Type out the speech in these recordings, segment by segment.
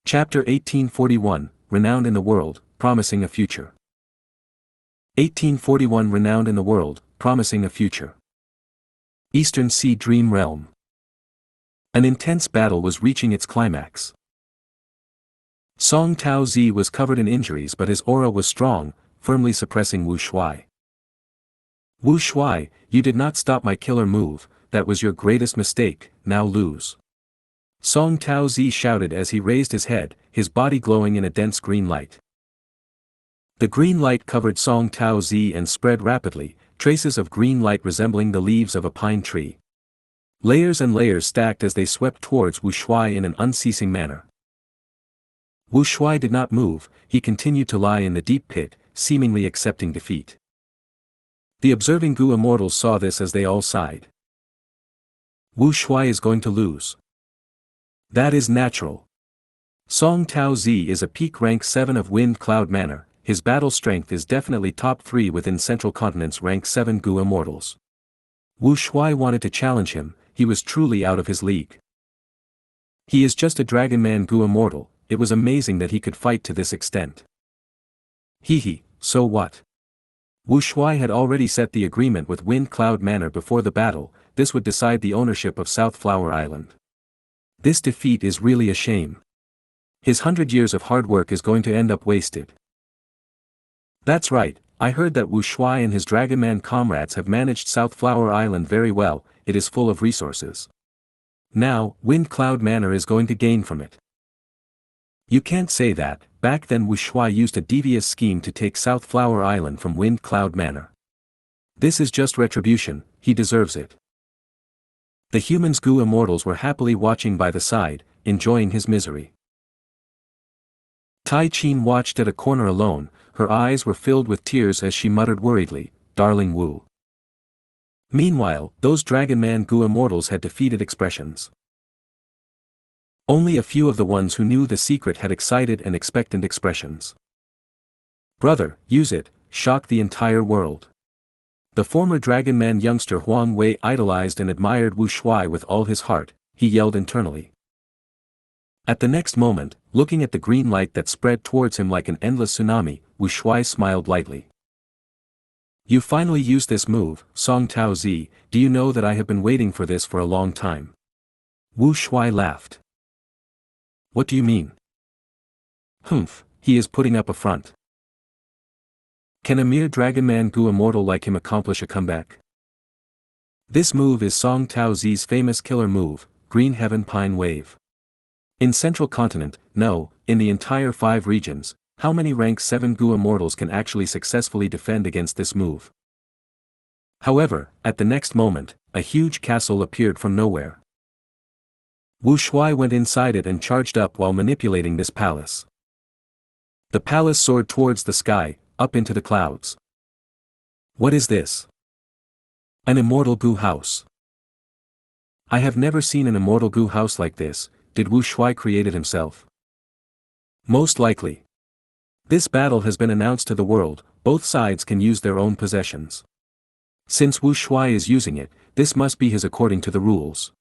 Chapter 1841, Renowned in the World, Promising a Future. 1841 Renowned in the World, Promising a Future. Eastern Sea Dream Realm. An intense battle was reaching its climax. Song Tao Zi was covered in injuries, but his aura was strong, firmly suppressing Wu Shuai. Wu Shuai, you did not stop my killer move, that was your greatest mistake, now lose. Song Tao Zi shouted as he raised his head, his body glowing in a dense green light. The green light covered Song Tao Zi and spread rapidly, traces of green light resembling the leaves of a pine tree. Layers and layers stacked as they swept towards Wu Shuai in an unceasing manner. Wu Shuai did not move, he continued to lie in the deep pit, seemingly accepting defeat. The observing Gu immortals saw this as they all sighed. Wu Shuai is going to lose. That is natural. Song Tao Zi is a peak rank 7 of Wind Cloud Manor, his battle strength is definitely top 3 within Central Continent's rank 7 Gu immortals. Wu Shuai wanted to challenge him, he was truly out of his league. He is just a Dragon Man Gu immortal, it was amazing that he could fight to this extent. So what? Wu Shuai had already set the agreement with Wind Cloud Manor before the battle, this would decide the ownership of Southflower Island. This defeat is really a shame. His 100 years of hard work is going to end up wasted. That's right, I heard that Wu Shuai and his Dragonman comrades have managed Southflower Island very well, it is full of resources. Now, Wind Cloud Manor is going to gain from it. You can't say that, back then Wu Shuai used a devious scheme to take Southflower Island from Wind Cloud Manor. This is just retribution, he deserves it. The humans Gu immortals were happily watching by the side, enjoying his misery. Tai Chin watched at a corner alone, her eyes were filled with tears as she muttered worriedly, "Darling Wu." Meanwhile, those Dragonman Gu immortals had defeated expressions. Only a few of the ones who knew the secret had excited and expectant expressions. Brother, use it, shock the entire world. The former Dragonman youngster Huang Wei idolized and admired Wu Shuai with all his heart, he yelled internally. At the next moment, looking at the green light that spread towards him like an endless tsunami, Wu Shuai smiled lightly. You finally used this move, Song Tao Zi, do you know that I have been waiting for this for a long time? Wu Shuai laughed. What do you mean? He is putting up a front. Can a mere Dragonman Gu immortal like him accomplish a comeback? This move is Song Tao Zi's famous killer move, Green Heaven Pine Wave. In Central Continent, no, in the entire 5 regions, how many rank 7 Gu immortals can actually successfully defend against this move? However, at the next moment, a huge castle appeared from nowhere. Wu Shuai went inside it and charged up while manipulating this palace. The palace soared towards the sky, up into the clouds. What is this? An immortal Gu house. I have never seen an immortal Gu house like this, did Wu Shuai create it himself? Most likely. This battle has been announced to the world, both sides can use their own possessions. Since Wu Shuai is using it, this must be his according to the rules.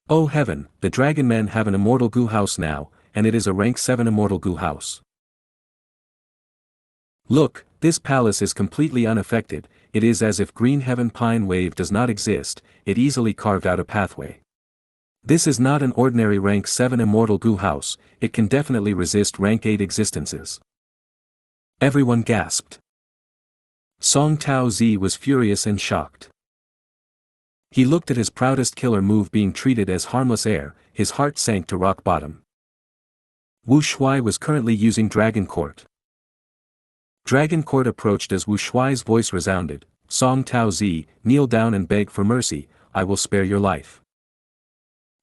Oh heaven, the Dragonmen have an immortal Gu house now, and it is a rank 7 immortal Gu house. Look, this palace is completely unaffected, it is as if Green Heaven Pine Wave does not exist, it easily carved out a pathway. This is not an ordinary rank 7 immortal Gu house, it can definitely resist rank 8 existences. Everyone gasped. Song Tao Zi was furious and shocked. He looked at his proudest killer move being treated as harmless air, his heart sank to rock bottom. Wu Shuai was currently using Dragon Court. Dragon Court approached as Wu Shuai's voice resounded, Song Tao Zi, kneel down and beg for mercy, I will spare your life.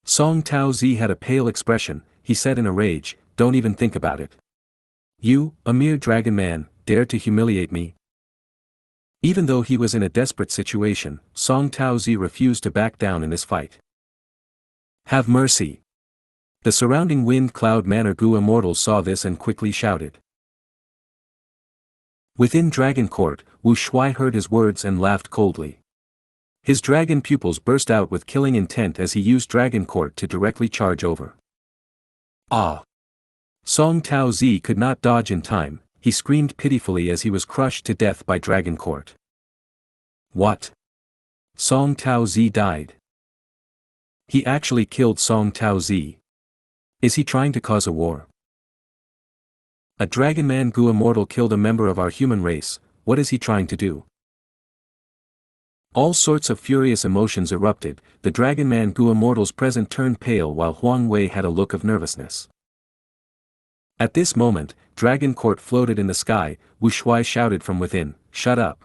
Song Tao Zi had a pale expression, he said in a rage, don't even think about it. You, a mere dragon man, dare to humiliate me? Even though he was in a desperate situation, Song Tao Zi refused to back down in this fight. Have mercy. The surrounding Wind Cloud Manor Gu immortals saw this and quickly shouted. Within Dragon Court, Wu Shuai heard his words and laughed coldly. His dragon pupils burst out with killing intent as he used Dragon Court to directly charge over. Ah! Song Tao-zi could not dodge in time, he screamed pitifully as he was crushed to death by Dragon Court. What? Song Tao-zi died. He actually killed Song Tao-zi. Is he trying to cause a war? A Dragon Man Gu immortal killed a member of our human race, what is he trying to do? All sorts of furious emotions erupted, the Dragon Man Gu immortals present turned pale while Huang Wei had a look of nervousness. At this moment, Dragon Court floated in the sky, Wu Shuai shouted from within, "Shut up.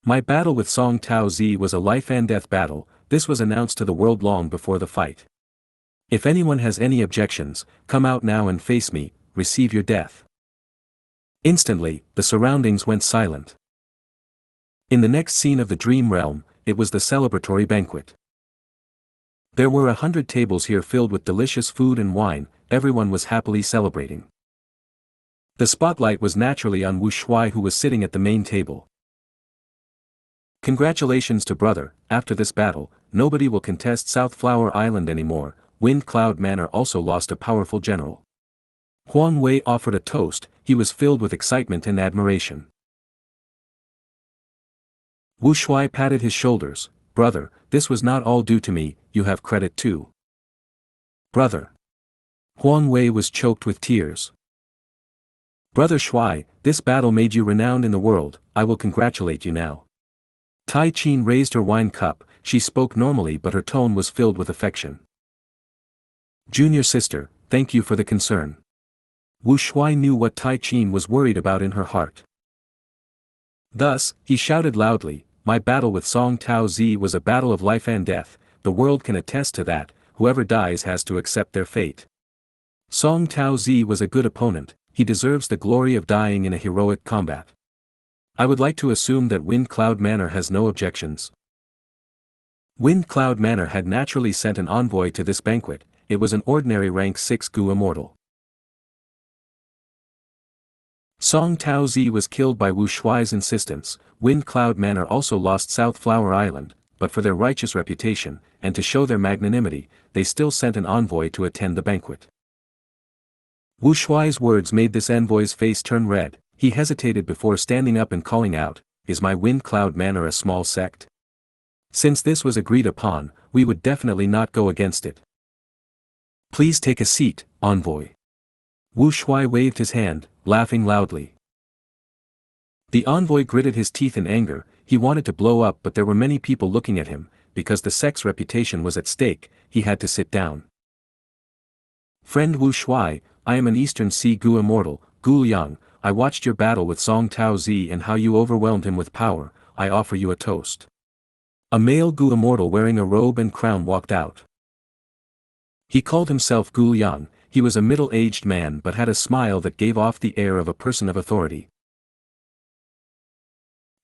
My battle with Song Tao-zi was a life and death battle, this was announced to the world long before the fight. If anyone has any objections, come out now and face me, receive your death." Instantly, the surroundings went silent. In the next scene of the dream realm, it was the celebratory banquet. There were 100 tables here filled with delicious food and wine, everyone was happily celebrating. The spotlight was naturally on Wu Shuai who was sitting at the main table. "Congratulations to brother, after this battle, nobody will contest Southflower Island anymore, Wind Cloud Manor also lost a powerful general." Huang Wei offered a toast, he was filled with excitement and admiration. Wu Shuai patted his shoulders, "Brother, this was not all due to me, you have credit too." "Brother." Huang Wei was choked with tears. "Brother Shuai, this battle made you renowned in the world, I will congratulate you now." Tai Qin raised her wine cup, she spoke normally but her tone was filled with affection. "Junior sister, thank you for the concern." Wu Shuai knew what Tai Qin was worried about in her heart. Thus, he shouted loudly, "My battle with Song Tao-zi was a battle of life and death, the world can attest to that, whoever dies has to accept their fate. Song Tao-zi was a good opponent, he deserves the glory of dying in a heroic combat. I would like to assume that Wind Cloud Manor has no objections." Wind Cloud Manor had naturally sent an envoy to this banquet, it was an ordinary rank 6 Gu immortal. Song Tao-zi was killed by Wu Shuai's insistence, Wind Cloud Manor also lost Southflower Island, but for their righteous reputation, and to show their magnanimity, they still sent an envoy to attend the banquet. Wu Shuai's words made this envoy's face turn red, he hesitated before standing up and calling out, "Is my Wind Cloud Manor a small sect? Since this was agreed upon, we would definitely not go against it. Please take a seat, envoy." Wu Shuai waved his hand, laughing loudly. The envoy gritted his teeth in anger, he wanted to blow up but there were many people looking at him, because the sect's reputation was at stake, he had to sit down. "Friend Wu Shuai, I am an Eastern Sea Gu immortal, Gu Liang, I watched your battle with Song Tao-zi and how you overwhelmed him with power, I offer you a toast." A male Gu immortal wearing a robe and crown walked out. He called himself Gu Liang, he was a middle-aged man but had a smile that gave off the air of a person of authority.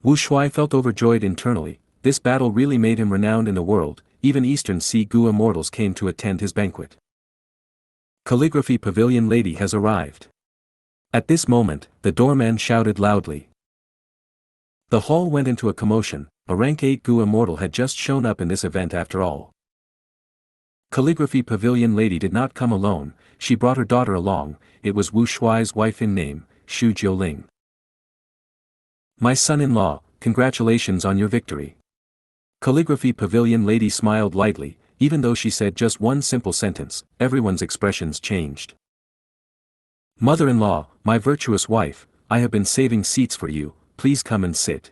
Wu Shuai felt overjoyed internally, this battle really made him renowned in the world, even Eastern Sea Gu immortals came to attend his banquet. "Calligraphy Pavilion Lady has arrived." At this moment, the doorman shouted loudly. The hall went into a commotion, a rank 8 Gu immortal had just shown up in this event after all. Calligraphy Pavilion Lady did not come alone, she brought her daughter along, it was Wu Shuai's wife in name, Xu Jiuling. "My son-in-law, congratulations on your victory." Calligraphy Pavilion Lady smiled lightly, even though she said just one simple sentence, everyone's expressions changed. "Mother-in-law, my virtuous wife, I have been saving seats for you, please come and sit."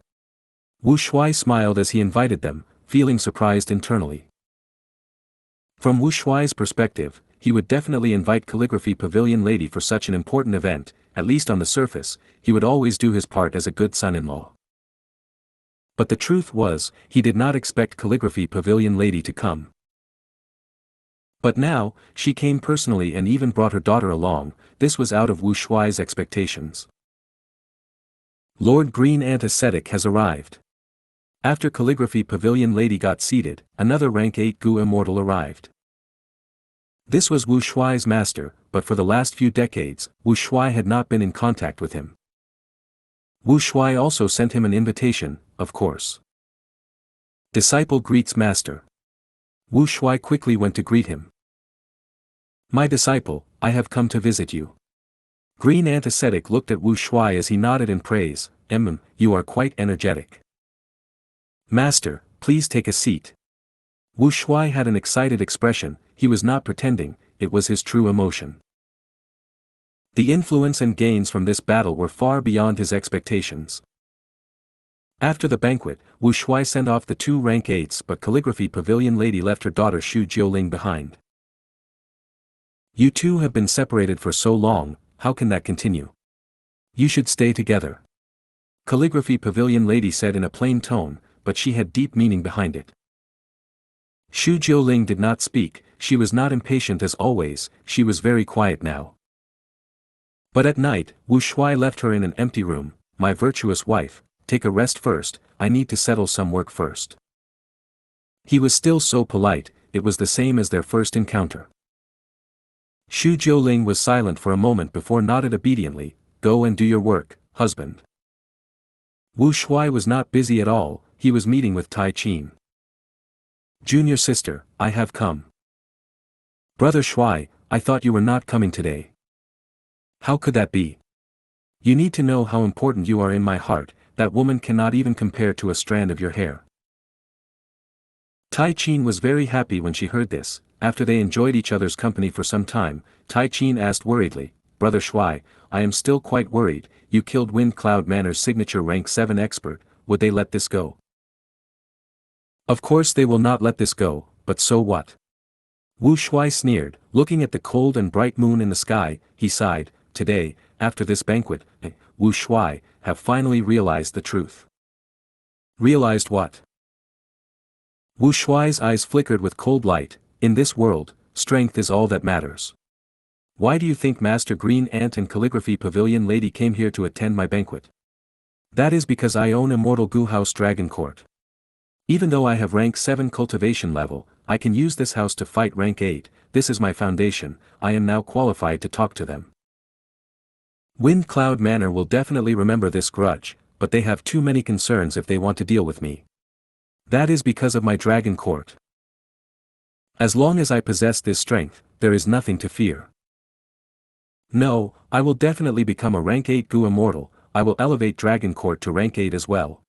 Wu Shuai smiled as he invited them, feeling surprised internally. From Wu Shuai's perspective, he would definitely invite Calligraphy Pavilion Lady for such an important event, at least on the surface, he would always do his part as a good son-in-law. But the truth was, he did not expect Calligraphy Pavilion Lady to come. But now, she came personally and even brought her daughter along, this was out of Wu Shuai's expectations. Lord Green Antiseptic has arrived. After Calligraphy Pavilion Lady got seated, another rank 8 Gu immortal arrived. This was Wu Shuai's master, but for the last few decades, Wu Shuai had not been in contact with him. Wu Shuai also sent him an invitation, of course. Disciple greets master. Wu Shuai quickly went to greet him. My disciple, I have come to visit you. Green Ant Ascetic looked at Wu Shuai as he nodded in praise. You are quite energetic. Master, please take a seat. Wu Shuai had an excited expression. He was not pretending, it was his true emotion. The influence and gains from this battle were far beyond his expectations. After the banquet, Wu Shuai sent off the 2 rank 8s, but Calligraphy Pavilion lady left her daughter Xu Jiuling behind. You two have been separated for so long, how can that continue? You should stay together. Calligraphy Pavilion lady said in a plain tone, but she had deep meaning behind it. Xu Jiuling did not speak, she was not impatient as always, she was very quiet now. But at night, Wu Shuai left her in an empty room. My virtuous wife, take a rest first, I need to settle some work first. He was still so polite, it was the same as their first encounter. Xu Jiuling was silent for a moment before nodded obediently. Go and do your work, husband. Wu Shuai was not busy at all, he was meeting with Tai Qin. Junior sister, I have come. Brother Shuai, I thought you were not coming today. How could that be? You need to know how important you are in my heart, that woman cannot even compare to a strand of your hair. Tai Qin was very happy when she heard this. After they enjoyed each other's company for some time, Tai Qin asked worriedly, Brother Shuai, I am still quite worried, you killed Wind Cloud Manor's signature rank 7 expert, would they let this go? Of course they will not let this go, but so what? Wu Shuai sneered, looking at the cold and bright moon in the sky, he sighed, today, after this banquet, Wu Shuai, have finally realized the truth. Realized what? Wu Shuai's eyes flickered with cold light. In this world, strength is all that matters. Why do you think Master Green Ant and Calligraphy Pavilion lady came here to attend my banquet? That is because I own Immortal Gu House Dragon Court. Even though I have rank 7 cultivation level, I can use this house to fight rank 8, this is my foundation, I am now qualified to talk to them. Wind Cloud Manor will definitely remember this grudge, but they have too many concerns if they want to deal with me. That is because of my Dragon Court. As long as I possess this strength, there is nothing to fear. No, I will definitely become a rank 8 Gu Immortal, I will elevate Dragon Court to rank 8 as well.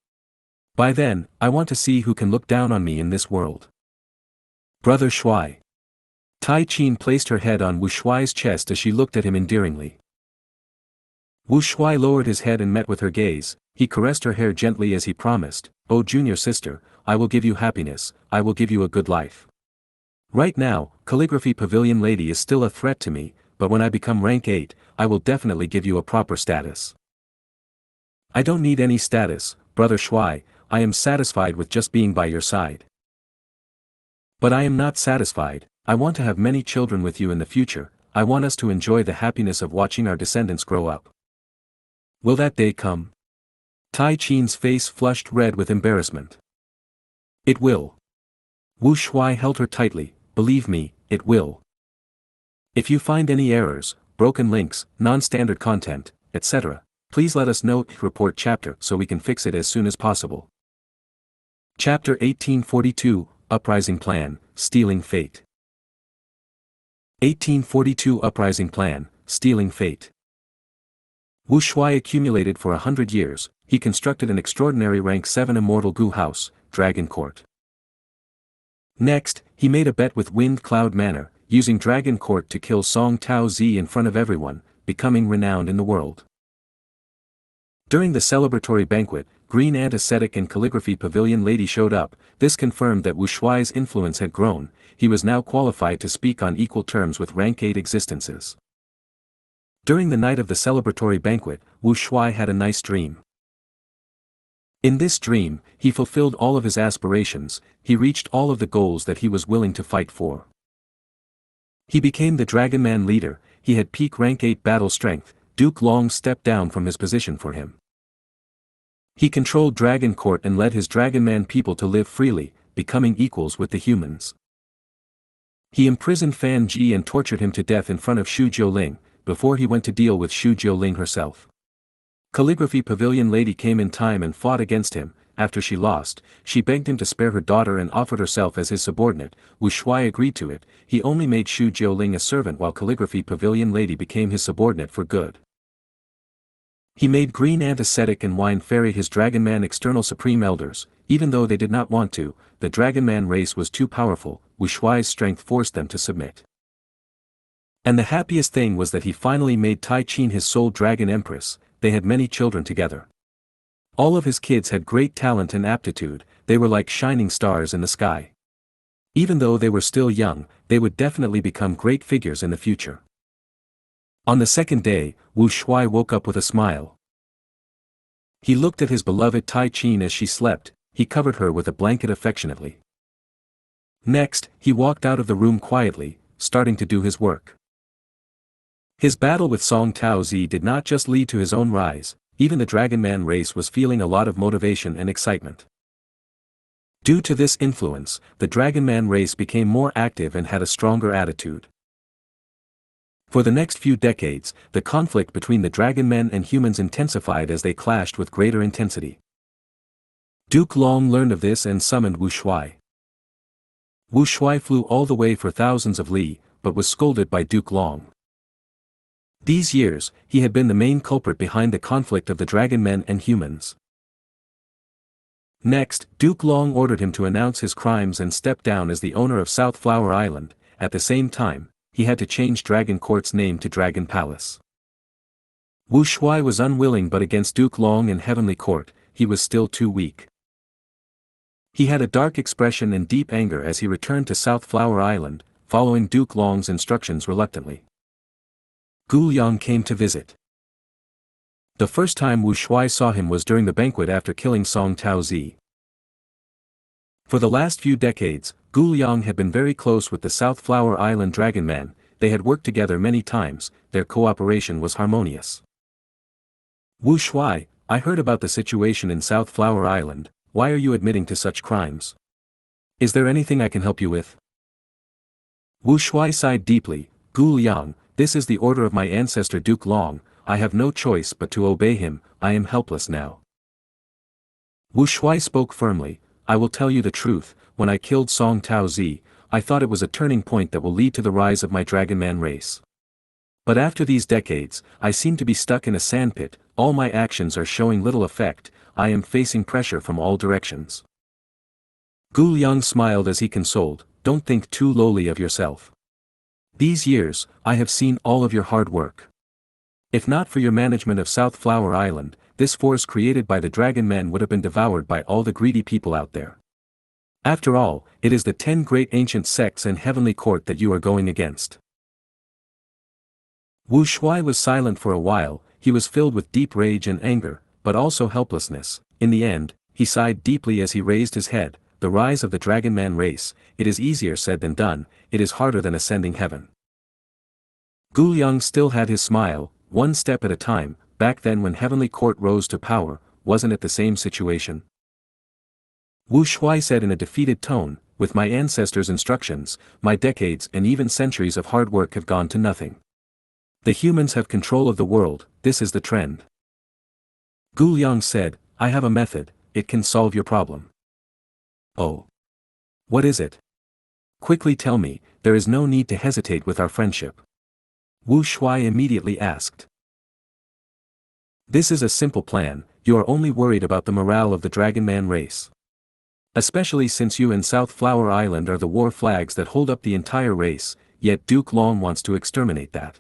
By then, I want to see who can look down on me in this world. Brother Shuai. Tai Qin placed her head on Wu Shuai's chest as she looked at him endearingly. Wu Shuai lowered his head and met with her gaze, he caressed her hair gently as he promised, Oh junior sister, I will give you happiness, I will give you a good life. Right now, Calligraphy Pavilion lady is still a threat to me, but when I become rank 8, I will definitely give you a proper status. I don't need any status, Brother Shuai, I am satisfied with just being by your side. But I am not satisfied, I want to have many children with you in the future, I want us to enjoy the happiness of watching our descendants grow up. Will that day come? Tai Qin's face flushed red with embarrassment. It will. Wu Shuai held her tightly, believe me, it will. If you find any errors, broken links, non-standard content, etc., please let us know, report chapter so we can fix it as soon as possible. Chapter 1842, Uprising Plan, Stealing Fate. 1842 Uprising Plan, Stealing Fate. Wu Shuai accumulated for 100 years, he constructed an extraordinary rank 7 Immortal Gu House, Dragon Court. Next, he made a bet with Wind Cloud Manor, using Dragon Court to kill Song Tao Zi in front of everyone, becoming renowned in the world. During the celebratory banquet, Green Ant Ascetic and Calligraphy Pavilion lady showed up, this confirmed that Wu Shuai's influence had grown, he was now qualified to speak on equal terms with rank 8 existences. During the night of the celebratory banquet, Wu Shuai had a nice dream. In this dream, he fulfilled all of his aspirations, he reached all of the goals that he was willing to fight for. He became the Dragon Man leader, he had peak rank 8 battle strength, Duke Long stepped down from his position for him. He controlled Dragon Court and led his Dragon Man people to live freely, becoming equals with the humans. He imprisoned Fan Ji and tortured him to death in front of Xu Jiuling, before he went to deal with Xu Jiuling herself. Calligraphy Pavilion lady came in time and fought against him, after she lost, she begged him to spare her daughter and offered herself as his subordinate. Wu Shuai agreed to it. He only made Shu Jiuling a servant while Calligraphy Pavilion Lady became his subordinate for good. He made Green Antiseptic and Wine Fairy his Dragonman external supreme elders. Even though they did not want to, the Dragonman race was too powerful. Wu Shuai's strength forced them to submit. And the happiest thing was that he finally made Tai Qin his sole dragon empress. They had many children together. All of his kids had great talent and aptitude. They were like shining stars in the sky. Even though they were still young, they would definitely become great figures in the future. On the second day, Wu Shuai woke up with a smile. He looked at his beloved Tai Qin as she slept. He covered her with a blanket affectionately. Next, he walked out of the room quietly, starting to do his work. His battle with Song Taozi did not just lead to his own rise, even the Dragonman race was feeling a lot of motivation and excitement. Due to this influence, the Dragonman race became more active and had a stronger attitude. For the next few decades, the conflict between the Dragonmen and humans intensified as they clashed with greater intensity. Duke Long learned of this and summoned Wu Shuai. Wu Shuai flew all the way for thousands of li, but was scolded by Duke Long. These years, he had been the main culprit behind the conflict of the Dragonmen and humans. Next, Duke Long ordered him to announce his crimes and step down as the owner of Southflower Island. At the same time, he had to change Dragon Court's name to Dragon Palace. Wu Shuai was unwilling, but against Duke Long and Heavenly Court, he was still too weak. He had a dark expression and deep anger as he returned to Southflower Island, following Duke Long's instructions reluctantly. Gu Yang came to visit. The first time Wu Shuai saw him was during the banquet after killing Song Taozi. For the last few decades, Gu Yang had been very close with the Southflower Island Dragonman. They had worked together many times. Their cooperation was harmonious. Wu Shuai, I heard about the situation in Southflower Island. Why are you admitting to such crimes? Is there anything I can help you with? Wu Shuai sighed deeply. Gu Yang, this is the order of my ancestor Duke Long. I have no choice but to obey him. I am helpless now. Wu Shuai spoke firmly. I will tell you the truth. When I killed Song Taozi, I thought it was a turning point that will lead to the rise of my Dragonman race. But after these decades, I seem to be stuck in a sandpit. All my actions are showing little effect. I am facing pressure from all directions. Gu Yang smiled as he consoled. Don't think too lowly of yourself. These years, I have seen all of your hard work. If not for your management of Southflower Island, this forest created by the Dragonmen would have been devoured by all the greedy people out there. After all, it is the 10 great ancient sects and Heavenly Court that you are going against. Wu Shuai was silent for a while. He was filled with deep rage and anger, but also helplessness. In the end, he sighed deeply as he raised his head. The rise of the Dragonman race, it is easier said than done, it is harder than ascending heaven. Gu Yang still had his smile, one step at a time. Back then when Heavenly Court rose to power, wasn't it the same situation? Wu Shuai said in a defeated tone, with my ancestors' instructions, my decades and even centuries of hard work have gone to nothing. The humans have control of the world, this is the trend. Gu Yang said, I have a method, it can solve your problem. Oh. What is it? Quickly tell me, there is no need to hesitate with our friendship. Wu Shuai immediately asked. This is a simple plan, you are only worried about the morale of the Dragonman race. Especially since you and Southflower Island are the war flags that hold up the entire race, yet Duke Long wants to exterminate that.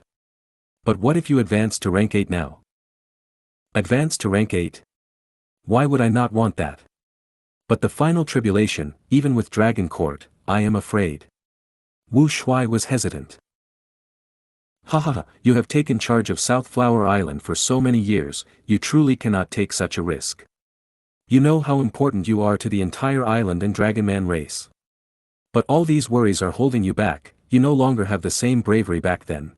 But what if you advance to rank 8 now? Advance to rank 8? Why would I not want that? But the final tribulation, even with Dragon Court, I am afraid. Wu Shuai was hesitant. Haha, you have taken charge of Southflower Island for so many years, you truly cannot take such a risk. You know how important you are to the entire island and Dragonman race. But all these worries are holding you back, you no longer have the same bravery back then.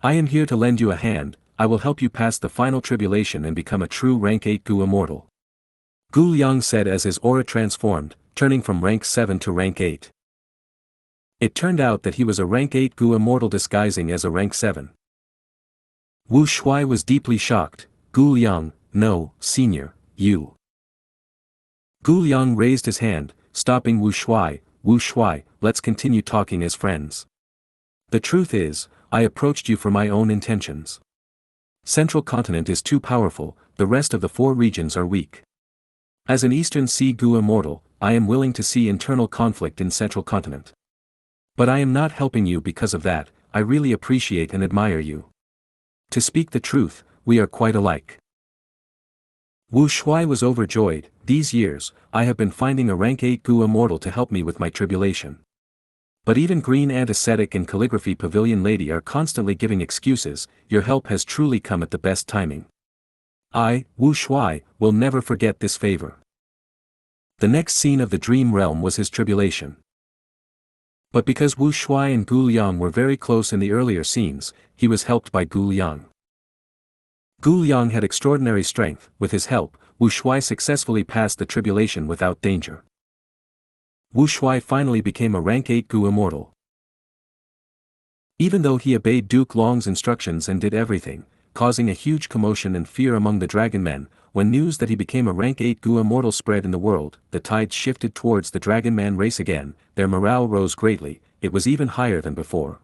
I am here to lend you a hand, I will help you pass the final tribulation and become a true rank 8 Gu immortal. Gu Yang said as his aura transformed, turning from rank 7 to rank 8. It turned out that he was a rank 8 Gu immortal disguising as a rank 7. Wu Shuai was deeply shocked. Gu Yang, no, senior, you. Gu Liang raised his hand, stopping Wu Shuai. Wu Shuai, let's continue talking as friends. The truth is, I approached you for my own intentions. Central Continent is too powerful, the rest of the 4 regions are weak. As an Eastern Sea Gu immortal, I am willing to see internal conflict in Central Continent. But I am not helping you because of that. I really appreciate and admire you. To speak the truth, we are quite alike. Wu Shuai was overjoyed. These years, I have been finding a rank 8 Gu immortal to help me with my tribulation. But even Green Ant Ascetic and Calligraphy Pavilion Lady are constantly giving excuses. Your help has truly come at the best timing. I, Wu Shuai, will never forget this favor. The next scene of the dream realm was his tribulation. But because Wu Shuai and Gu Liang were very close in the earlier scenes, he was helped by Gu Liang. Gu Liang had extraordinary strength. With his help, Wu Shuai successfully passed the tribulation without danger. Wu Shuai finally became a rank 8 Gu immortal. Even though he obeyed Duke Long's instructions and did everything, causing a huge commotion and fear among the dragon men, when news that he became a rank 8 Gu immortal spread in the world, the tide shifted towards the dragon man race again. Their morale rose greatly. It was even higher than before.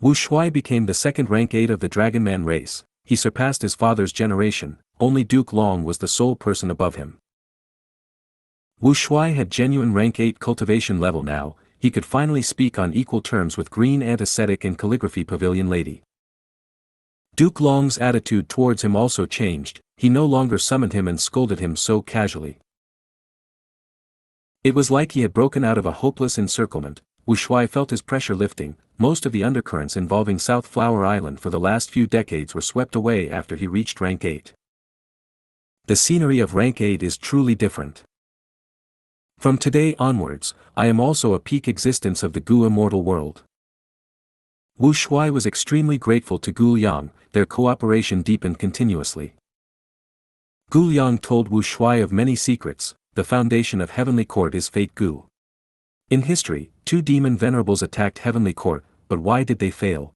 Wu Shuai became the second rank 8 of the dragon man race. He surpassed his father's generation. Only Duke Long was the sole person above him. Wu Shuai had genuine rank 8 cultivation level now. He could finally speak on equal terms with Green Ant Ascetic and Calligraphy Pavilion Lady. Duke Long's attitude towards him also changed. He no longer summoned him and scolded him so casually. It was like he had broken out of a hopeless encirclement. Wu Shuai felt his pressure lifting. Most of the undercurrents involving Southflower Island for the last few decades were swept away after he reached rank 8. The scenery of rank 8 is truly different. From today onwards, I am also a peak existence of the Gu immortal world. Wu Shuai was extremely grateful to Gu Liang. Their cooperation deepened continuously. Gu Liang told Wu Shuai of many secrets. The foundation of Heavenly Court is Fate Gu. In history, 2 demon venerables attacked Heavenly Court, but why did they fail?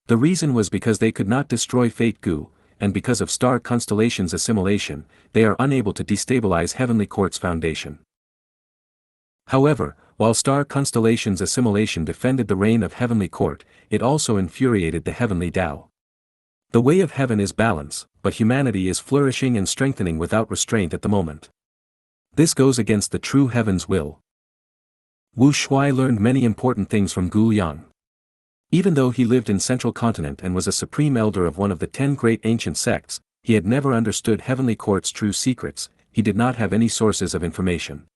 The reason was because they could not destroy Fate Gu, and because of star constellations' assimilation, they are unable to destabilize Heavenly Court's foundation. However, while star constellations' assimilation defended the reign of Heavenly Court, it also infuriated the Heavenly Tao. The way of heaven is balance, but humanity is flourishing and strengthening without restraint at the moment. This goes against the true heaven's will. Wu Shuai learned many important things from Gu Liang. Even though he lived in Central Continent and was a supreme elder of one of the 10 great ancient sects, he had never understood Heavenly Court's true secrets. He did not have any sources of information.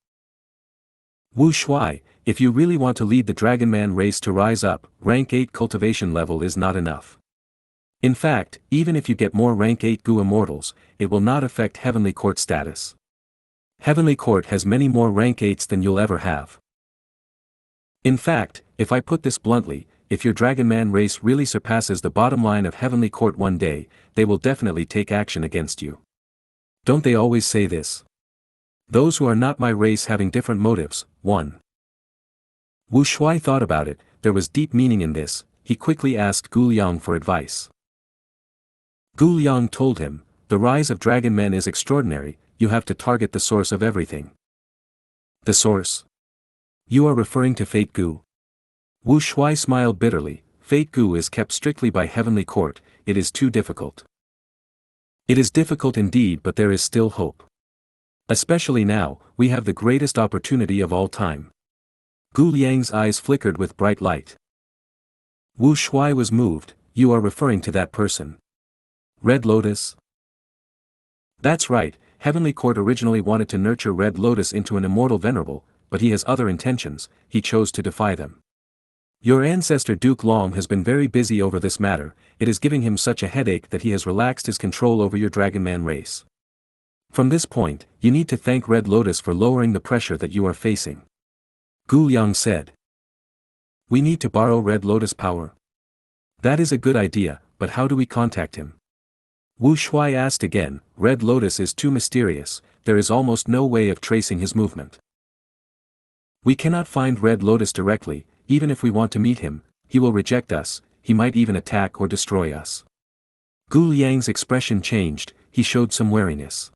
Wu Shuai, if you really want to lead the Dragon Man race to rise up, rank 8 cultivation level is not enough. In fact, even if you get more rank 8 Gu immortals, it will not affect Heavenly Court status. Heavenly Court has many more rank 8s than you'll ever have. In fact, if I put this bluntly, if your Dragon Man race really surpasses the bottom line of Heavenly Court one day, they will definitely take action against you. Don't they always say this? Those who are not my race having different motives. 1. Wu Shuai thought about it. There was deep meaning in this. He quickly asked Gu Liang for advice. Gu Liang told him, the rise of dragon men is extraordinary. You have to target the source of everything. The source? You are referring to Fate Gu. Wu Shuai smiled bitterly. Fate Gu is kept strictly by Heavenly Court. It is too difficult. It is difficult indeed, but there is still hope. Especially now, we have the greatest opportunity of all time. Gu Liang's eyes flickered with bright light. Wu Shuai was moved. You are referring to that person. Red Lotus? That's right. Heavenly Court originally wanted to nurture Red Lotus into an immortal venerable, but he has other intentions. He chose to defy them. Your ancestor Duke Long has been very busy over this matter. It is giving him such a headache that he has relaxed his control over your Dragon Man race. From this point, you need to thank Red Lotus for lowering the pressure that you are facing. Gu Liang said. We need to borrow Red Lotus power. That is a good idea, but how do we contact him? Wu Shuai asked again. Red Lotus is too mysterious. There is almost no way of tracing his movement. We cannot find Red Lotus directly. Even if we want to meet him, he will reject us. He might even attack or destroy us. Gu Liang's expression changed. He showed some wariness.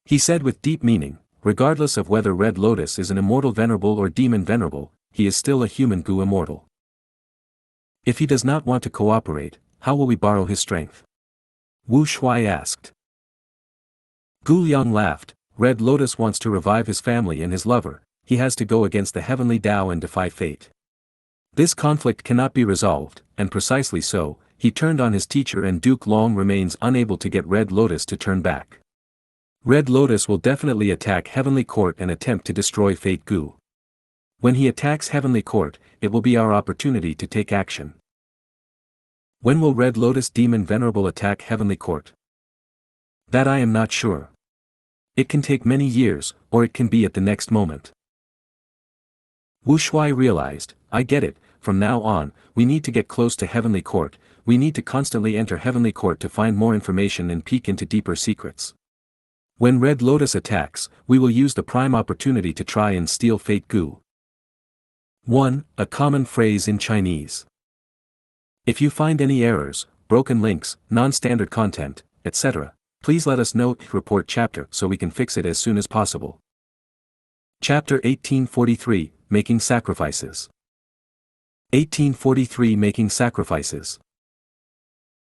He said with deep meaning, regardless of whether Red Lotus is an immortal venerable or demon venerable, he is still a human Gu immortal. If he does not want to cooperate, how will we borrow his strength? Wu Shuai asked. Gu Liang laughed. Red Lotus wants to revive his family and his lover, he has to go against the heavenly Tao and defy fate. This conflict cannot be resolved, and precisely so, he turned on his teacher and Duke Long remains unable to get Red Lotus to turn back. Red Lotus will definitely attack Heavenly Court and attempt to destroy Fate Gu. When he attacks Heavenly Court, it will be our opportunity to take action. When will Red Lotus Demon Venerable attack Heavenly Court? That I am not sure. It can take many years, or it can be at the next moment. Wu Shuai realized, I get it, from now on, we need to get close to Heavenly Court, we need to constantly enter Heavenly Court to find more information and peek into deeper secrets. When Red Lotus attacks, we will use the prime opportunity to try and steal Fate Gu. 1. A common phrase in Chinese. If you find any errors, broken links, non-standard content, etc., please let us know. Report chapter so we can fix it as soon as possible. Chapter 1843, Making Sacrifices. 1843 Making Sacrifices.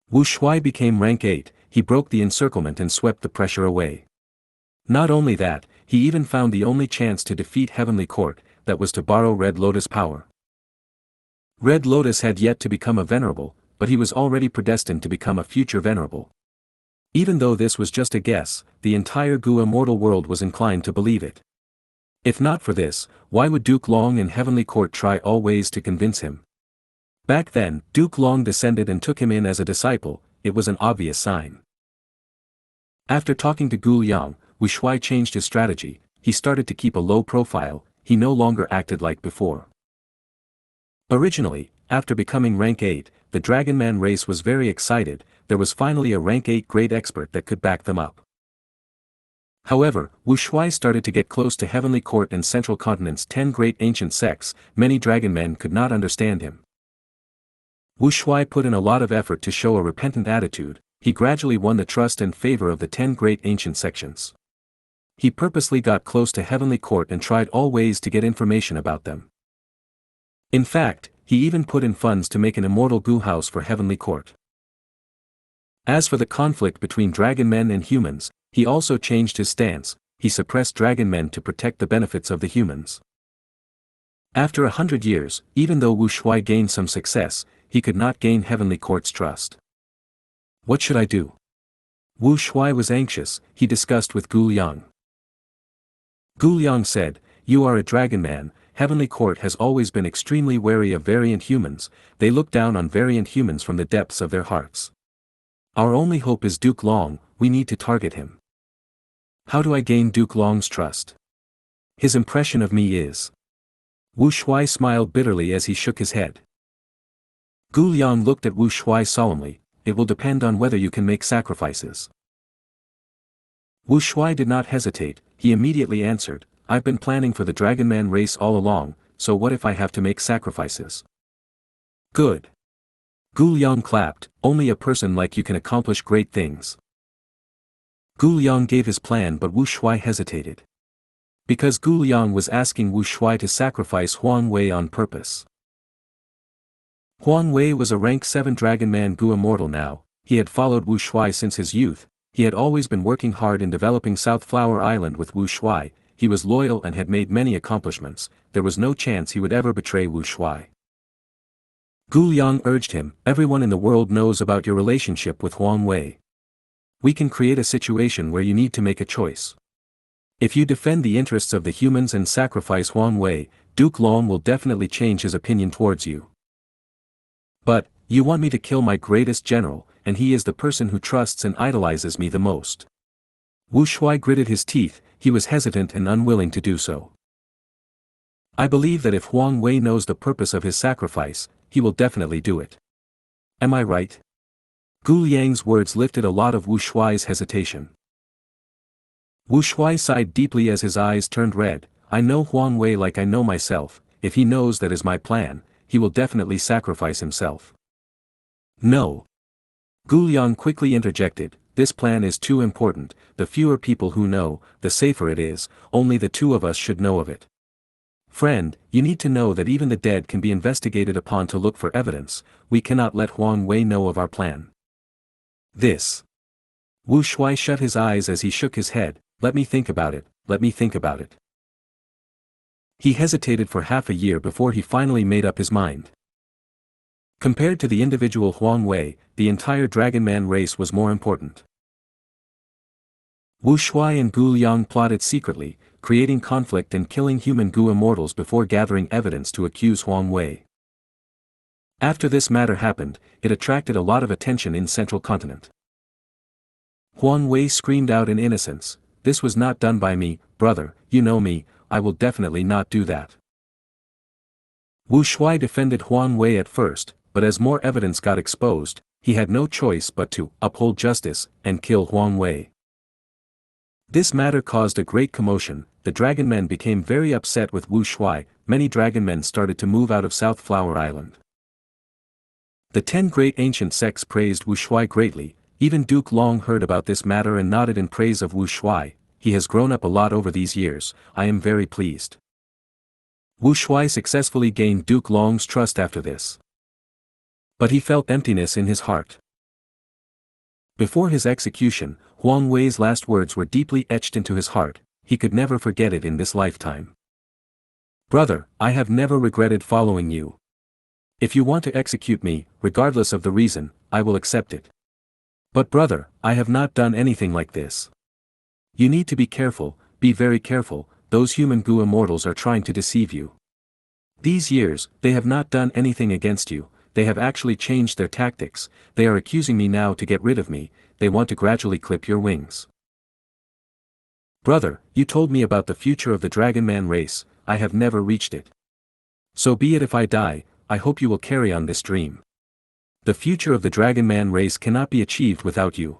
Wu Shuai became rank 8, he broke the encirclement and swept the pressure away. Not only that, he even found the only chance to defeat Heavenly Court, that was to borrow Red Lotus power. Red Lotus had yet to become a venerable, but he was already predestined to become a future venerable. Even though this was just a guess, the entire Gu immortal world was inclined to believe it. If not for this, why would Duke Long and Heavenly Court try all ways to convince him? Back then, Duke Long descended and took him in as a disciple, it was an obvious sign. After talking to Gu Liang, Wu Shuai changed his strategy, he started to keep a low profile, he no longer acted like before. Originally, after becoming rank 8, the Dragonman race was very excited, there was finally a rank 8 great expert that could back them up. However, Wu Shuai started to get close to Heavenly Court and Central Continent's 10 great ancient sects, many Dragonmen could not understand him. Wu Shuai put in a lot of effort to show a repentant attitude, he gradually won the trust and favor of the 10 great ancient sections. He purposely got close to Heavenly Court and tried all ways to get information about them. In fact, he even put in funds to make an immortal Gu house for Heavenly Court. As for the conflict between Dragonmen and humans, he also changed his stance, he suppressed Dragonmen to protect the benefits of the humans. After 100 years, even though Wu Shuai gained some success, he could not gain Heavenly Court's trust. What should I do? Wu Shuai was anxious, he discussed with Gu Liang. Gu Liang said, you are a Dragonman, Heavenly Court has always been extremely wary of variant humans, they look down on variant humans from the depths of their hearts. Our only hope is Duke Long, we need to target him. How do I gain Duke Long's trust? His impression of me is. Wu Shuai smiled bitterly as he shook his head. Gu Liang looked at Wu Shuai solemnly, it will depend on whether you can make sacrifices. Wu Shuai did not hesitate, he immediately answered, I've been planning for the Dragonman race all along, so what if I have to make sacrifices? Good. Gu Liang clapped, only a person like you can accomplish great things. Gu Liang gave his plan but Wu Shuai hesitated. Because Gu Liang was asking Wu Shuai to sacrifice Huang Wei on purpose. Huang Wei was a rank 7 Dragonman Gu immortal now, he had followed Wu Shuai since his youth, he had always been working hard in developing Southflower Island with Wu Shuai, he was loyal and had made many accomplishments, there was no chance he would ever betray Wu Shuai. Gu Liang urged him, everyone in the world knows about your relationship with Huang Wei. We can create a situation where you need to make a choice. If you defend the interests of the humans and sacrifice Huang Wei, Duke Long will definitely change his opinion towards you. But, you want me to kill my greatest general, and he is the person who trusts and idolizes me the most. Wu Shuai gritted his teeth, he was hesitant and unwilling to do so. I believe that if Huang Wei knows the purpose of his sacrifice, he will definitely do it. Am I right? Gu Liang's words lifted a lot of Wu Shuai's hesitation. Wu Shuai sighed deeply as his eyes turned red, I know Huang Wei like I know myself, if he knows that is my plan, he will definitely sacrifice himself. No. Gu Liang quickly interjected, this plan is too important, the fewer people who know, the safer it is, only the two of us should know of it. Friend, you need to know that even the dead can be investigated upon to look for evidence, we cannot let Huang Wei know of our plan. This. Wu Shuai shut his eyes as he shook his head, let me think about it, let me think about it. He hesitated for half a year before he finally made up his mind. Compared to the individual Huang Wei, the entire Dragon Man race was more important. Wu Shuai and Gu Liang plotted secretly, creating conflict and killing human Gu immortals before gathering evidence to accuse Huang Wei. After this matter happened, it attracted a lot of attention in Central Continent. Huang Wei screamed out in innocence, this was not done by me, brother, you know me, I will definitely not do that. Wu Shuai defended Huang Wei at first, but as more evidence got exposed, he had no choice but to uphold justice and kill Huang Wei. This matter caused a great commotion, the dragon men became very upset with Wu Shuai, many dragon men started to move out of Southflower Island. The 10 great ancient sects praised Wu Shuai greatly, even Duke Long heard about this matter and nodded in praise of Wu Shuai, he has grown up a lot over these years, I am very pleased. Wu Shuai successfully gained Duke Long's trust after this. But he felt emptiness in his heart. Before his execution, Huang Wei's last words were deeply etched into his heart, he could never forget it in this lifetime. Brother, I have never regretted following you. If you want to execute me, regardless of the reason, I will accept it. But brother, I have not done anything like this. You need to be careful, be very careful, those human Gu immortals are trying to deceive you. These years, they have not done anything against you, they have actually changed their tactics, they are accusing me now to get rid of me, they want to gradually clip your wings. Brother, you told me about the future of the Dragon Man race, I have never reached it. So be it if I die, I hope you will carry on this dream. The future of the Dragon Man race cannot be achieved without you.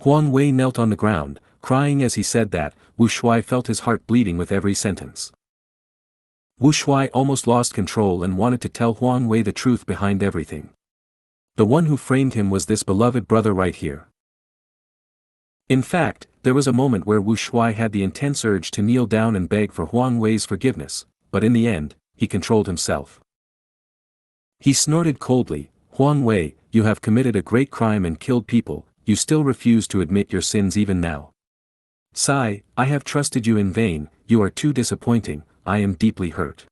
Huang Wei knelt on the ground, crying as he said that, Wu Shuai felt his heart bleeding with every sentence. Wu Shuai almost lost control and wanted to tell Huang Wei the truth behind everything. The one who framed him was this beloved brother right here. In fact, there was a moment where Wu Shuai had the intense urge to kneel down and beg for Huang Wei's forgiveness, but in the end, he controlled himself. He snorted coldly, Huang Wei, you have committed a great crime and killed people, you still refuse to admit your sins even now. Sigh, I have trusted you in vain, you are too disappointing, I am deeply hurt.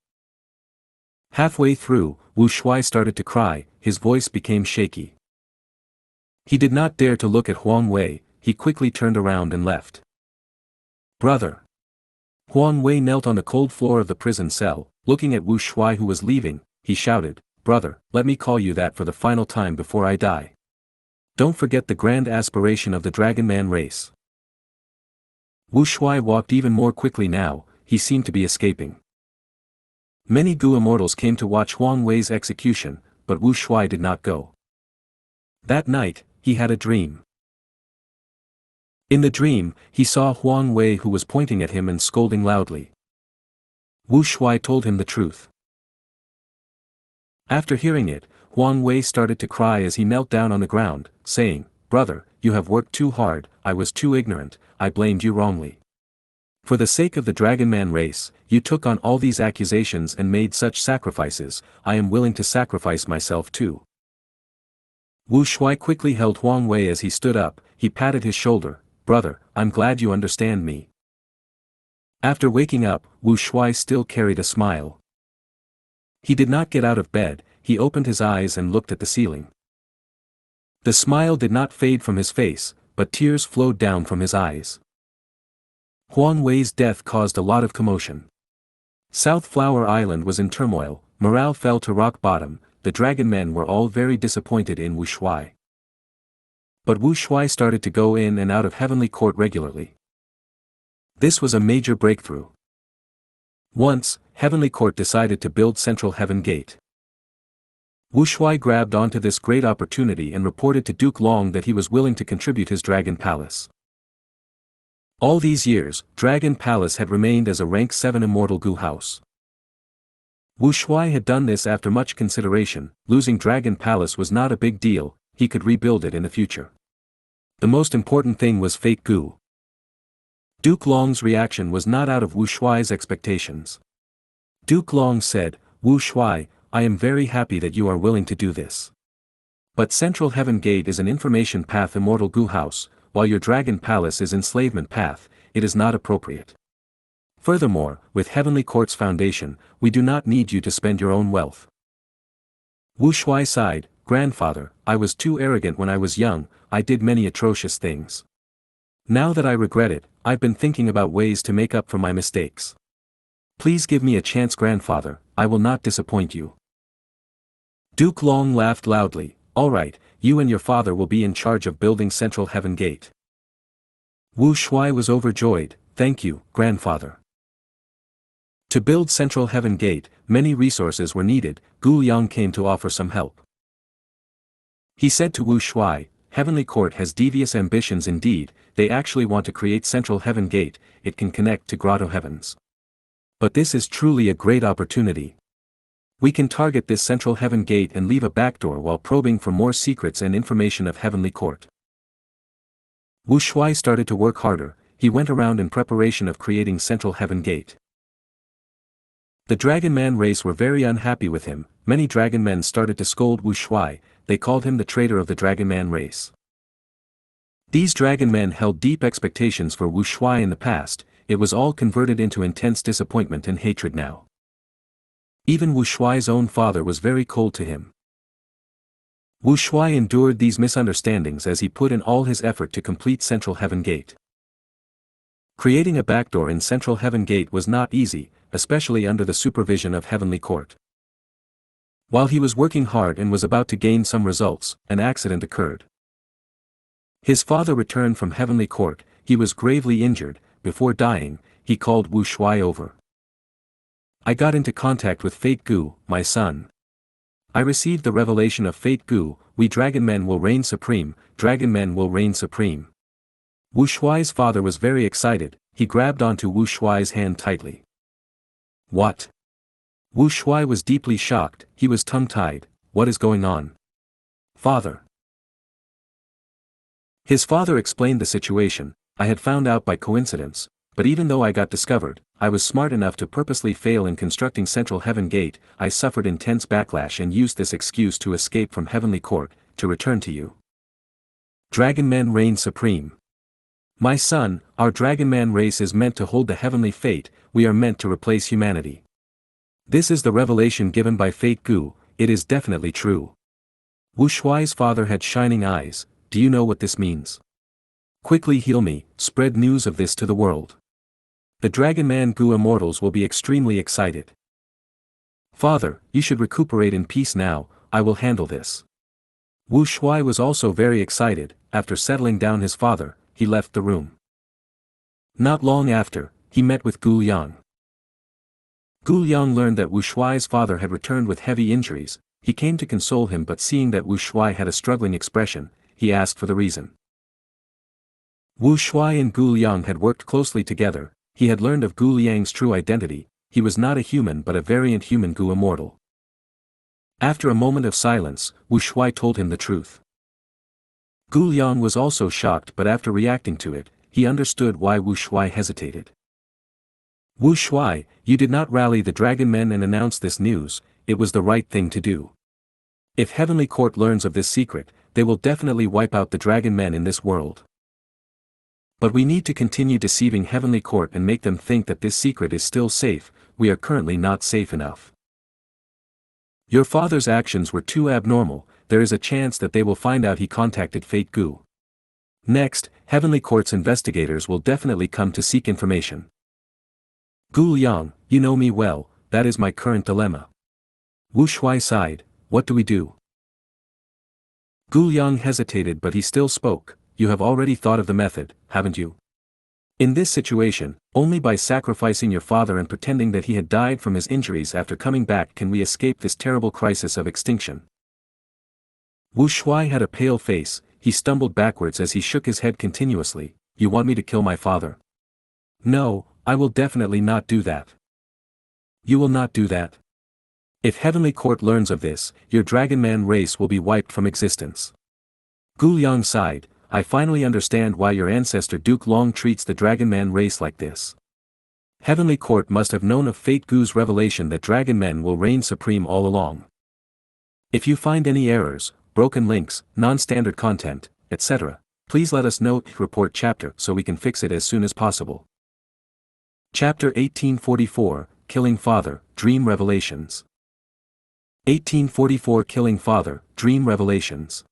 Halfway through, Wu Shuai started to cry, his voice became shaky. He did not dare to look at Huang Wei, he quickly turned around and left. Brother. Huang Wei knelt on the cold floor of the prison cell, looking at Wu Shuai who was leaving, he shouted, brother, let me call you that for the final time before I die. Don't forget the grand aspiration of the Dragon Man race. Wu Shuai walked even more quickly now, he seemed to be escaping. Many Gu immortals came to watch Huang Wei's execution, but Wu Shuai did not go. That night, he had a dream. In the dream, he saw Huang Wei who was pointing at him and scolding loudly. Wu Shuai told him the truth. After hearing it, Huang Wei started to cry as he knelt down on the ground, saying, brother, you have worked too hard, I was too ignorant, I blamed you wrongly. For the sake of the Dragon Man race, you took on all these accusations and made such sacrifices, I am willing to sacrifice myself too. Wu Shuai quickly held Huang Wei as he stood up, he patted his shoulder, brother, I'm glad you understand me. After waking up, Wu Shuai still carried a smile. He did not get out of bed, he opened his eyes and looked at the ceiling. The smile did not fade from his face, but tears flowed down from his eyes. Huang Wei's death caused a lot of commotion. Southflower Island was in turmoil, morale fell to rock bottom, the dragon men were all very disappointed in Wu Shuai. But Wu Shuai started to go in and out of Heavenly Court regularly. This was a major breakthrough. Once, Heavenly Court decided to build Central Heaven Gate. Wu Shuai grabbed onto this great opportunity and reported to Duke Long that he was willing to contribute his Dragon Palace. All these years, Dragon Palace had remained as a rank 7 immortal Gu house. Wu Shuai had done this after much consideration, losing Dragon Palace was not a big deal, he could rebuild it in the future. The most important thing was Fate Gu. Duke Long's reaction was not out of Wu Shuai's expectations. Duke Long said, "Wu Shuai, I am very happy that you are willing to do this. But Central Heaven Gate is an information path immortal Gu house, while your Dragon Palace is enslavement path, it is not appropriate. Furthermore, with Heavenly Court's foundation, we do not need you to spend your own wealth." Wu Shuai sighed, "Grandfather, I was too arrogant when I was young, I did many atrocious things. Now that I regret it, I've been thinking about ways to make up for my mistakes. Please give me a chance, grandfather, I will not disappoint you." Duke Long laughed loudly, "All right, you and your father will be in charge of building Central Heaven Gate." Wu Shuai was overjoyed, "Thank you, grandfather." To build Central Heaven Gate, many resources were needed. Gu Yang came to offer some help. He said to Wu Shuai, "Heavenly Court has devious ambitions indeed, they actually want to create Central Heaven Gate, it can connect to Grotto Heavens. But this is truly a great opportunity. We can target this Central Heaven Gate and leave a backdoor while probing for more secrets and information of Heavenly Court." Wu Shuai started to work harder, he went around in preparation of creating Central Heaven Gate. The Dragon Man race were very unhappy with him, many Dragon Men started to scold Wu Shuai, they called him the traitor of the Dragon Man race. These Dragon Men held deep expectations for Wu Shuai in the past, it was all converted into intense disappointment and hatred now. Even Wu Shuai's own father was very cold to him. Wu Shuai endured these misunderstandings as he put in all his effort to complete Central Heaven Gate. Creating a backdoor in Central Heaven Gate was not easy, especially under the supervision of Heavenly Court. While he was working hard and was about to gain some results, an accident occurred. His father returned from Heavenly Court, he was gravely injured, before dying, he called Wu Shuai over. "I got into contact with Fate Gu, my son. I received the revelation of Fate Gu, we Dragon Men will reign supreme, Dragon Men will reign supreme." Wu Shuai's father was very excited, he grabbed onto Wu Shuai's hand tightly. "What?" Wu Shuai was deeply shocked, he was tongue-tied, "What is going on? Father?" His father explained the situation, "I had found out by coincidence, but even though I got discovered, I was smart enough to purposely fail in constructing Central Heaven Gate, I suffered intense backlash and used this excuse to escape from Heavenly Court, to return to you. Dragon Men reign supreme. My son, our Dragon Man race is meant to hold the heavenly fate, we are meant to replace humanity. This is the revelation given by Fate Gu, it is definitely true." Wu Shuai's father had shining eyes, "Do you know what this means? Quickly heal me, spread news of this to the world. The Dragon Man Gu immortals will be extremely excited." "Father, you should recuperate in peace now, I will handle this." Wu Shuai was also very excited, after settling down his father, he left the room. Not long after, he met with Gu Yang. Gu Yang learned that Wu Shuai's father had returned with heavy injuries, he came to console him but seeing that Wu Shuai had a struggling expression, he asked for the reason. Wu Shuai and Gu Yang had worked closely together, he had learned of Gu Yang's true identity, he was not a human but a variant human Gu immortal. After a moment of silence, Wu Shuai told him the truth. Gu Yang was also shocked but after reacting to it, he understood why Wu Shuai hesitated. "Wu Shuai, you did not rally the Dragon Men and announce this news, it was the right thing to do. If Heavenly Court learns of this secret, they will definitely wipe out the Dragon Men in this world. But we need to continue deceiving Heavenly Court and make them think that this secret is still safe, we are currently not safe enough. Your father's actions were too abnormal, there is a chance that they will find out he contacted Fate Gu. Next, Heavenly Court's investigators will definitely come to seek information. Gu Yang, you know me well, that is my current dilemma." Wu Shuai sighed, "What do we do?" Gu Yang hesitated but he still spoke, "You have already thought of the method, haven't you? In this situation, only by sacrificing your father and pretending that he had died from his injuries after coming back can we escape this terrible crisis of extinction." Wu Shuai had a pale face, he stumbled backwards as he shook his head continuously, "You want me to kill my father?" "No, I will definitely not do that." "You will not do that? If Heavenly Court learns of this, your Dragon Man race will be wiped from existence." Gu Yang sighed, I finally understand why your ancestor Duke Long treats the Dragon Man race like this. Heavenly Court must have known of Fate Gu's revelation that Dragon Men will reign supreme all along. If you find any errors, broken links, non-standard content, etc., please let us know. Report chapter so we can fix it as soon as possible. Chapter 1844, Killing Father, Dream Revelations. 1844 Killing Father, Dream Revelations.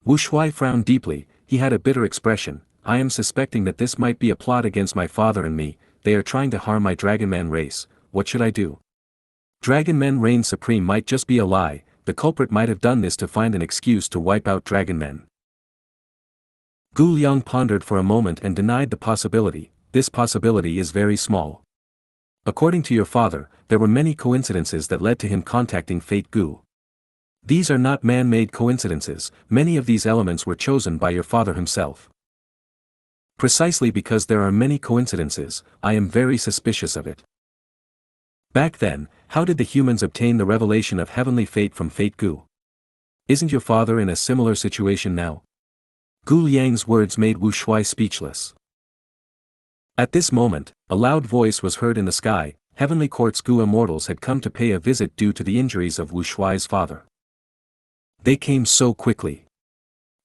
Wu Shuai frowned deeply. He had a bitter expression. I am suspecting that this might be a plot against my father and me. They are trying to harm my Dragon Man race. What should I do? Dragon Men reign supreme might just be a lie. The culprit might have done this to find an excuse to wipe out Dragon Men. Gu Liang pondered for a moment and denied the possibility. This possibility is very small. According to your father, there were many coincidences that led to him contacting Fate Gu. These are not man-made coincidences. Many of these elements were chosen by your father himself. Precisely because there are many coincidences, I am very suspicious of it. Back then, how did the humans obtain the revelation of heavenly fate from Fate Gu? Isn't your father in a similar situation now? Gu Liang's words made Wu Shuai speechless. At this moment, a loud voice was heard in the sky. Heavenly Court's Gu immortals had come to pay a visit due to the injuries of Wu Shuai's father. They came so quickly.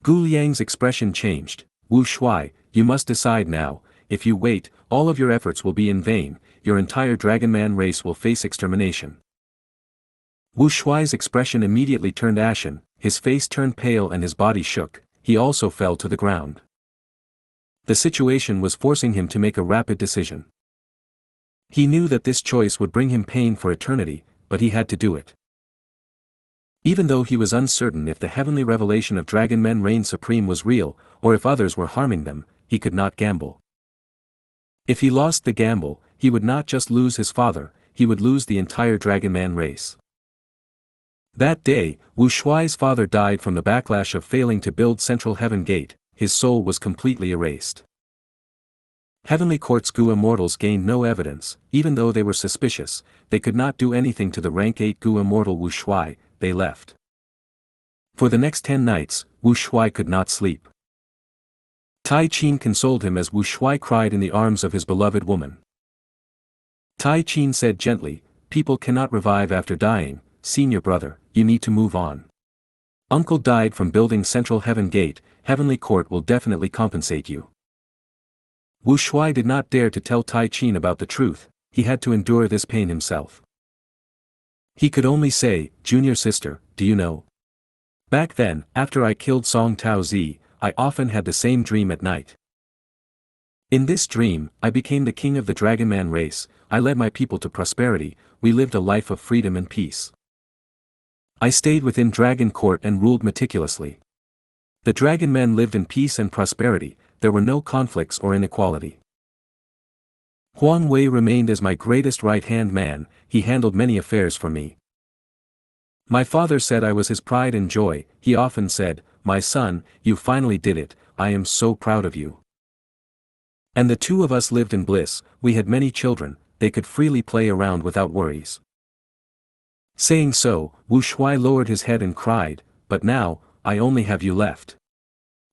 Gu Liang's expression changed. Wu Shuai, you must decide now. If you wait, all of your efforts will be in vain. Your entire Dragon Man race will face extermination. Wu Shuai's expression immediately turned ashen, his face turned pale and his body shook. He also fell to the ground. The situation was forcing him to make a rapid decision. He knew that this choice would bring him pain for eternity, but he had to do it. Even though he was uncertain if the heavenly revelation of Dragon Men reign supreme was real, or if others were harming them, he could not gamble. If he lost the gamble, he would not just lose his father, he would lose the entire Dragon Man race. That day, Wu Shuai's father died from the backlash of failing to build Central Heaven Gate. His soul was completely erased. Heavenly Court's Gu immortals gained no evidence. Even though they were suspicious, they could not do anything to the rank 8 Gu immortal Wu Shuai. They left. For the next 10 nights, Wu Shuai could not sleep. Tai Qin consoled him as Wu Shuai cried in the arms of his beloved woman. Tai Qin said gently, people cannot revive after dying. Senior brother, you need to move on. Uncle died from building Central Heaven Gate. Heavenly Court will definitely compensate you. Wu Shuai did not dare to tell Tai Qin about the truth. He had to endure this pain himself. He could only say, junior sister, do you know? Back then, after I killed Song Tao Zi, I often had the same dream at night. In this dream, I became the king of the Dragon Man race. I led my people to prosperity. We lived a life of freedom and peace. I stayed within Dragon Court and ruled meticulously. The Dragon Men lived in peace and prosperity. There were no conflicts or inequality. Huang Wei remained as my greatest right-hand man. He handled many affairs for me. My father said I was his pride and joy. He often said, my son, you finally did it. I am so proud of you. And the two of us lived in bliss. We had many children. They could freely play around without worries. Saying so, Wu Shuai lowered his head and cried, but now, I only have you left.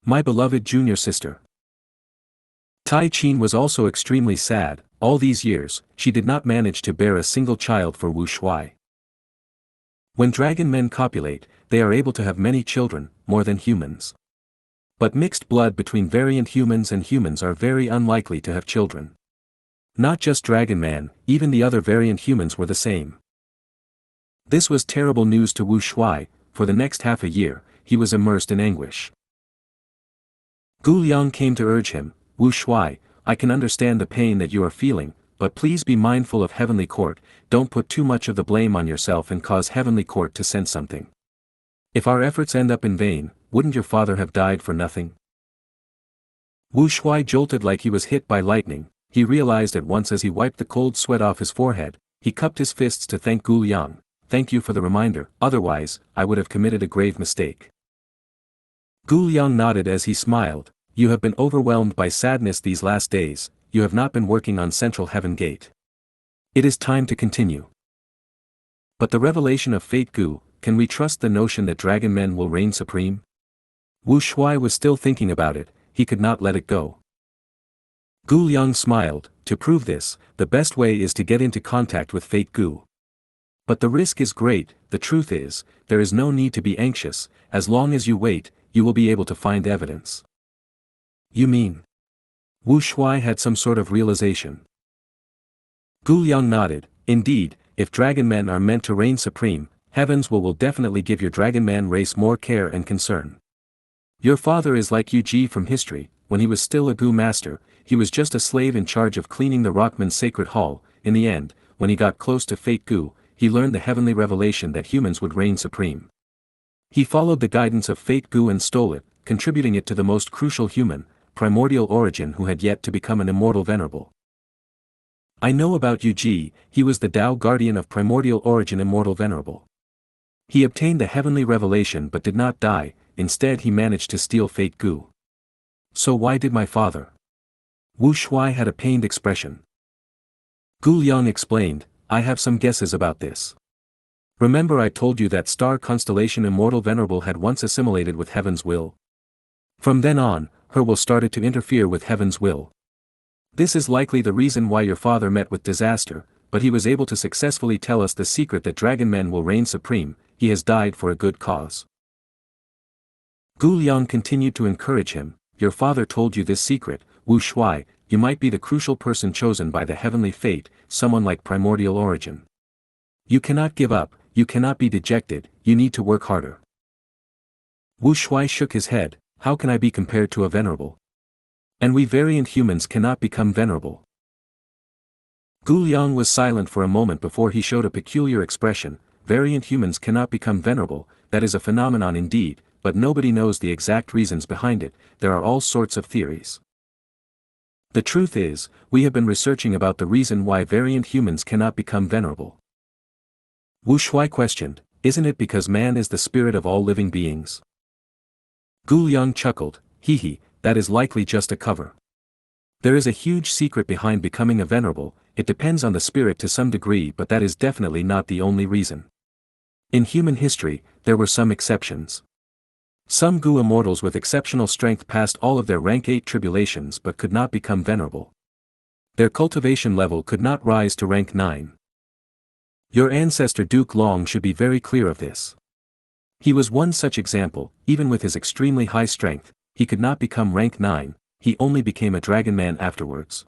My beloved junior sister. Tai Qin was also extremely sad. All these years, she did not manage to bear a single child for Wu Shuai. When dragon men copulate, they are able to have many children, more than humans. But mixed blood between variant humans and humans are very unlikely to have children. Not just Dragon Man, even the other variant humans were the same. This was terrible news to Wu Shuai. For the next half a year, he was immersed in anguish. Gu Liang came to urge him, Wu Shuai, I can understand the pain that you are feeling, but please be mindful of Heavenly Court, don't put too much of the blame on yourself and cause Heavenly Court to sense something. If our efforts end up in vain, wouldn't your father have died for nothing? Wu Shuai jolted like he was hit by lightning. He realized at once as he wiped the cold sweat off his forehead. He cupped his fists to thank Gu Liang. Thank you for the reminder, otherwise, I would have committed a grave mistake. Gu Liang nodded as he smiled. You have been overwhelmed by sadness these last days. You have not been working on Central Heaven Gate. It is time to continue. But the revelation of Fate Gu, can we trust the notion that dragon men will reign supreme? Wu Shuai was still thinking about it, he could not let it go. Gu Liang smiled, to prove this, the best way is to get into contact with Fate Gu. But the risk is great, the truth is, there is no need to be anxious, as long as you wait, you will be able to find evidence. You mean? Wu Shuai had some sort of realization. Gu Liang nodded, indeed, if dragon men are meant to reign supreme, heavens will definitely give your dragon man race more care and concern. Your father is like Yu Ji from history, when he was still a Gu master, he was just a slave in charge of cleaning the Rockman's sacred hall. In the end, when he got close to Fate Gu, he learned the heavenly revelation that humans would reign supreme. He followed the guidance of Fate Gu and stole it, contributing it to the most crucial human, primordial origin who had yet to become an immortal venerable. I know about Yu Ji, he was the Tao guardian of primordial origin immortal venerable. He obtained the heavenly revelation but did not die, instead he managed to steal Fate Gu. So why did my father? Wu Shuai had a pained expression. Gu Liang explained, I have some guesses about this. Remember I told you that star constellation immortal venerable had once assimilated with heaven's will. From then on, her will started to interfere with heaven's will. This is likely the reason why your father met with disaster, but he was able to successfully tell us the secret that dragon men will reign supreme. He has died for a good cause. Gu Liang continued to encourage him, your father told you this secret, Wu Shuai, you might be the crucial person chosen by the heavenly fate, someone like primordial origin. You cannot give up, you cannot be dejected, you need to work harder. Wu Shuai shook his head, how can I be compared to a venerable? And we variant humans cannot become venerable. Gu Liang was silent for a moment before he showed a peculiar expression, variant humans cannot become venerable, that is a phenomenon indeed, but nobody knows the exact reasons behind it, there are all sorts of theories. The truth is, we have been researching about the reason why variant humans cannot become venerable. Wu Shuai questioned, isn't it because man is the spirit of all living beings? Gu Liang chuckled, hee, that is likely just a cover. There is a huge secret behind becoming a venerable, it depends on the spirit to some degree but that is definitely not the only reason. In human history, there were some exceptions. Some Gu immortals with exceptional strength passed all of their rank 8 tribulations but could not become venerable. Their cultivation level could not rise to rank 9. Your ancestor Duke Long should be very clear of this. He was one such example, even with his extremely high strength, he could not become rank 9, he only became a dragon man afterwards.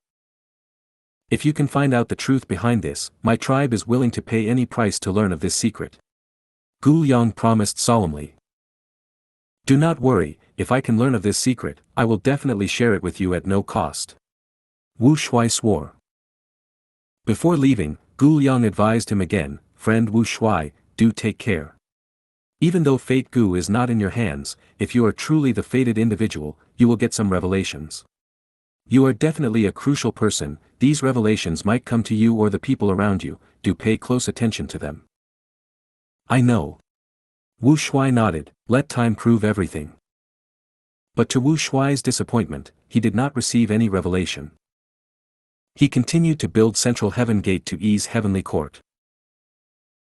If you can find out the truth behind this, my tribe is willing to pay any price to learn of this secret. Gu Liang promised solemnly. Do not worry, if I can learn of this secret, I will definitely share it with you at no cost. Wu Shuai swore. Before leaving, Gu Liang advised him again, friend Wu Shuai, do take care. Even though Fate Gu is not in your hands, if you are truly the fated individual, you will get some revelations. You are definitely a crucial person, these revelations might come to you or the people around you, do pay close attention to them. I know. Wu Shuai nodded, let time prove everything. But to Wu Shuai's disappointment, he did not receive any revelation. He continued to build Central Heaven Gate to ease heavenly court.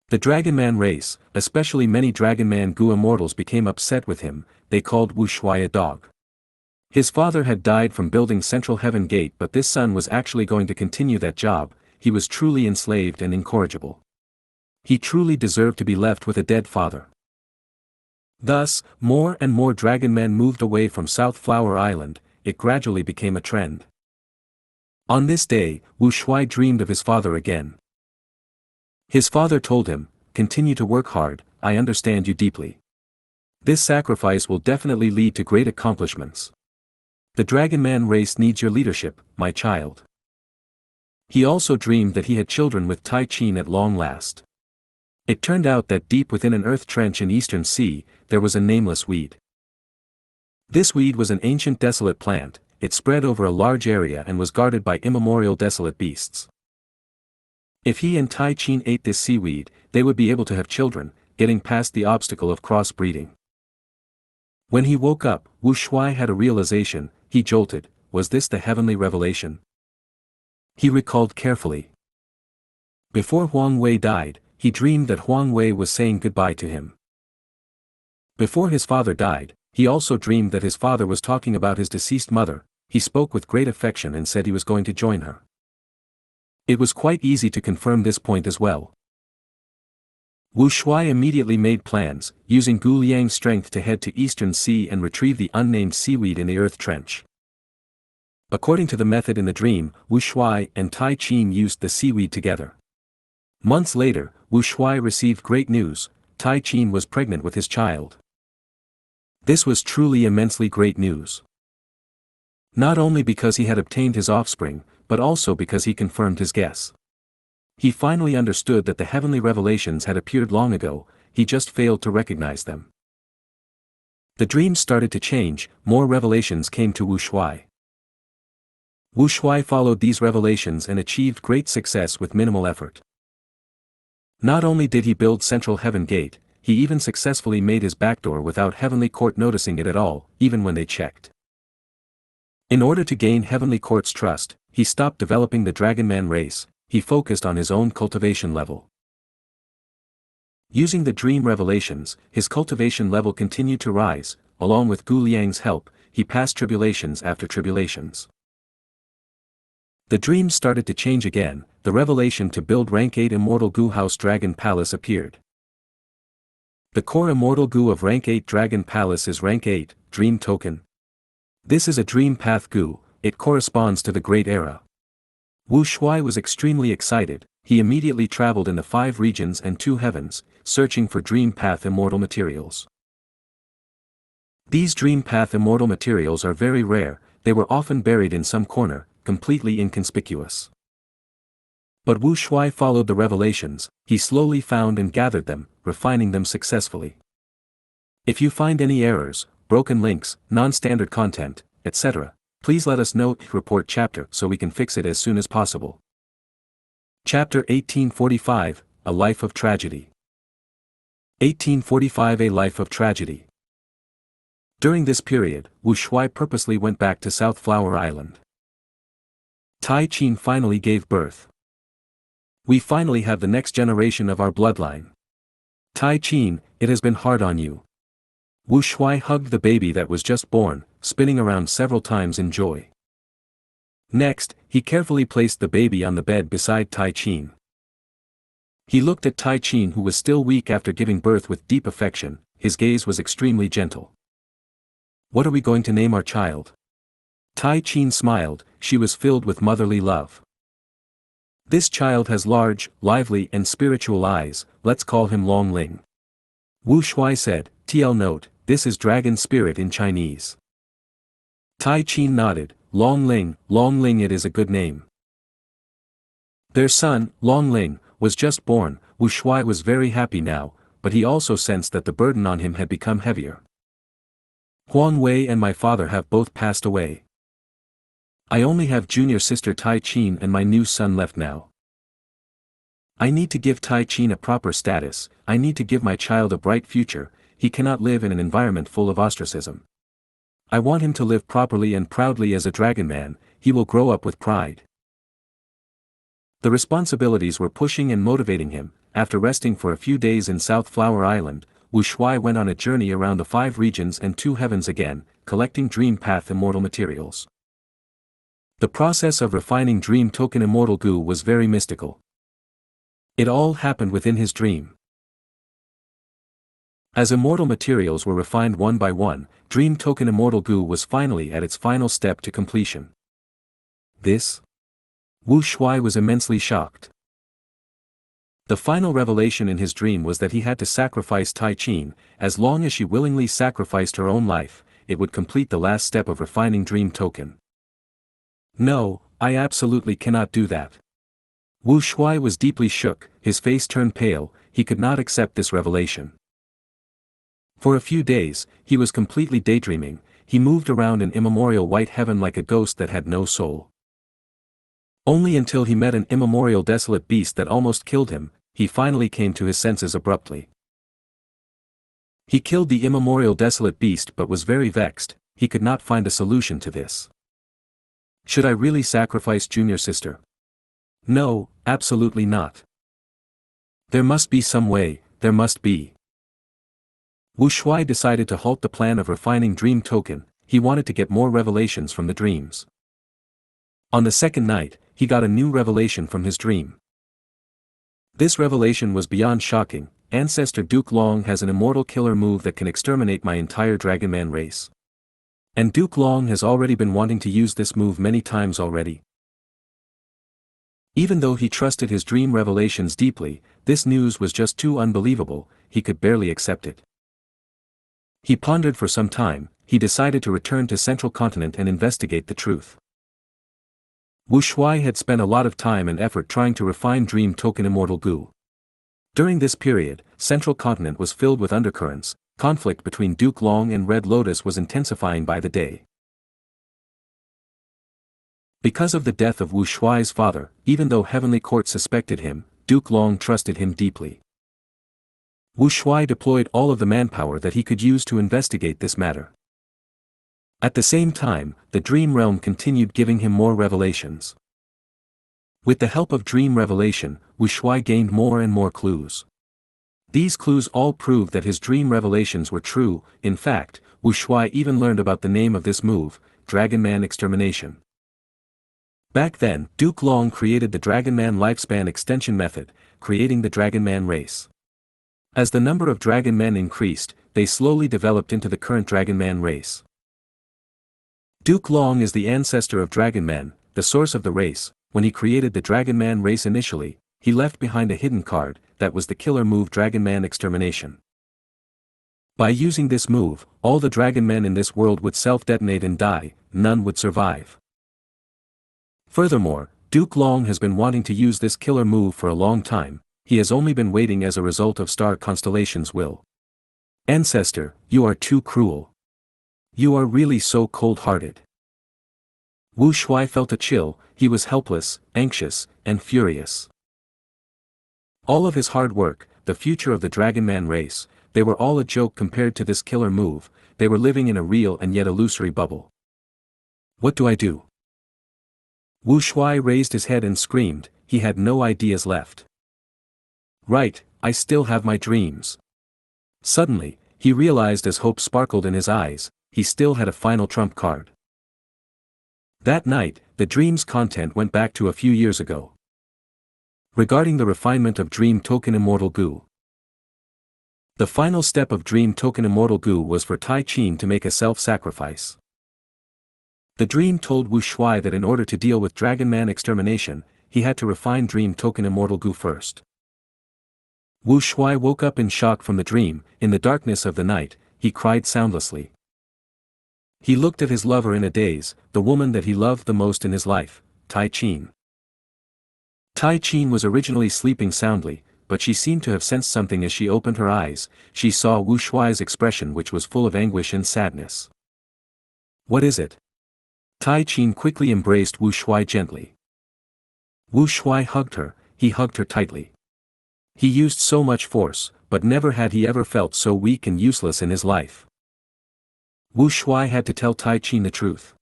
The Dragon Man race, especially many Dragon Man Gu immortals became upset with him, they called Wu Shuai a dog. His father had died from building Central Heaven Gate but this son was actually going to continue that job, he was truly enslaved and incorrigible. He truly deserved to be left with a dead father. Thus, more and more dragon men moved away from Southflower Island, it gradually became a trend. On this day, Wu Shuai dreamed of his father again. His father told him, continue to work hard, I understand you deeply. This sacrifice will definitely lead to great accomplishments. The dragon man race needs your leadership, my child. He also dreamed that he had children with Tai Chin at long last. It turned out that deep within an earth trench in Eastern Sea, there was a nameless weed. This weed was an ancient desolate plant, it spread over a large area and was guarded by immemorial desolate beasts. If he and Tai Chin ate this seaweed, they would be able to have children, getting past the obstacle of crossbreeding. When he woke up, Wu Shuai had a realization, he jolted, was this the heavenly revelation? He recalled carefully. Before Huang Wei died, he dreamed that Huang Wei was saying goodbye to him. Before his father died, He also dreamed that his father was talking about his deceased mother. He spoke with great affection and said he was going to join her. It was quite easy to confirm this point as well. Wu Shuai immediately made plans, using Gu Liang's strength to head to Eastern Sea and retrieve the unnamed seaweed in the earth trench. According to the method in the dream, Wu Shuai and Tai Qin used the seaweed together. Months later, Wu Shuai received great news: Tai Qin was pregnant with his child. This was truly immensely great news. Not only because he had obtained his offspring, but also because he confirmed his guess. He finally understood that the heavenly revelations had appeared long ago, he just failed to recognize them. The dreams started to change, more revelations came to Wu Shuai. Wu Shuai followed these revelations and achieved great success with minimal effort. Not only did he build Central Heaven Gate, he even successfully made his backdoor without Heavenly Court noticing it at all, even when they checked. In order to gain Heavenly Court's trust, he stopped developing the Dragonman race, he focused on his own cultivation level. Using the dream revelations, his cultivation level continued to rise. Along with Gu Liang's help, he passed tribulations after tribulations. The dreams started to change again. The revelation to build Rank 8 Immortal Gu House Dragon Palace appeared. The core Immortal Gu of Rank 8 Dragon Palace is Rank 8, Dream Token. This is a Dream Path Gu, it corresponds to the Great Era. Wu Shuai was extremely excited. He immediately traveled in the 5 regions and 2 heavens, searching for Dream Path Immortal materials. These Dream Path Immortal materials are very rare, they were often buried in some corner, completely inconspicuous. But Wu Shuai followed the revelations, he slowly found and gathered them, refining them successfully. If you find any errors, broken links, non-standard content, etc., please let us know. Report chapter so we can fix it as soon as possible. Chapter 1845, A Life of Tragedy. 1845 A Life of Tragedy. During this period, Wu Shuai purposely went back to Southflower Island. Tai Qin finally gave birth. We finally have the next generation of our bloodline. Tai Qin, it has been hard on you. Wu Shuai hugged the baby that was just born, spinning around several times in joy. Next, he carefully placed the baby on the bed beside Tai Qin. He looked at Tai Qin, who was still weak after giving birth, with deep affection. His gaze was extremely gentle. What are we going to name our child? Tai Qin smiled, she was filled with motherly love. This child has large, lively and spiritual eyes, let's call him Long Ling. Wu Shuai said, TL note, this is dragon spirit in Chinese. Tai Qin nodded, Long Ling it is a good name. Their son, Long Ling, was just born. Wu Shuai was very happy now, but he also sensed that the burden on him had become heavier. Huan Wei and my father have both passed away. I only have junior sister Tai Qin and my new son left now. I need to give Tai Qin a proper status, I need to give my child a bright future, he cannot live in an environment full of ostracism. I want him to live properly and proudly as a dragon man, he will grow up with pride. The responsibilities were pushing and motivating him. After resting for a few days in Southflower Island, Wu Shuai went on a journey around the 5 regions and 2 heavens again, collecting Dream Path Immortal materials. The process of refining Dream Token Immortal Gu was very mystical. It all happened within his dream. As immortal materials were refined one by one, Dream Token Immortal Gu was finally at its final step to completion. This? Wu Shuai was immensely shocked. The final revelation in his dream was that he had to sacrifice Tai Qin. As long as she willingly sacrificed her own life, it would complete the last step of refining Dream Token. No, I absolutely cannot do that. Wu Shuai was deeply shook, his face turned pale, he could not accept this revelation. For a few days, he was completely daydreaming, he moved around in immemorial white heaven like a ghost that had no soul. Only until he met an immemorial desolate beast that almost killed him, he finally came to his senses abruptly. He killed the immemorial desolate beast but was very vexed, he could not find a solution to this. Should I really sacrifice junior sister? No, absolutely not. There must be some way, there must be. Wu Shuai decided to halt the plan of refining Dream Token. He wanted to get more revelations from the dreams. On the second night, he got a new revelation from his dream. This revelation was beyond shocking. Ancestor Duke Long has an immortal killer move that can exterminate my entire Dragonman race. And Duke Long has already been wanting to use this move many times already. Even though he trusted his dream revelations deeply, this news was just too unbelievable, he could barely accept it. He pondered for some time. He decided to return to Central Continent and investigate the truth. Wu Shuai had spent a lot of time and effort trying to refine Dream Token Immortal Gu. During this period, Central Continent was filled with undercurrents. Conflict between Duke Long and Red Lotus was intensifying by the day. Because of the death of Wu Shuai's father, even though Heavenly Court suspected him, Duke Long trusted him deeply. Wu Shuai deployed all of the manpower that he could use to investigate this matter. At the same time, the Dream Realm continued giving him more revelations. With the help of Dream Revelation, Wu Shuai gained more and more clues. These clues all proved that his dream revelations were true. In fact, Wu Shuai even learned about the name of this move, Dragonman Extermination. Back then, Duke Long created the Dragonman Lifespan Extension Method, creating the Dragonman race. As the number of Dragonmen increased, they slowly developed into the current Dragonman race. Duke Long is the ancestor of Dragonmen, the source of the race. When he created the Dragonman race initially, he left behind a hidden card, that was the killer move Dragonman Extermination. By using this move, all the Dragonmen in this world would self-detonate and die, none would survive. Furthermore, Duke Long has been wanting to use this killer move for a long time. He has only been waiting as a result of star constellation's will. Ancestor, you are too cruel. You are really so cold-hearted. Wu Shuai felt a chill. He was helpless, anxious, and furious. All of his hard work, the future of the Dragonman race, they were all a joke compared to this killer move. They were living in a real and yet illusory bubble. What do I do? Wu Shuai raised his head and screamed. He had no ideas left. Right, I still have my dreams. Suddenly, he realized as hope sparkled in his eyes, he still had a final trump card. That night, the dream's content went back to a few years ago. Regarding the refinement of Dream Token Immortal Gu. The final step of Dream Token Immortal Gu was for Tai Chin to make a self-sacrifice. The dream told Wu Shuai that in order to deal with Dragonman Extermination, he had to refine Dream Token Immortal Gu first. Wu Shuai woke up in shock from the dream. In the darkness of the night, he cried soundlessly. He looked at his lover in a daze, the woman that he loved the most in his life, Tai Chin. Tai Chin was originally sleeping soundly, but she seemed to have sensed something as she opened her eyes. She saw Wu Shuai's expression, which was full of anguish and sadness. What is it? Tai Chin quickly embraced Wu Shuai gently. Wu Shuai hugged her. He hugged her tightly. He used so much force, but never had he ever felt so weak and useless in his life. Wu Shuai had to tell Tai Chin the truth.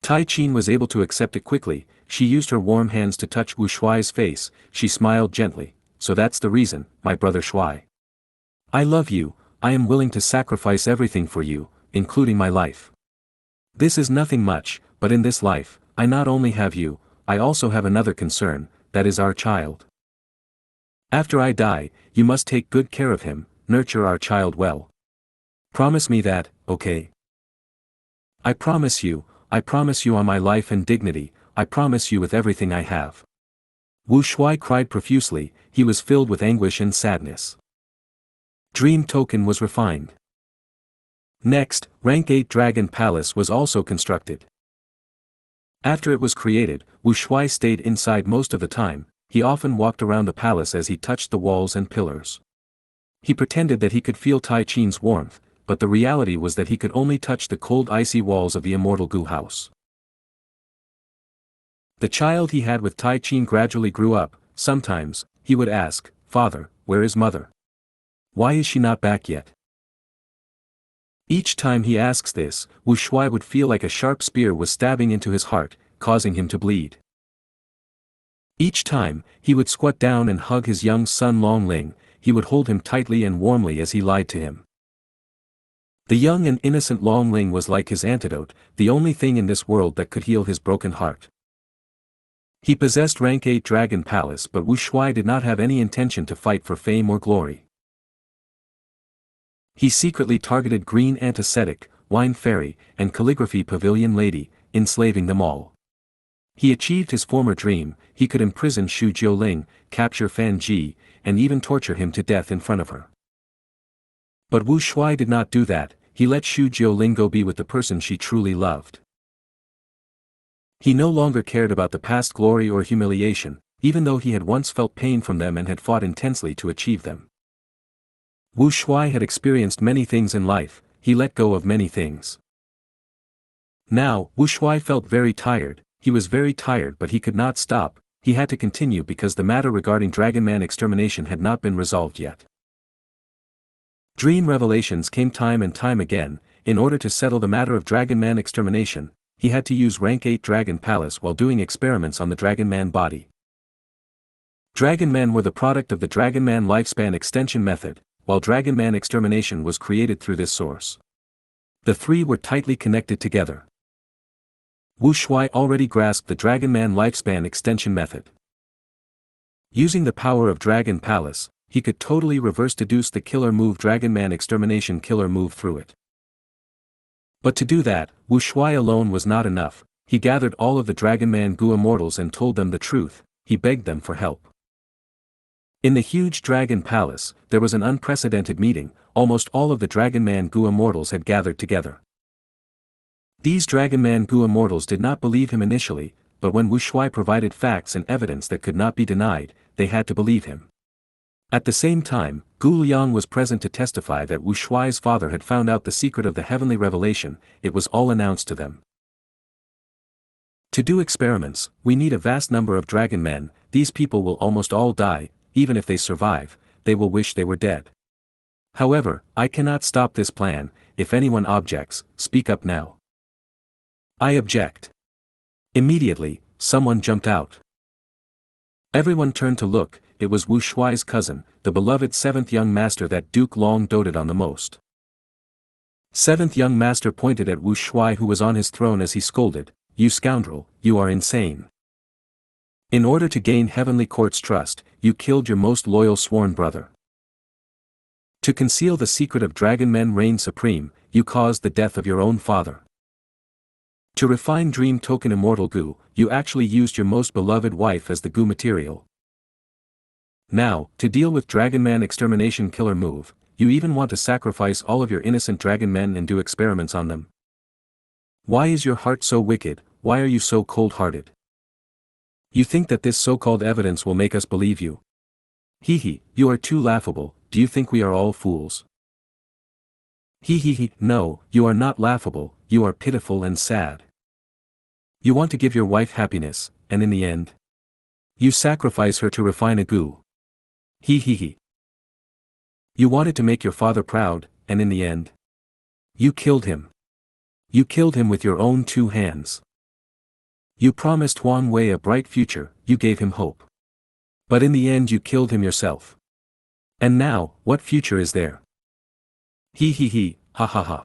Tai Chin was able to accept it quickly. She used her warm hands to touch Wu Shuai's face. She smiled gently. So that's the reason, my brother Shuai. I love you. I am willing to sacrifice everything for you, including my life. This is nothing much, but in this life, I not only have you, I also have another concern, that is our child. After I die, you must take good care of him, nurture our child well. Promise me that, okay? I promise you on my life and dignity, I promise you with everything I have. Wu Shuai cried profusely. He was filled with anguish and sadness. Dream Token was refined. Next, Rank 8 Dragon Palace was also constructed. After it was created, Wu Shuai stayed inside most of the time. He often walked around the palace as he touched the walls and pillars. He pretended that he could feel Tai Chin's warmth, but the reality was that he could only touch the cold icy walls of the immortal Gu house. The child he had with Tai Chin gradually grew up. Sometimes, he would ask, "Father, where is mother? Why is she not back yet?" Each time he asks this, Wu Shuai would feel like a sharp spear was stabbing into his heart, causing him to bleed. Each time, he would squat down and hug his young son Long Ling. he would hold him tightly and warmly as he lied to him. The young and innocent Long Ling was like his antidote, the only thing in this world that could heal his broken heart. He possessed rank 8 Dragon Palace, but Wu Shuai did not have any intention to fight for fame or glory. He secretly targeted Green Antiseptic, Wine Fairy, and Calligraphy Pavilion Lady, enslaving them all. He achieved his former dream: he could imprison Xu Jiuling, capture Fan Ji, and even torture him to death in front of her. But Wu Shuai did not do that. He let Xu Jiuling go be with the person she truly loved. He no longer cared about the past glory or humiliation, even though he had once felt pain from them and had fought intensely to achieve them. Wu Shuai had experienced many things in life, he let go of many things. Now, Wu Shuai felt very tired. He was very tired, but he could not stop. He had to continue because the matter regarding Dragon Man extermination had not been resolved yet. Dream revelations came time and time again. In order to settle the matter of Dragon Man extermination, he had to use rank 8 Dragon Palace while doing experiments on the Dragon Man body. Dragon Men were the product of the Dragon Man lifespan extension method, while Dragon Man extermination was created through this source. The three were tightly connected together. Wu Shuai already grasped the Dragon Man lifespan extension method. Using the power of Dragon Palace, he could totally reverse-deduce the killer move Dragon Man extermination killer move through it. But to do that, Wu Shuai alone was not enough. He gathered all of the Dragon Man Gu immortals and told them the truth. He begged them for help. In the huge Dragon Palace, there was an unprecedented meeting. Almost all of the Dragon Man Gu immortals had gathered together. These Dragon Man Gu immortals did not believe him initially, but when Wu Shuai provided facts and evidence that could not be denied, they had to believe him. At the same time, Gu Liang was present to testify that Wu Shuai's father had found out the secret of the heavenly revelation. It was all announced to them. To do experiments, we need a vast number of Dragon Men. These people will almost all die. Even if they survive, they will wish they were dead. However, I cannot stop this plan. If anyone objects, speak up now. I object. Immediately, someone jumped out. Everyone turned to look. It was Wu Shuai's cousin, the beloved 7th young master that Duke Long doted on the most. 7th young master pointed at Wu Shuai, who was on his throne, as he scolded, "You scoundrel, you are insane. In order to gain Heavenly Court's trust, you killed your most loyal sworn brother. To conceal the secret of Dragon Men reign supreme, you caused the death of your own father. To refine Dream Token Immortal Gu, you actually used your most beloved wife as the Gu material. Now, to deal with Dragon Man extermination killer move, you even want to sacrifice all of your innocent Dragon Men and do experiments on them. Why is your heart so wicked? Why are you so cold-hearted? You think that this so-called evidence will make us believe you? Hee, you are too laughable. Do you think we are all fools? Hee, no, you are not laughable, you are pitiful and sad. You want to give your wife happiness, and in the end, you sacrifice her to refine a Gu. Hee. You wanted to make your father proud, and in the end, you killed him. You killed him with your own 2 hands. You promised Huang Wei a bright future, you gave him hope. But in the end you killed him yourself. And now, what future is there? Hee, ha.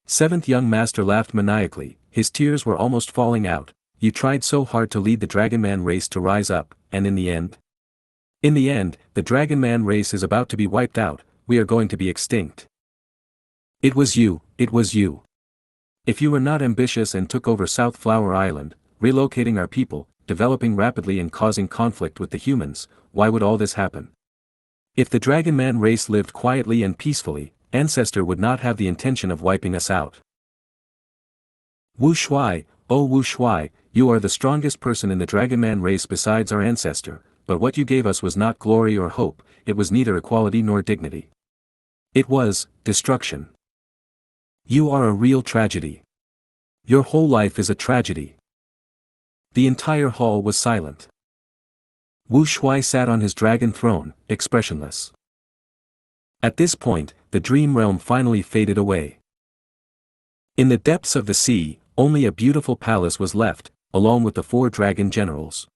7th young master laughed maniacally, his tears were almost falling out. You tried so hard to lead the Dragon Man race to rise up, and in the end? In the end, the Dragon Man race is about to be wiped out. We are going to be extinct. It was you. If you were not ambitious and took over Southflower Island, relocating our people, developing rapidly and causing conflict with the humans, why would all this happen? If the Dragon Man race lived quietly and peacefully, Ancestor would not have the intention of wiping us out. Wu Shuai, oh Wu Shuai, you are the strongest person in the Dragon Man race besides our ancestor, but what you gave us was not glory or hope, it was neither equality nor dignity. It was destruction. You are a real tragedy. Your whole life is a tragedy. The entire hall was silent. Wu Shuai sat on his dragon throne, expressionless. At this point, the dream realm finally faded away. In the depths of the sea, only a beautiful palace was left, along with the 4 dragon generals.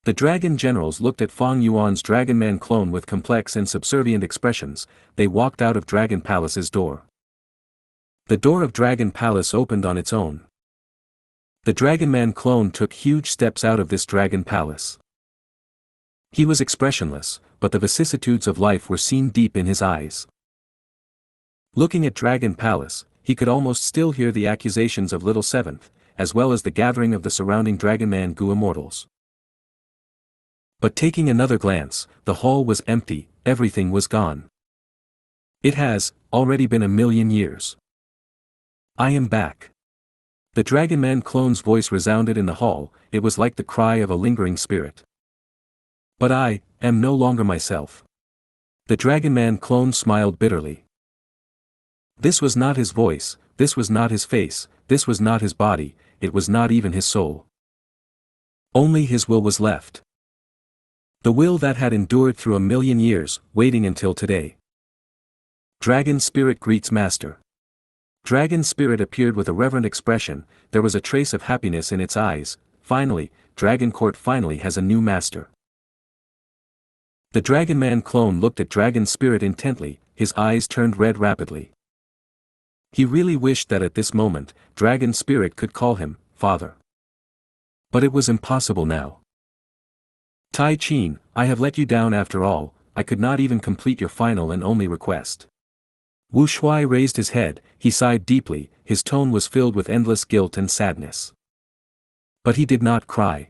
The dragon generals looked at Fong Yuan's dragon-man clone with complex and subservient expressions. They walked out of Dragon Palace's door. The door of Dragon Palace opened on its own. The dragon-man clone took huge steps out of this Dragon Palace. He was expressionless, but the vicissitudes of life were seen deep in his eyes. Looking at Dragon Palace, he could almost still hear the accusations of Little Seventh, as well as the gathering of the surrounding Dragon-man Gu immortals. But taking another glance, the hall was empty, everything was gone. It has already been 1,000,000 years. I am back. The Dragon-man clone's voice resounded in the hall. It was like the cry of a lingering spirit. But I am no longer myself. The Dragon-man clone smiled bitterly. This was not his voice, this was not his face, this was not his body, it was not even his soul. Only his will was left. The will that had endured through 1,000,000 years, waiting until today. Dragon Spirit greets Master. Dragon Spirit appeared with a reverent expression. There was a trace of happiness in its eyes. Finally, Dragon Court finally has a new master. The Dragon-man clone looked at Dragon Spirit intently, his eyes turned red rapidly. He really wished that at this moment, Dragon Spirit could call him Father. But it was impossible now. Tai Chin, I have let you down after all. I could not even complete your final and only request. Wu Shuai raised his head, he sighed deeply, his tone was filled with endless guilt and sadness. But he did not cry.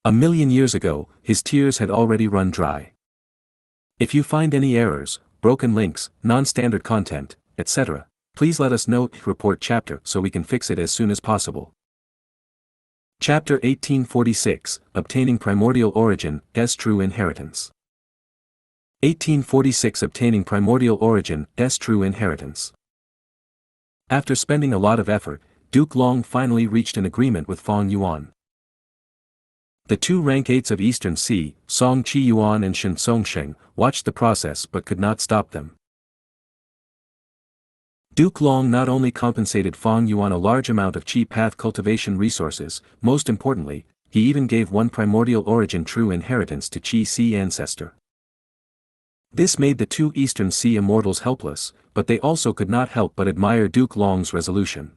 1,000,000 years ago, his tears had already run dry. If you find any errors, broken links, non-standard content, etc., please let us know. Report chapter so we can fix it as soon as possible. Chapter 1846, Obtaining Primordial Origin, Des True Inheritance. 1846 Obtaining Primordial Origin, Des True Inheritance. After spending a lot of effort, Duke Long finally reached an agreement with Fong Yuan. The two rank 8s of Eastern Sea, Song Chi Yuan and Shen Songsheng, watched the process but could not stop them. Duke Long not only compensated Fong Yuan a large amount of Chi Path cultivation resources, most importantly, he even gave one primordial origin true inheritance to Chi Sea ancestor. This made the two Eastern Sea immortals helpless, but they also could not help but admire Duke Long's resolution.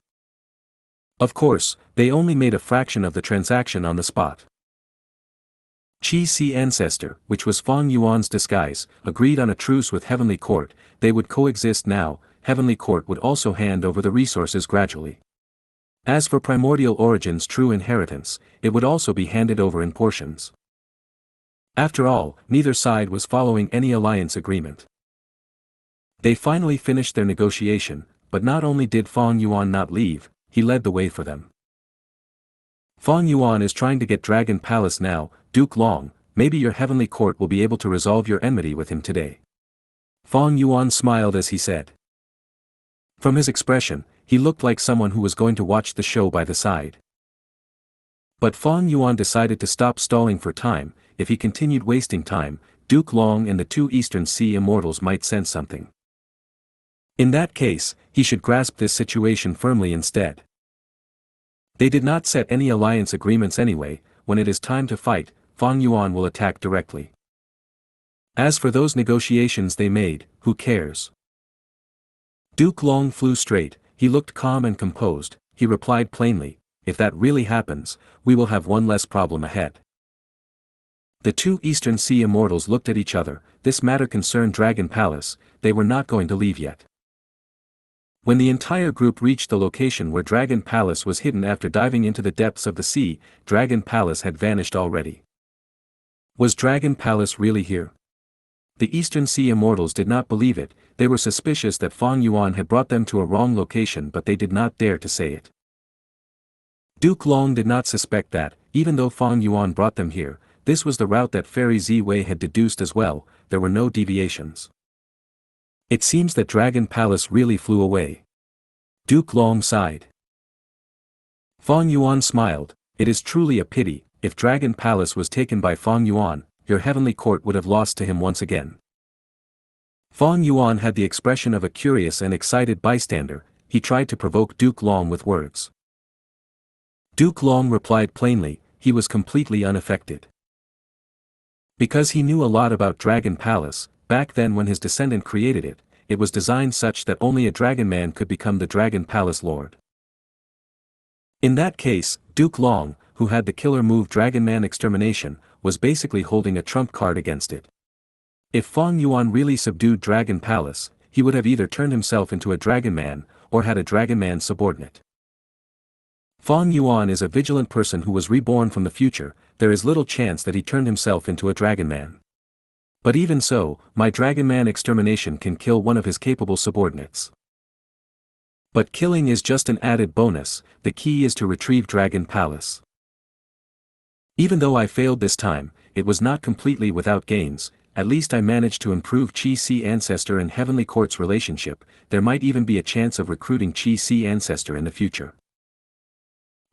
Of course, they only made a fraction of the transaction on the spot. Chi Sea ancestor, which was Fong Yuan's disguise, agreed on a truce with Heavenly Court. They would coexist now. Heavenly Court would also hand over the resources gradually. As for primordial origin's true inheritance, it would also be handed over in portions. After all, neither side was following any alliance agreement. They finally finished their negotiation, but not only did Fong Yuan not leave, he led the way for them. Fong Yuan is trying to get Dragon Palace now. Duke Long, maybe your Heavenly Court will be able to resolve your enmity with him today. Fong Yuan smiled as he said. From his expression, he looked like someone who was going to watch the show by the side. But Fong Yuan decided to stop stalling for time. If he continued wasting time, Duke Long and the two Eastern Sea immortals might sense something. In that case, he should grasp this situation firmly instead. They did not set any alliance agreements anyway. When it is time to fight, Fong Yuan will attack directly. As for those negotiations they made, who cares? Duke Long flew straight, he looked calm and composed, he replied plainly, if that really happens, we will have one less problem ahead. The two Eastern Sea immortals looked at each other. This matter concerned Dragon Palace. They were not going to leave yet. When the entire group reached the location where Dragon Palace was hidden after diving into the depths of the sea, Dragon Palace had vanished already. Was Dragon Palace really here? The Eastern Sea immortals did not believe it. They were suspicious that Fong Yuan had brought them to a wrong location, but they did not dare to say it. Duke Long did not suspect that, even though Fong Yuan brought them here, this was the route that Fairy Ziwei had deduced as well. There were no deviations. It seems that Dragon Palace really flew away. Duke Long sighed. Fong Yuan smiled. It is truly a pity. If Dragon Palace was taken by Fong Yuan, your Heavenly Court would have lost to him once again. Fong Yuan had the expression of a curious and excited bystander. He tried to provoke Duke Long with words. Duke Long replied plainly. he was completely unaffected. Because he knew a lot about Dragon Palace, back then when his descendant created it, it was designed such that only a dragon man could become the Dragon Palace Lord. In that case, Duke Long, who had the killer move Dragon Man Extermination, was basically holding a trump card against it. If Fong Yuan really subdued Dragon Palace, he would have either turned himself into a Dragon Man, or had a Dragon Man subordinate. Fong Yuan is a vigilant person who was reborn from the future, there is little chance that he turned himself into a Dragon Man. But even so, my Dragon Man Extermination can kill one of his capable subordinates. But killing is just an added bonus, the key is to retrieve Dragon Palace. Even though I failed this time, it was not completely without gains, at least I managed to improve Qi Ancestor and Heavenly Court's relationship, there might even be a chance of recruiting Qi Ancestor in the future.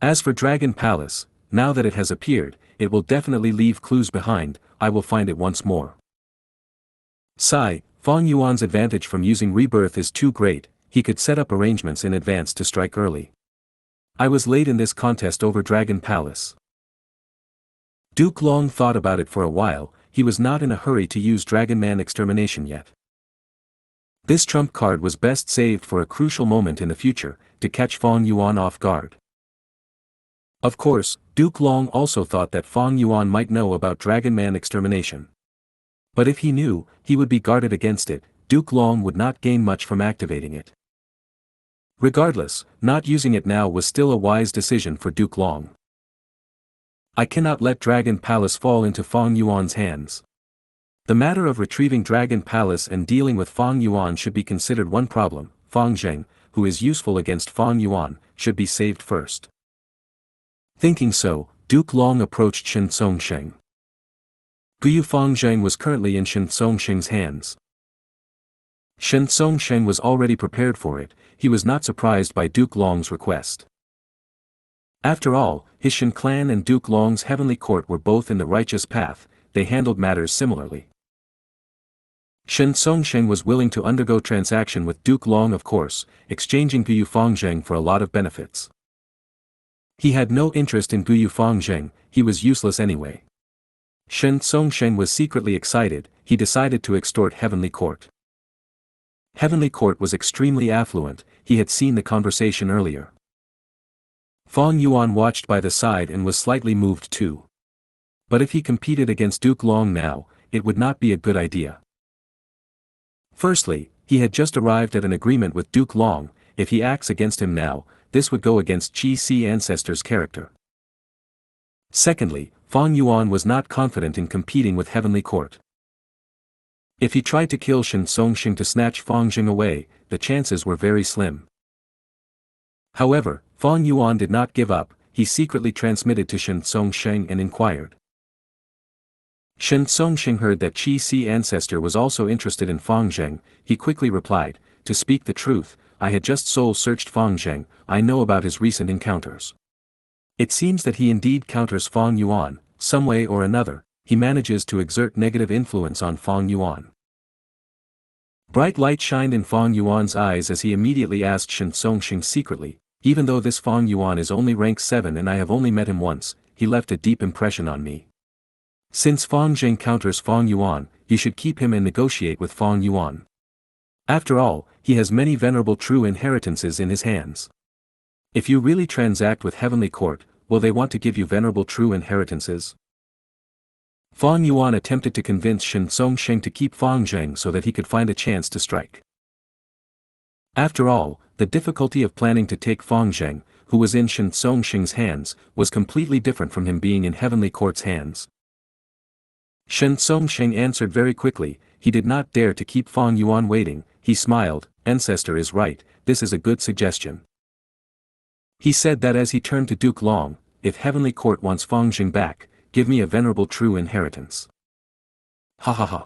As for Dragon Palace, now that it has appeared, it will definitely leave clues behind, I will find it once more. Sigh, Fong Yuan's advantage from using rebirth is too great, he could set up arrangements in advance to strike early. I was late in this contest over Dragon Palace. Duke Long thought about it for a while, he was not in a hurry to use Dragon Man Extermination yet. This trump card was best saved for a crucial moment in the future, to catch Fong Yuan off guard. Of course, Duke Long also thought that Fong Yuan might know about Dragon Man Extermination. But if he knew, he would be guarded against it, Duke Long would not gain much from activating it. Regardless, not using it now was still a wise decision for Duke Long. I cannot let Dragon Palace fall into Fong Yuan's hands. The matter of retrieving Dragon Palace and dealing with Fong Yuan should be considered one problem. Fong Zheng, who is useful against Fong Yuan, should be saved first. Thinking so, Duke Long approached Shen Songsheng. Guyu Fong Zheng was currently in Shen Songsheng's hands. Shen Songsheng was already prepared for it, he was not surprised by Duke Long's request. After all, his Shen clan and Duke Long's heavenly court were both in the righteous path, they handled matters similarly. Shen Songsheng was willing to undergo transaction with Duke Long of course, exchanging Guyu Fong Zheng for a lot of benefits. He had no interest in Guyu Fong Zheng, he was useless anyway. Shen Songsheng was secretly excited, he decided to extort Heavenly Court. Heavenly Court was extremely affluent, he had seen the conversation earlier. Fong Yuan watched by the side and was slightly moved too. But if he competed against Duke Long now, it would not be a good idea. Firstly, he had just arrived at an agreement with Duke Long, if he acts against him now, this would go against Qi Ancestor's character. Secondly, Fong Yuan was not confident in competing with Heavenly Court. If he tried to kill Shen Songsheng to snatch Fong Zheng away, the chances were very slim. However, Fong Yuan did not give up, he secretly transmitted to Shen Songsheng and inquired. Shen Songsheng heard that Qi Ancestor was also interested in Fong Zheng, he quickly replied, to speak the truth, I had just soul-searched Fong Zheng, I know about his recent encounters. It seems that he indeed counters Fong Yuan, some way or another, he manages to exert negative influence on Fong Yuan. Bright light shined in Fong Yuan's eyes as he immediately asked Shen Songsheng secretly, even though this Fong Yuan is only rank 7 and I have only met him once, he left a deep impression on me. Since Fong Zheng counters Fong Yuan, you should keep him and negotiate with Fong Yuan. After all, he has many venerable true inheritances in his hands. If you really transact with Heavenly Court, will they want to give you venerable true inheritances? Fong Yuan attempted to convince Shen Songsheng to keep Fong Zheng so that he could find a chance to strike. After all, the difficulty of planning to take Fong Zheng, who was in Shen Songsheng's hands, was completely different from him being in Heavenly Court's hands. Shen Songsheng answered very quickly, he did not dare to keep Fong Yuan waiting, he smiled, Ancestor is right, this is a good suggestion. He said that as he turned to Duke Long, if Heavenly Court wants Fong Zheng back, give me a venerable true inheritance. Ha ha ha.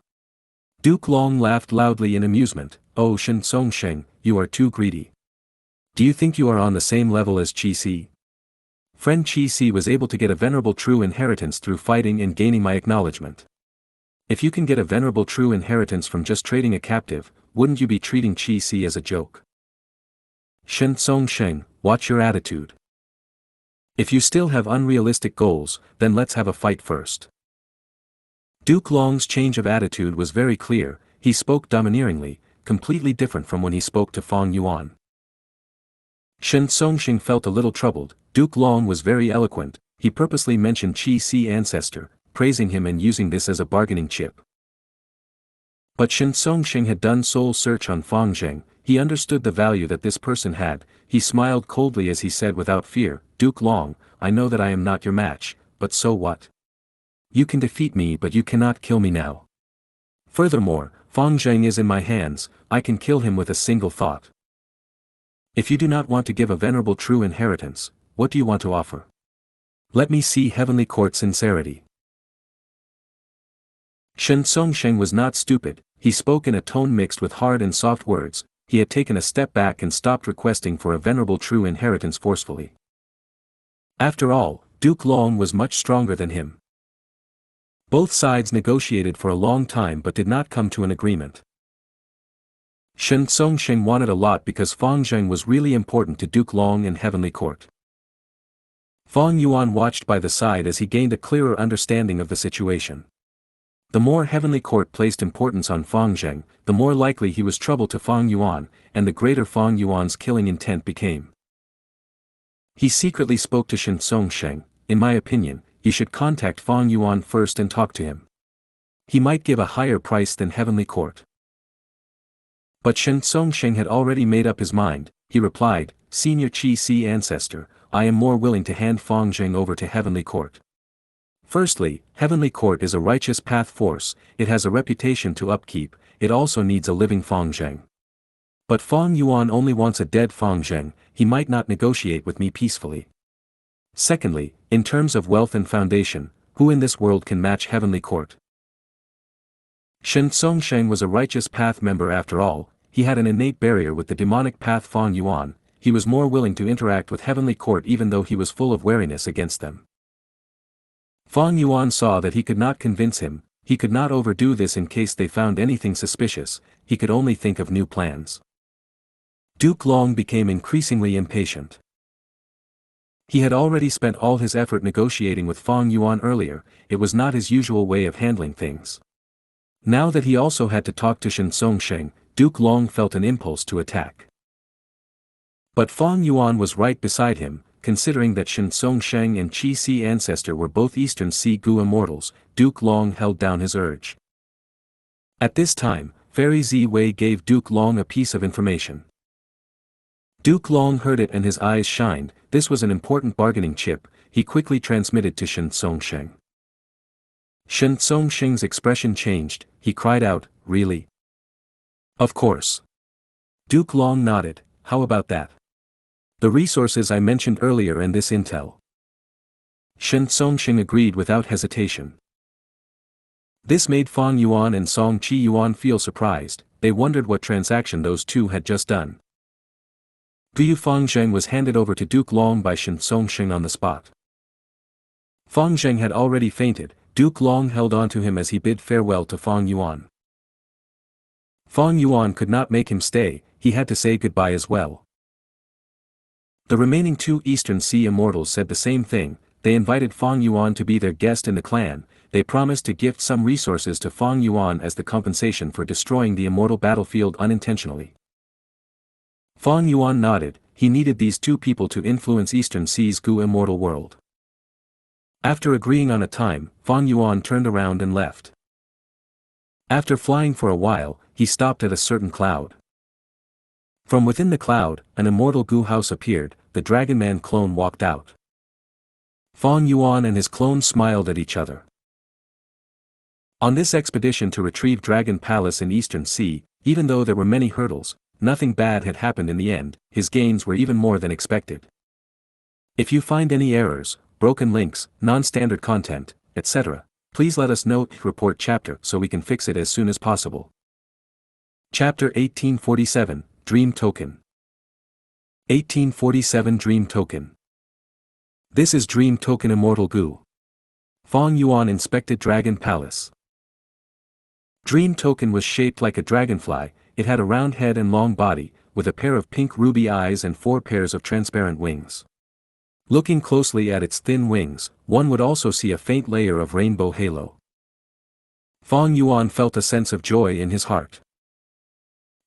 Duke Long laughed loudly in amusement, oh Shen Songsheng, you are too greedy. Do you think you are on the same level as Qi? Friend Qi was able to get a venerable true inheritance through fighting and gaining my acknowledgement. If you can get a venerable true inheritance from just trading a captive, wouldn't you be treating Qi as a joke? Shen Songsheng, watch your attitude. If you still have unrealistic goals, then let's have a fight first. Duke Long's change of attitude was very clear. He spoke domineeringly, completely different from when he spoke to Fong Yuan. Shen Songxing felt a little troubled. Duke Long was very eloquent. He purposely mentioned Qi Si ancestor, praising him and using this as a bargaining chip. But Shen Songxing had done soul search on Fong Zheng. He understood the value that this person had. He smiled coldly as he said without fear, "Duke Long, I know that I am not your match, but so what? You can defeat me but you cannot kill me now. Furthermore, Fong Zheng is in my hands, I can kill him with a single thought. If you do not want to give a venerable true inheritance, what do you want to offer? Let me see heavenly court sincerity." Shen Songsheng was not stupid. He spoke in a tone mixed with hard and soft words. He had taken a step back and stopped requesting for a venerable true inheritance forcefully. After all, Duke Long was much stronger than him. Both sides negotiated for a long time but did not come to an agreement. Shen Songsheng wanted a lot because Fong Zheng was really important to Duke Long in Heavenly Court. Fong Yuan watched by the side as he gained a clearer understanding of the situation. The more Heavenly Court placed importance on Fong Zheng, the more likely he was trouble to Fong Yuan, and the greater Fong Yuan's killing intent became. He secretly spoke to Shen Songsheng. "In my opinion, you should contact Fong Yuan first and talk to him. He might give a higher price than Heavenly Court." But Shen Songsheng had already made up his mind. He replied, "Senior Qi Si ancestor, I am more willing to hand Fong Zheng over to Heavenly Court. Firstly, Heavenly Court is a righteous path force, it has a reputation to upkeep, it also needs a living Fong Zheng. But Fong Yuan only wants a dead Fong Zheng, he might not negotiate with me peacefully. Secondly, in terms of wealth and foundation, who in this world can match Heavenly Court?" Shen Songsheng was a righteous path member after all. He had an innate barrier with the demonic path Fong Yuan. He was more willing to interact with Heavenly Court even though he was full of wariness against them. Fong Yuan saw that he could not convince him, he could not overdo this in case they found anything suspicious, he could only think of new plans. Duke Long became increasingly impatient. He had already spent all his effort negotiating with Fong Yuan earlier, it was not his usual way of handling things. Now that he also had to talk to Shen Songsheng, Duke Long felt an impulse to attack. But Fong Yuan was right beside him. Considering that Shen Songsheng and Qi Si ancestor were both Eastern Sea Gu immortals, Duke Long held down his urge. At this time, Fairy Zi Wei gave Duke Long a piece of information. Duke Long heard it and his eyes shined. This was an important bargaining chip. He quickly transmitted to Shen Songsheng. Shen Songsheng's expression changed. He cried out, "Really?" "Of course." Duke Long nodded. "How about that? The resources I mentioned earlier and this intel." Shen Songsheng agreed without hesitation. This made Fong Yuan and Song Qi Yuan feel surprised. They wondered what transaction those two had just done. Gu Fong Zheng was handed over to Duke Long by Shen Songsheng on the spot. Fong Zheng had already fainted. Duke Long held on to him as he bid farewell to Fong Yuan. Fong Yuan could not make him stay, he had to say goodbye as well. The remaining two Eastern Sea immortals said the same thing. They invited Fong Yuan to be their guest in the clan. They promised to gift some resources to Fong Yuan as the compensation for destroying the immortal battlefield unintentionally. Fong Yuan nodded. He needed these two people to influence Eastern Sea's Gu immortal world. After agreeing on a time, Fong Yuan turned around and left. After flying for a while, he stopped at a certain cloud. From within the cloud, an immortal Gu house appeared. The Dragon Man clone walked out. Fong Yuan and his clone smiled at each other. On this expedition to retrieve Dragon Palace in Eastern Sea, even though there were many hurdles, nothing bad had happened in the end. His gains were even more than expected. If you find any errors, broken links, non-standard content, etc., please let us know. Report chapter so we can fix it as soon as possible. Chapter 1847, Dream Token. 1847 Dream Token. This is Dream Token Immortal Gu. Fong Yuan inspected Dragon Palace. Dream Token was shaped like a dragonfly. It had a round head and long body, with a pair of pink ruby eyes and 4 pairs of transparent wings. Looking closely at its thin wings, one would also see a faint layer of rainbow halo. Fong Yuan felt a sense of joy in his heart.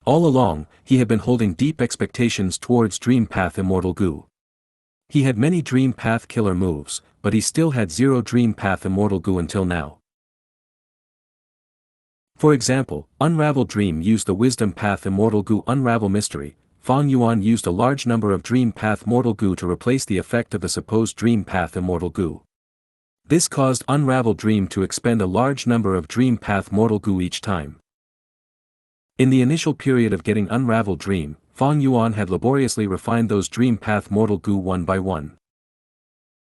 All along, he had been holding deep expectations towards Dream Path Immortal Gu. He had many Dream Path killer moves, but he still had zero Dream Path Immortal Gu until now. For example, Unravel Dream used the Wisdom Path Immortal Gu Unravel Mystery. Fong Yuan used a large number of Dream Path Mortal Gu to replace the effect of the supposed Dream Path Immortal Gu. This caused Unravel Dream to expend a large number of Dream Path Mortal Gu each time. In the initial period of getting Unravel Dream, Fong Yuan had laboriously refined those Dream Path Mortal Gu one by one.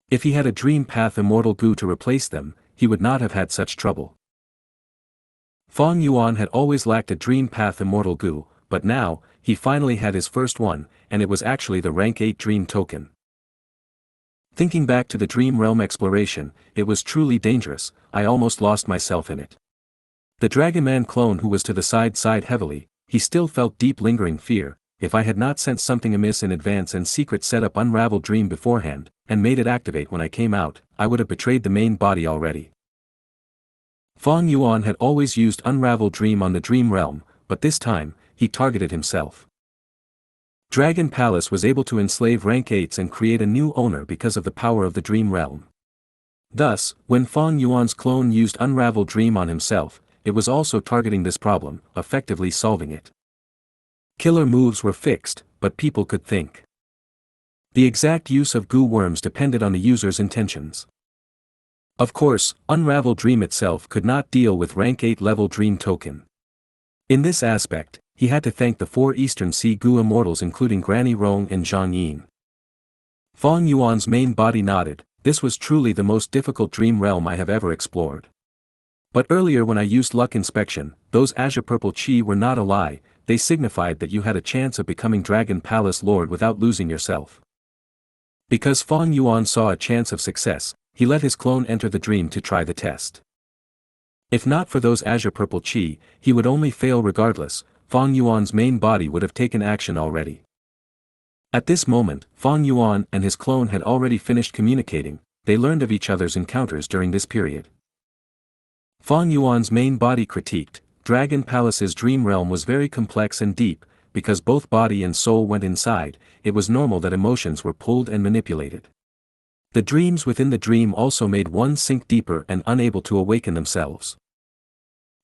If he had a Dream Path Immortal Gu to replace them, he would not have had such trouble. Fong Yuan had always lacked a Dream Path Immortal Gu, but now, he finally had his first one, and it was actually the rank 8 Dream Token. Thinking back to the Dream Realm exploration, it was truly dangerous. I almost lost myself in it. The Dragon Man clone who was to the side sighed heavily. He still felt deep lingering fear. If I had not sensed something amiss in advance and secret set up Unravel Dream beforehand, and made it activate when I came out, I would have betrayed the main body already. Fong Yuan had always used Unravel Dream on the Dream Realm, but this time, he targeted himself. Dragon Palace was able to enslave rank 8s and create a new owner because of the power of the Dream Realm. Thus, when Fong Yuan's clone used Unravel Dream on himself, it was also targeting this problem, effectively solving it. Killer moves were fixed, but people could think. The exact use of Gu worms depended on the user's intentions. Of course, Unravel Dream itself could not deal with rank 8 level Dream Token. In this aspect, he had to thank the 4 Eastern Sea Gu immortals including Granny Rong and Zhang Yin. Fong Yuan's main body nodded. This was truly the most difficult dream realm I have ever explored. But earlier when I used luck inspection, those azure purple chi were not a lie, they signified that you had a chance of becoming Dragon Palace Lord without losing yourself. Because Fong Yuan saw a chance of success, he let his clone enter the dream to try the test. If not for those azure purple chi, he would only fail regardless. Fong Yuan's main body would have taken action already. At this moment, Fong Yuan and his clone had already finished communicating. They learned of each other's encounters during this period. Fong Yuan's main body critiqued, Dragon Palace's dream realm was very complex and deep. Because both body and soul went inside, it was normal that emotions were pulled and manipulated. The dreams within the dream also made one sink deeper and unable to awaken themselves.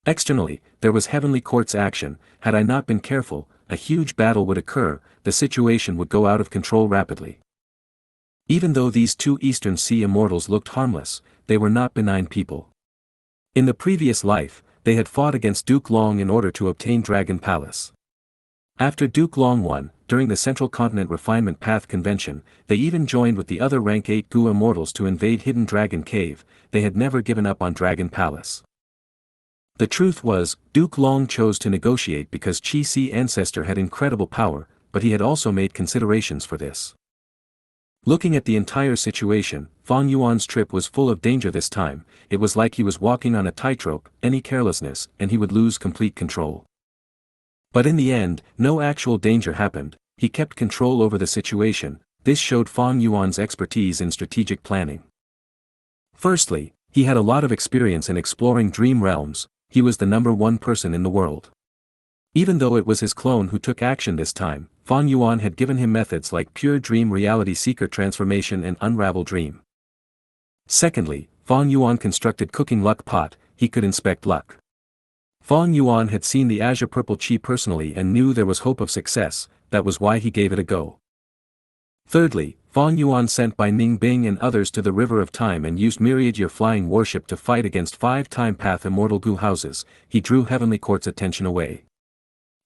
Externally, there was Heavenly Court's action. Had I not been careful, a huge battle would occur, the situation would go out of control rapidly. Even though these 2 Eastern Sea immortals looked harmless, they were not benign people. In the previous life, they had fought against Duke Long in order to obtain Dragon Palace. After Duke Long won, during the Central Continent Refinement Path Convention, they even joined with the other rank 8 Gu immortals to invade Hidden Dragon Cave. They had never given up on Dragon Palace. The truth was, Duke Long chose to negotiate because Chi Si Ancestor had incredible power, but he had also made considerations for this. Looking at the entire situation, Fong Yuan's trip was full of danger this time. It was like he was walking on a tightrope, any carelessness, and he would lose complete control. But in the end, no actual danger happened. He kept control over the situation. This showed Fong Yuan's expertise in strategic planning. Firstly, he had a lot of experience in exploring dream realms. He was the #1 person in the world. Even though it was his clone who took action this time, Fong Yuan had given him methods like Pure Dream Reality Seeker Transformation and Unravel Dream. Secondly, Fong Yuan constructed Cooking Luck Pot. He could inspect luck. Fong Yuan had seen the Azure Purple Chi personally and knew there was hope of success. That was why he gave it a go. Thirdly, Fong Yuan sent Bai Ning Bing and others to the River of Time and used Myriad Year Flying Warship to fight against 5 Time Path Immortal Gu houses. He drew Heavenly Court's attention away.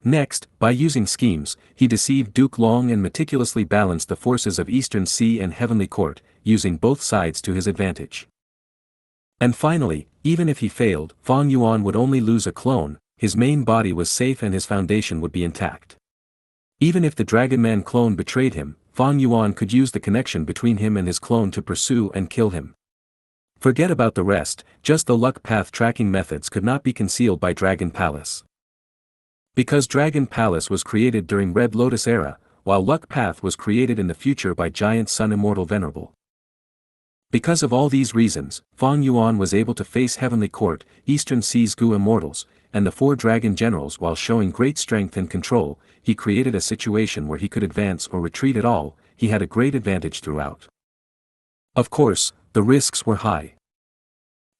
Next, by using schemes, he deceived Duke Long and meticulously balanced the forces of Eastern Sea and Heavenly Court, using both sides to his advantage. And finally, even if he failed, Fong Yuan would only lose a clone, his main body was safe and his foundation would be intact. Even if the Dragon Man clone betrayed him, Fong Yuan could use the connection between him and his clone to pursue and kill him. Forget about the rest, just the luck path tracking methods could not be concealed by Dragon Palace. Because Dragon Palace was created during Red Lotus era, while Luck Path was created in the future by Giant Sun Immortal Venerable. Because of all these reasons, Fong Yuan was able to face Heavenly Court, Eastern Seas Gu Immortals, and the 4 dragon generals while showing great strength and control. He created a situation where he could advance or retreat at all. He had a great advantage throughout. Of course, the risks were high.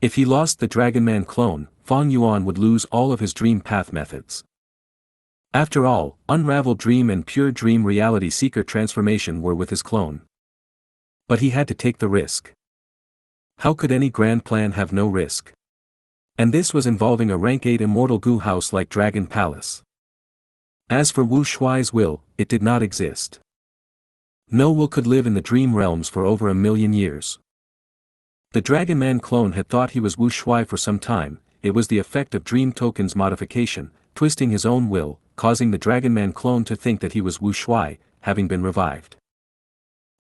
If he lost the Dragon Man clone, Fong Yuan would lose all of his dream path methods. After all, Unravel Dream and Pure Dream Reality Seeker transformation were with his clone. But he had to take the risk. How could any grand plan have no risk? And this was involving a rank 8 immortal Gu house like Dragon Palace. As for Wu Shuai's will, it did not exist. No will could live in the dream realms for over 1,000,000 years. The Dragon Man clone had thought he was Wu Shuai for some time. It was the effect of Dream Token's modification, twisting his own will, causing the Dragon Man clone to think that he was Wu Shuai, having been revived.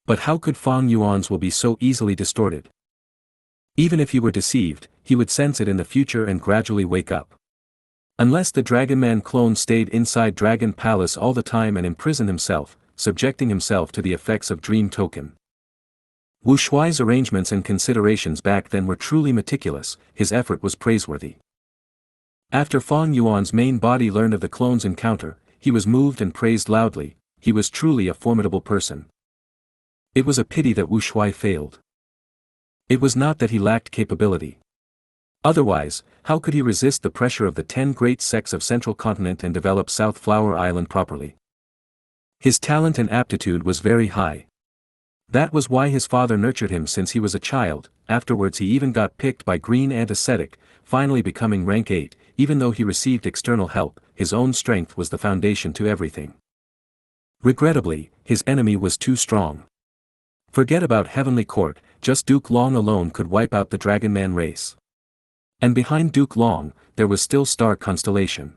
But how could Fong Yuan's will be so easily distorted? Even if he were deceived, he would sense it in the future and gradually wake up. Unless the Dragon Man clone stayed inside Dragon Palace all the time and imprisoned himself, subjecting himself to the effects of Dream Token. Wu Shuai's arrangements and considerations back then were truly meticulous. His effort was praiseworthy. After Fong Yuan's main body learned of the clone's encounter, he was moved and praised loudly. He was truly a formidable person. It was a pity that Wu Shuai failed. It was not that he lacked capability. Otherwise, how could he resist the pressure of the 10 great sects of Central Continent and develop Southflower Island properly? His talent and aptitude was very high. That was why his father nurtured him since he was a child. Afterwards he even got picked by Green Antisthetic, finally becoming rank 8, even though he received external help. His own strength was the foundation to everything. Regrettably, his enemy was too strong. Forget about Heavenly Court, just Duke Long alone could wipe out the Dragon Man race. And behind Duke Long, there was still Star Constellation.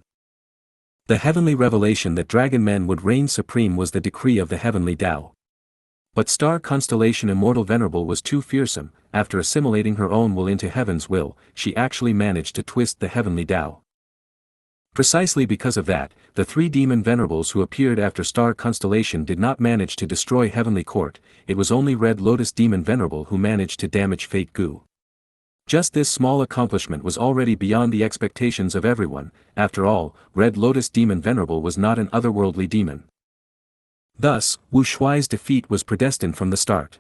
The heavenly revelation that Dragon Men would reign supreme was the decree of the heavenly Tao. But Star Constellation Immortal Venerable was too fearsome. After assimilating her own will into heaven's will, she actually managed to twist the heavenly Tao. Precisely because of that, the 3 demon venerables who appeared after Star Constellation did not manage to destroy Heavenly Court. It was only Red Lotus Demon Venerable who managed to damage Fate Gu. Just this small accomplishment was already beyond the expectations of everyone. After all, Red Lotus Demon Venerable was not an otherworldly demon. Thus, Wu Shuai's defeat was predestined from the start.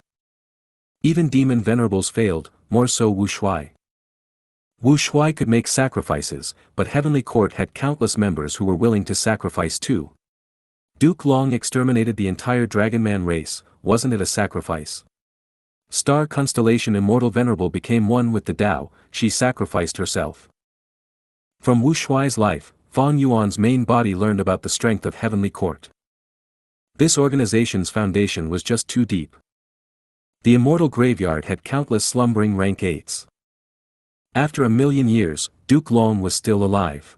Even demon venerables failed, more so Wu Shuai. Wu Shuai could make sacrifices, but Heavenly Court had countless members who were willing to sacrifice too. Duke Long exterminated the entire Dragon Man race. Wasn't it a sacrifice? Star Constellation Immortal Venerable became one with the Tao. She sacrificed herself. From Wu Shuai's life, Fong Yuan's main body learned about the strength of Heavenly Court. This organization's foundation was just too deep. The Immortal Graveyard had countless slumbering rank 8s. After 1,000,000 years, Duke Long was still alive.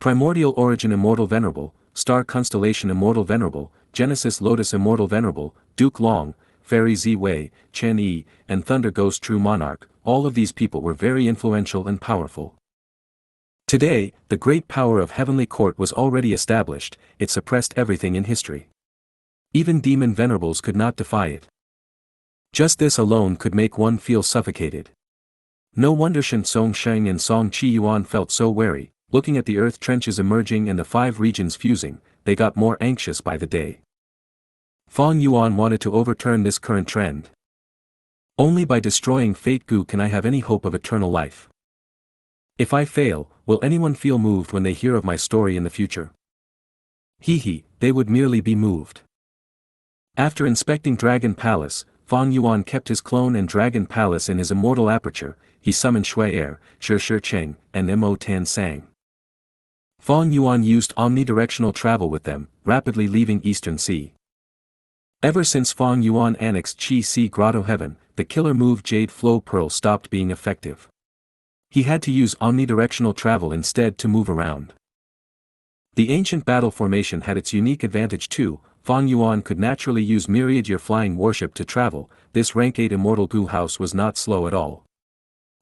Primordial Origin Immortal Venerable, Star Constellation Immortal Venerable, Genesis Lotus Immortal Venerable, Duke Long, Fairy Ziwei, Chen Yi, and Thunder Ghost True Monarch, all of these people were very influential and powerful. Today, the great power of Heavenly Court was already established. It suppressed everything in history. Even demon venerables could not defy it. Just this alone could make one feel suffocated. No wonder Shen Song Sheng and Song Chi Yuan felt so wary. Looking at the earth trenches emerging and the 5 regions fusing, they got more anxious by the day. Fong Yuan wanted to overturn this current trend. Only by destroying Fate Gu can I have any hope of eternal life. If I fail, will anyone feel moved when they hear of my story in the future? They would merely be moved. After inspecting Dragon Palace, Fong Yuan kept his clone and Dragon Palace in his immortal aperture. He summoned Shui Er, Shi Cheng, and Mo Tan Sang. Fong Yuan used omnidirectional travel with them, rapidly leaving Eastern Sea. Ever since Fong Yuan annexed Qi Sea Grotto Heaven, the killer move Jade Flow Pearl stopped being effective. He had to use omnidirectional travel instead to move around. The ancient battle formation had its unique advantage too. Fong Yuan could naturally use myriad year flying warship to travel. This rank 8 immortal Gu house was not slow at all.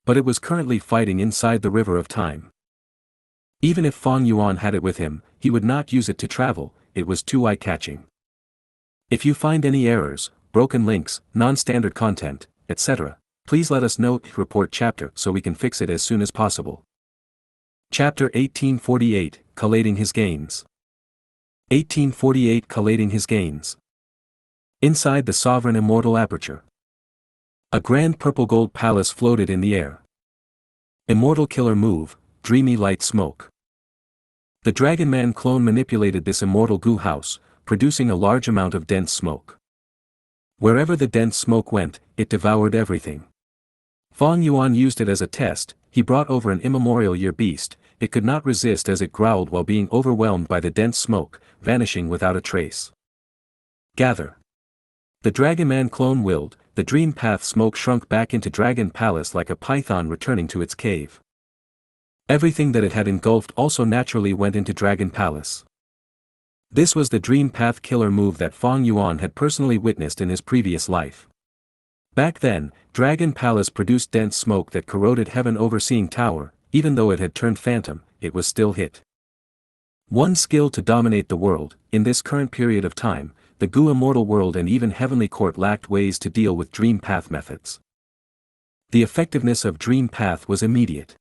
But it was currently fighting inside the river of time. Even if Fong Yuan had it with him, he would not use it to travel. It was too eye-catching. If you find any errors, broken links, non-standard content, etc., please let us know. Report chapter so we can fix it as soon as possible. Chapter 1848, Collating His Gains. 1848 Collating His Gains. Inside the sovereign immortal aperture. A grand purple gold palace floated in the air. Immortal killer move, dreamy light smoke. The Dragon Man clone manipulated this immortal Gu house, producing a large amount of dense smoke. Wherever the dense smoke went, it devoured everything. Fong Yuan used it as a test. He brought over an immemorial year beast. It could not resist as it growled while being overwhelmed by the dense smoke, vanishing without a trace. Gather. The Dragon Man clone willed. The dream path smoke shrunk back into Dragon Palace like a python returning to its cave. Everything that it had engulfed also naturally went into Dragon Palace. This was the dream path killer move that Fong Yuan had personally witnessed in his previous life. Back then, Dragon Palace produced dense smoke that corroded Heaven Overseeing Tower. Even though it had turned phantom, it was still hit. One skill to dominate the world. In this current period of time, the Gu immortal world and even Heavenly Court lacked ways to deal with dream path methods. The effectiveness of dream path was immediate.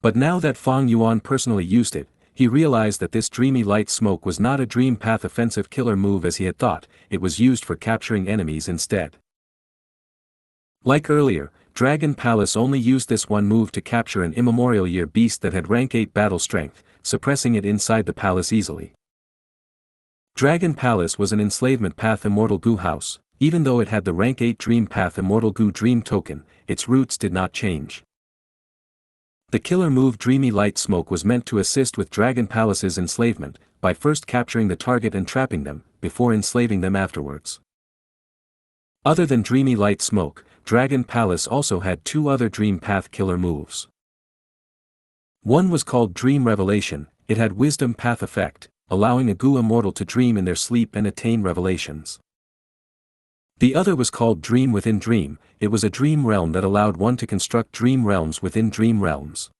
But now that Fong Yuan personally used it, he realized that this dreamy light smoke was not a dream path offensive killer move as he had thought. It was used for capturing enemies instead. Like earlier, Dragon Palace only used this one move to capture an immemorial year beast that had rank 8 battle strength, suppressing it inside the palace easily. Dragon Palace was an enslavement path immortal Gu house. Even though it had the rank 8 dream path immortal Gu dream token, its roots did not change. The killer move Dreamy Light Smoke was meant to assist with Dragon Palace's enslavement, by first capturing the target and trapping them, before enslaving them afterwards. Other than Dreamy Light Smoke, Dragon Palace also had 2 other Dream Path killer moves. One was called Dream Revelation. It had Wisdom Path effect, allowing a Gu immortal to dream in their sleep and attain revelations. The other was called Dream Within Dream. It was a dream realm that allowed one to construct dream realms within dream realms.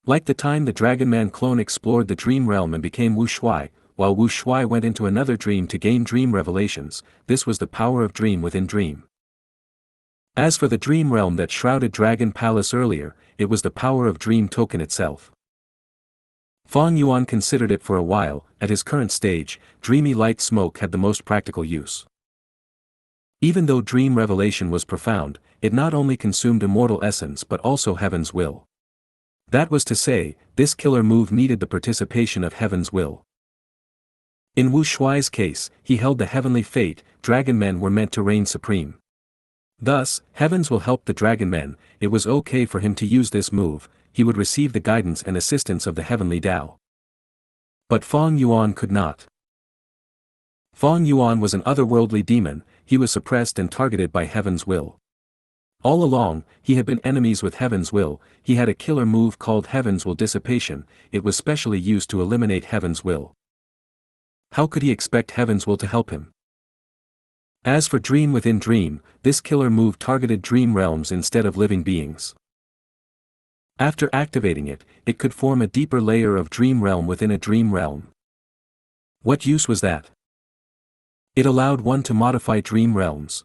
Like the time the Dragon Man clone explored the dream realm and became Wu Shuai, while Wu Shuai went into another dream to gain dream revelations, this was the power of Dream Within Dream. As for the dream realm that shrouded Dragon Palace earlier, it was the power of Dream Token itself. Fong Yuan considered it for a while. At his current stage, Dreamy Light Smoke had the most practical use. Even though Dream Revelation was profound, it not only consumed immortal essence but also Heaven's will. That was to say, this killer move needed the participation of Heaven's will. In Wu Shuai's case, he held the heavenly fate. Dragon men were meant to reign supreme. Thus, Heaven's will helped the Dragon men. It was okay for him to use this move. He would receive the guidance and assistance of the heavenly Tao. But Fong Yuan could not. Fong Yuan was an otherworldly demon. He was suppressed and targeted by Heaven's will. All along, he had been enemies with Heaven's will. He had a killer move called Heaven's Will Dissipation. It was specially used to eliminate Heaven's will. How could he expect Heaven's will to help him? As for Dream Within Dream, this killer move targeted dream realms instead of living beings. After activating it, it could form a deeper layer of dream realm within a dream realm. What use was that? It allowed one to modify dream realms.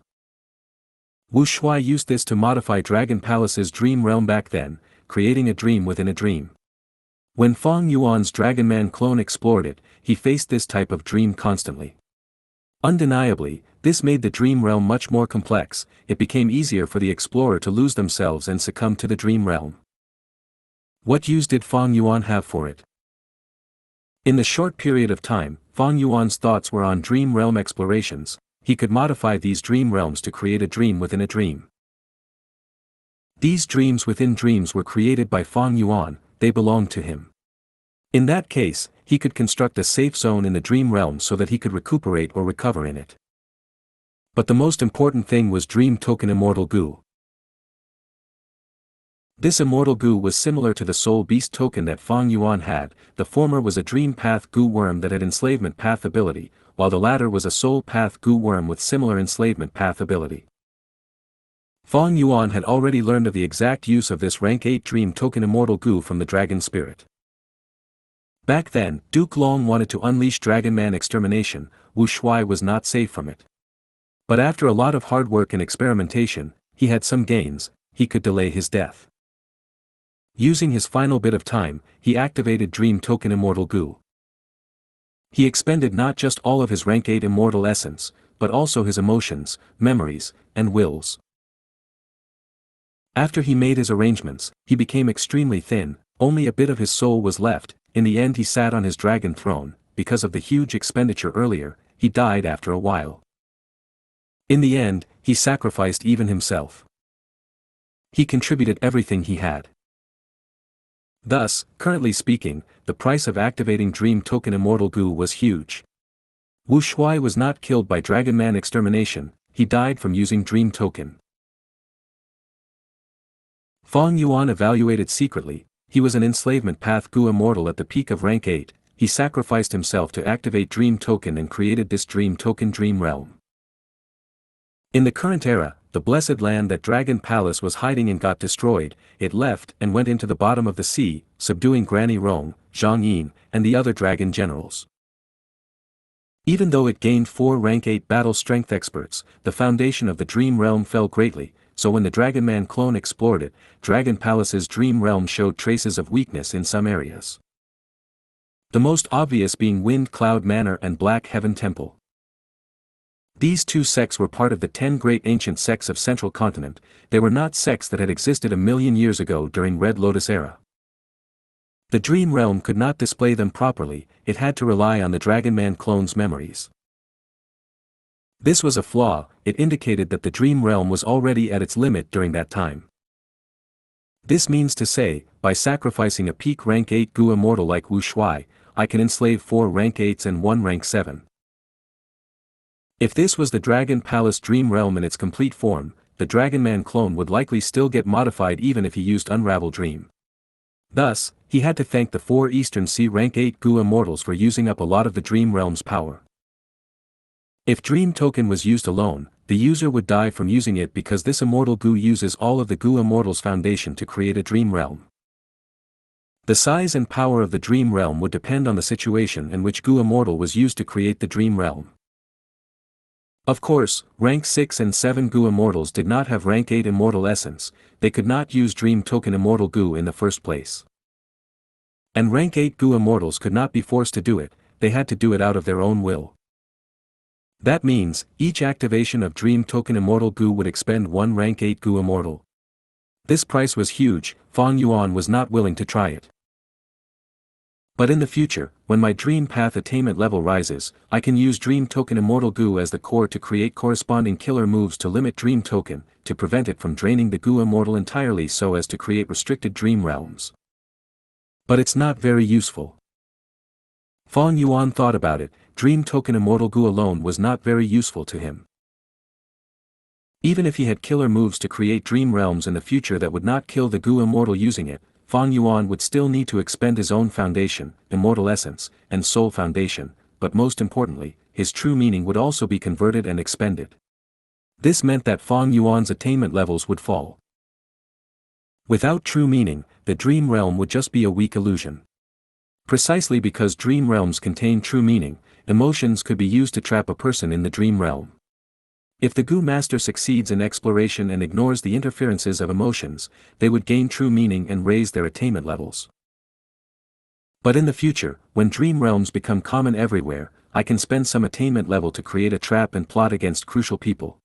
Wu Shuai used this to modify Dragon Palace's dream realm back then, creating a dream within a dream. When Fong Yuan's Dragon Man clone explored it, he faced this type of dream constantly. Undeniably, this made the dream realm much more complex. It became easier for the explorer to lose themselves and succumb to the dream realm. What use did Fong Yuan have for it? In the short period of time, Fong Yuan's thoughts were on dream realm explorations. He could modify these dream realms to create a dream within a dream. These dreams within dreams were created by Fong Yuan. They belonged to him. In that case, he could construct a safe zone in the dream realm so that he could recuperate or recover in it. But the most important thing was Dream Token Immortal Gu. This Immortal Gu was similar to the Soul Beast token that Fong Yuan had. The former was a Dream Path Gu worm that had Enslavement Path ability, while the latter was a Soul Path Gu worm with similar Enslavement Path ability. Fong Yuan had already learned of the exact use of this rank 8 Dream Token Immortal Gu from the Dragon Spirit. Back then, Duke Long wanted to unleash Dragon Man extermination. Wu Shuai was not safe from it. But after a lot of hard work and experimentation, he had some gains. He could delay his death. Using his final bit of time, he activated Dream Token Immortal Gu. He expended not just all of his rank 8 immortal essence, but also his emotions, memories, and wills. After he made his arrangements, he became extremely thin, only a bit of his soul was left. In the end he sat on his dragon throne. Because of the huge expenditure earlier, he died after a while. In the end, he sacrificed even himself. He contributed everything he had. Thus, currently speaking, the price of activating Dream Token Immortal Gu was huge. Wu Shuai was not killed by Dragon Man extermination, he died from using Dream Token. Fong Yuan evaluated secretly. He was an enslavement path Gu immortal at the peak of rank 8, he sacrificed himself to activate Dream Token and created this Dream Token Dream Realm. In the current era, the blessed land that Dragon Palace was hiding in got destroyed, it left and went into the bottom of the sea, subduing Granny Rong, Zhang Yin, and the other dragon generals. Even though it gained 4 rank 8 battle strength experts, the foundation of the Dream Realm fell greatly, so when the Dragon Man clone explored it, Dragon Palace's Dream Realm showed traces of weakness in some areas. The most obvious being Wind Cloud Manor and Black Heaven Temple. These two sects were part of the 10 great ancient sects of Central Continent. They were not sects that had existed a million years ago during Red Lotus era. The Dream Realm could not display them properly, it had to rely on the Dragon Man clone's memories. This was a flaw, it indicated that the Dream Realm was already at its limit during that time. This means to say, by sacrificing a peak rank 8 Gu immortal like Wu Shuai, I can enslave 4 rank 8s and 1 rank 7. If this was the Dragon Palace Dream Realm in its complete form, the Dragon Man clone would likely still get modified even if he used Unravel Dream. Thus, he had to thank the 4 Eastern Sea rank 8 Gu immortals for using up a lot of the Dream Realm's power. If Dream Token was used alone, the user would die from using it because this Immortal Gu uses all of the Gu Immortal's foundation to create a Dream Realm. The size and power of the Dream Realm would depend on the situation in which Gu Immortal was used to create the Dream Realm. Of course, rank 6 and 7 Gu Immortals did not have rank 8 Immortal Essence, they could not use Dream Token Immortal Gu in the first place. And rank 8 Gu Immortals could not be forced to do it, they had to do it out of their own will. That means, each activation of Dream Token Immortal Gu would expend 1 rank 8 Gu Immortal. This price was huge, Fong Yuan was not willing to try it. But in the future, when my Dream Path attainment level rises, I can use Dream Token Immortal Gu as the core to create corresponding killer moves to limit Dream Token, to prevent it from draining the Gu Immortal entirely so as to create restricted Dream Realms. But it's not very useful. Fong Yuan thought about it, Dream Token Immortal Gu alone was not very useful to him. Even if he had killer moves to create Dream Realms in the future that would not kill the Gu Immortal using it, Fong Yuan would still need to expend his own foundation, Immortal Essence, and Soul Foundation, but most importantly, his true meaning would also be converted and expended. This meant that Fong Yuan's attainment levels would fall. Without true meaning, the Dream Realm would just be a weak illusion. Precisely because Dream Realms contain true meaning, emotions could be used to trap a person in the Dream Realm. If the Gu Master succeeds in exploration and ignores the interferences of emotions, they would gain true meaning and raise their attainment levels. But in the future, when Dream Realms become common everywhere, I can spend some attainment level to create a trap and plot against crucial people.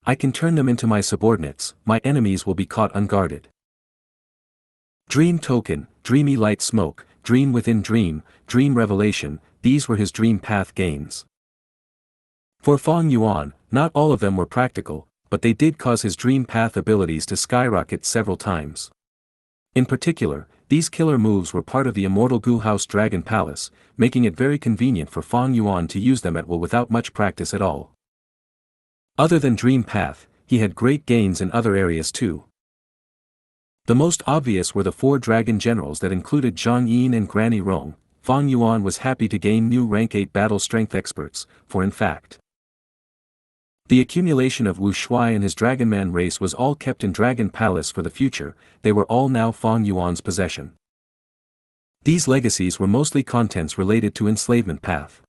I can turn them into my subordinates, my enemies will be caught unguarded. Dream Token, Dreamy Light Smoke, Dream Within Dream, Dream Revelation, these were his Dream Path gains. For Fong Yuan, not all of them were practical, but they did cause his Dream Path abilities to skyrocket several times. In particular, these killer moves were part of the Immortal Gu House Dragon Palace, making it very convenient for Fong Yuan to use them at will without much practice at all. Other than Dream Path, he had great gains in other areas too. The most obvious were the 4 dragon generals that included Zhang Yin and Granny Rong. Fong Yuan was happy to gain new rank 8 battle strength experts, for in fact, the accumulation of Wu Shuai and his Dragon Man race was all kept in Dragon Palace for the future, they were all now Fong Yuan's possession. These legacies were mostly contents related to enslavement path.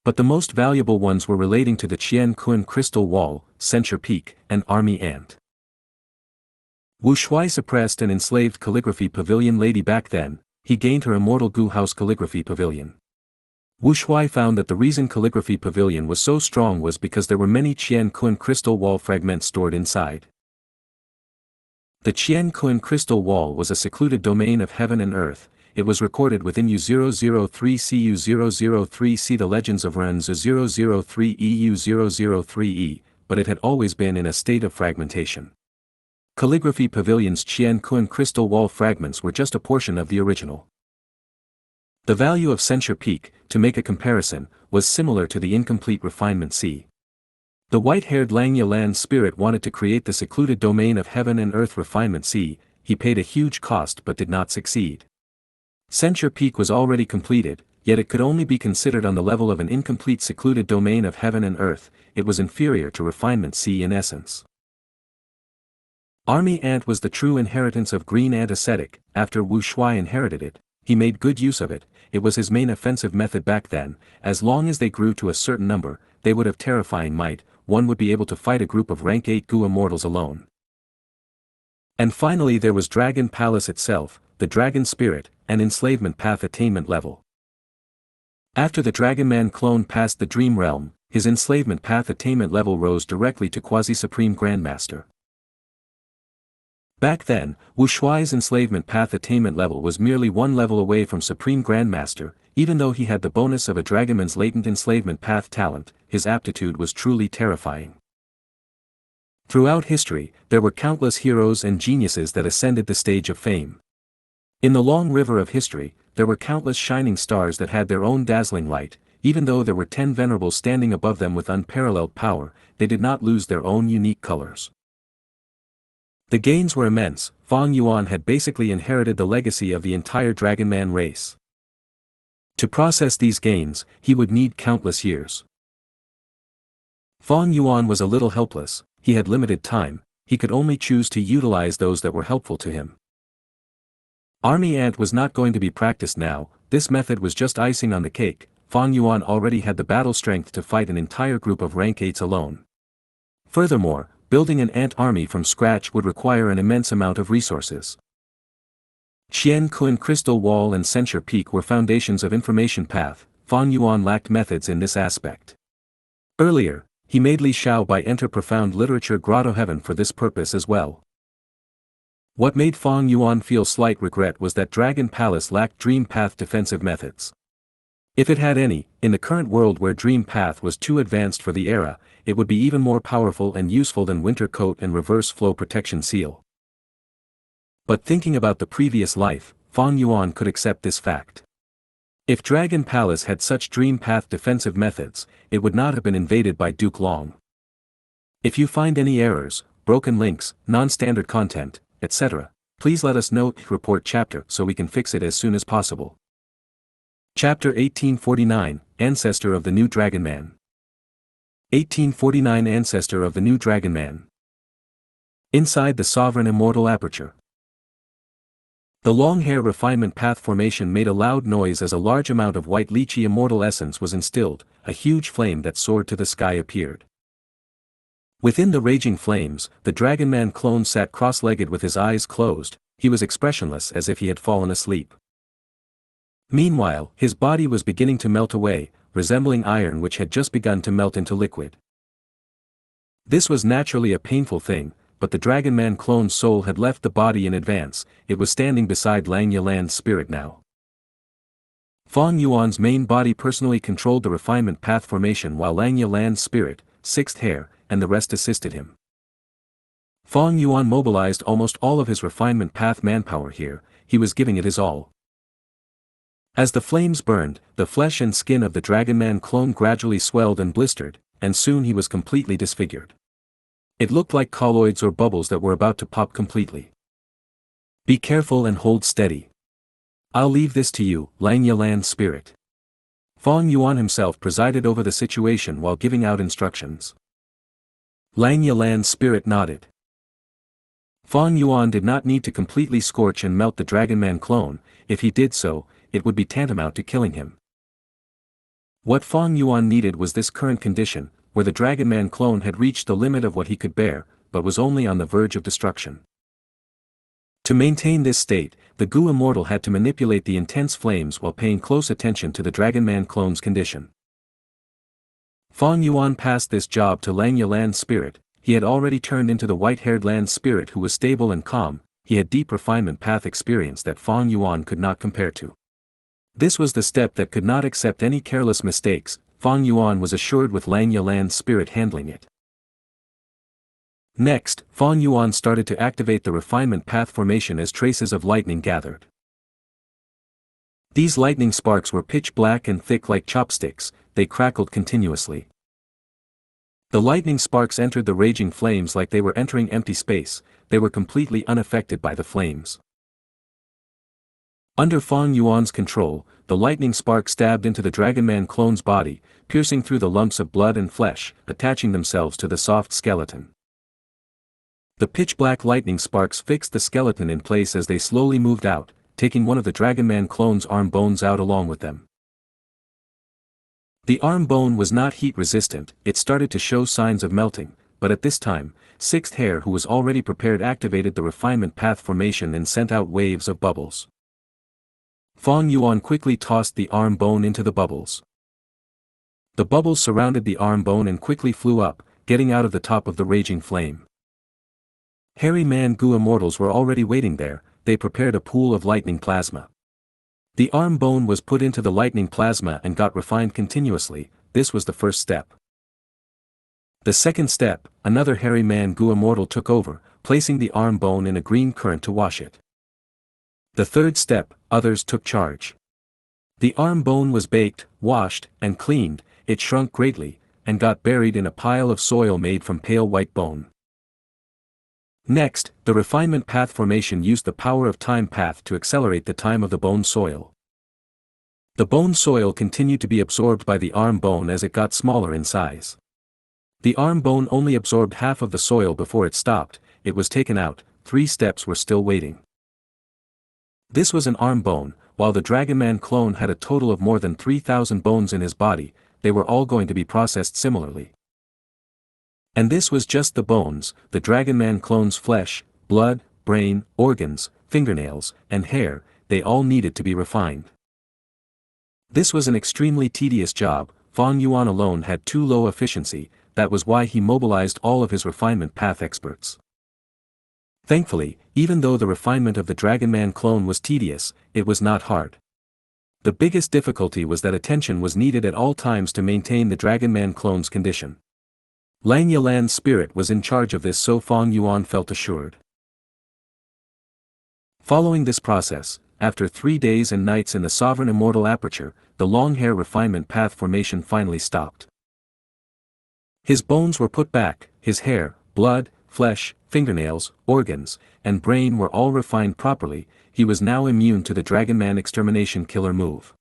But the most valuable ones were relating to the Qian Kun Crystal Wall, Censure Peak, and Army Ant. Wu Shuai suppressed and enslaved Calligraphy Pavilion Lady back then. He gained her immortal Gu House Calligraphy Pavilion. Wu Shuai found that the reason Calligraphy Pavilion was so strong was because there were many Qian Kun Crystal Wall fragments stored inside. The Qian Kun Crystal Wall was a secluded domain of heaven and earth. It was recorded within U003 CU003 See the Legends of Renzi 003 EU003E, but it had always been in a state of fragmentation. Calligraphy Pavilion's Qian Kun Crystal Wall fragments were just a portion of the original. The value of Censure Peak, to make a comparison, was similar to the incomplete Refinement C. The white-haired Langya land spirit wanted to create the secluded domain of heaven and earth Refinement C. He paid a huge cost but did not succeed. Censure Peak was already completed, yet it could only be considered on the level of an incomplete secluded domain of heaven and earth. It was inferior to Refinement C in essence. Army Ant was the true inheritance of Green Ant Ascetic. After Wu Shuai inherited it, he made good use of it. It was his main offensive method back then. As long as they grew to a certain number, they would have terrifying might. One would be able to fight a group of rank 8 Gu immortals alone. And finally there was Dragon Palace itself, the Dragon Spirit, and enslavement path attainment level. After the Dragon Man clone passed the Dream Realm, his enslavement path attainment level rose directly to Quasi-Supreme Grandmaster. Back then, Wu Shuai's enslavement path attainment level was merely one level away from Supreme Grandmaster. Even though he had the bonus of a Dragonman's latent enslavement path talent, his aptitude was truly terrifying. Throughout history, there were countless heroes and geniuses that ascended the stage of fame. In the long river of history, there were countless shining stars that had their own dazzling light. Even though there were 10 venerables standing above them with unparalleled power, they did not lose their own unique colors. The gains were immense. Fong Yuan had basically inherited the legacy of the entire Dragonman race. To process these gains, he would need countless years. Fong Yuan was a little helpless. He had limited time. He could only choose to utilize those that were helpful to him. Army Ant was not going to be practiced now. This method was just icing on the cake. Fong Yuan already had the battle strength to fight an entire group of rank 8s alone. Furthermore, building an ant army from scratch would require an immense amount of resources. Qian Kun Crystal Wall and Censure Peak were foundations of information path. Fong Yuan lacked methods in this aspect. Earlier, he made Li Xiaobai enter profound literature Grotto Heaven for this purpose as well. What made Fong Yuan feel slight regret was that Dragon Palace lacked Dream Path defensive methods. If it had any, in the current world where Dream Path was too advanced for the era, it would be even more powerful and useful than Winter Coat and Reverse Flow Protection Seal. But thinking about the previous life, Fong Yuan could accept this fact. If Dragon Palace had such Dream Path defensive methods, it would not have been invaded by Duke Long. If you find any errors, broken links, non-standard content, etc., please let us know. Report chapter so we can fix it as soon as possible. Chapter 1849, Ancestor of the New Dragonman. 1849 Ancestor of the New Dragonman. Inside the Sovereign Immortal Aperture. The long hair refinement path formation made a loud noise as a large amount of white lychee immortal essence was instilled. A huge flame that soared to the sky appeared. Within the raging flames, the Dragonman clone sat cross-legged with his eyes closed. He was expressionless as if he had fallen asleep. Meanwhile, his body was beginning to melt away, resembling iron which had just begun to melt into liquid. This was naturally a painful thing, but the Dragonman clone's soul had left the body in advance. It was standing beside Langya Land's spirit now. Fong Yuan's main body personally controlled the refinement path formation while Langya Land's spirit, sixth hair, and the rest assisted him. Fong Yuan mobilized almost all of his refinement path manpower here. He was giving it his all. As the flames burned, the flesh and skin of the Dragonman clone gradually swelled and blistered, and soon he was completely disfigured. It looked like colloids or bubbles that were about to pop completely. Be careful and hold steady. I'll leave this to you, Langya Land Spirit. Fong Yuan himself presided over the situation while giving out instructions. Langya Land Spirit nodded. Fong Yuan did not need to completely scorch and melt the Dragon Man clone. If he did so, it would be tantamount to killing him. What Fong Yuan needed was this current condition, where the Dragon Man clone had reached the limit of what he could bear, but was only on the verge of destruction. To maintain this state, the Gu immortal had to manipulate the intense flames while paying close attention to the Dragon Man clone's condition. Fong Yuan passed this job to Xianxia land spirit. He had already turned into the white-haired land spirit who was stable and calm. He had deep refinement path experience that Fong Yuan could not compare to. This was the step that could not accept any careless mistakes. Fong Yuan was assured with Xianxia land spirit handling it. Next, Fong Yuan started to activate the refinement path formation as traces of lightning gathered. These lightning sparks were pitch black and thick like chopsticks. They crackled continuously. The lightning sparks entered the raging flames like they were entering empty space. They were completely unaffected by the flames. Under Fong Yuan's control, the lightning spark stabbed into the Dragon Man clone's body, piercing through the lumps of blood and flesh, attaching themselves to the soft skeleton. The pitch-black lightning sparks fixed the skeleton in place as they slowly moved out, taking one of the Dragon Man clone's arm bones out along with them. The arm bone was not heat-resistant. It started to show signs of melting, but at this time, Sixth Hair, who was already prepared, activated the refinement path formation and sent out waves of bubbles. Fong Yuan quickly tossed the arm bone into the bubbles. The bubbles surrounded the arm bone and quickly flew up, getting out of the top of the raging flame. Hairy Man Gu immortals were already waiting there. They prepared a pool of lightning plasma. The arm bone was put into the lightning plasma and got refined continuously. This was the first step. The second step, another Hairy Man Gu immortal took over, placing the arm bone in a green current to wash it. The third step, others took charge. The arm bone was baked, washed, and cleaned. It shrunk greatly, and got buried in a pile of soil made from pale white bone. Next, the refinement path formation used the power of time path to accelerate the time of the bone soil. The bone soil continued to be absorbed by the arm bone as it got smaller in size. The arm bone only absorbed half of the soil before it stopped. It was taken out. 3 steps were still waiting. This was an arm bone. While the Dragon Man clone had a total of more than 3,000 bones in his body, they were all going to be processed similarly. And this was just the bones. The Dragon Man clone's flesh, blood, brain, organs, fingernails, and hair, they all needed to be refined. This was an extremely tedious job. Fong Yuan alone had too low efficiency. That was why he mobilized all of his refinement path experts. Thankfully, even though the refinement of the Dragon Man clone was tedious, it was not hard. The biggest difficulty was that attention was needed at all times to maintain the Dragon Man clone's condition. Xianxia Land's spirit was in charge of this, so Fong Yuan felt assured. Following this process, after 3 days and nights in the Sovereign Immortal Aperture, the long hair refinement path formation finally stopped. His bones were put back, his hair, blood, flesh, fingernails, organs, and brain were all refined properly. He was now immune to the Dragon Man extermination killer move.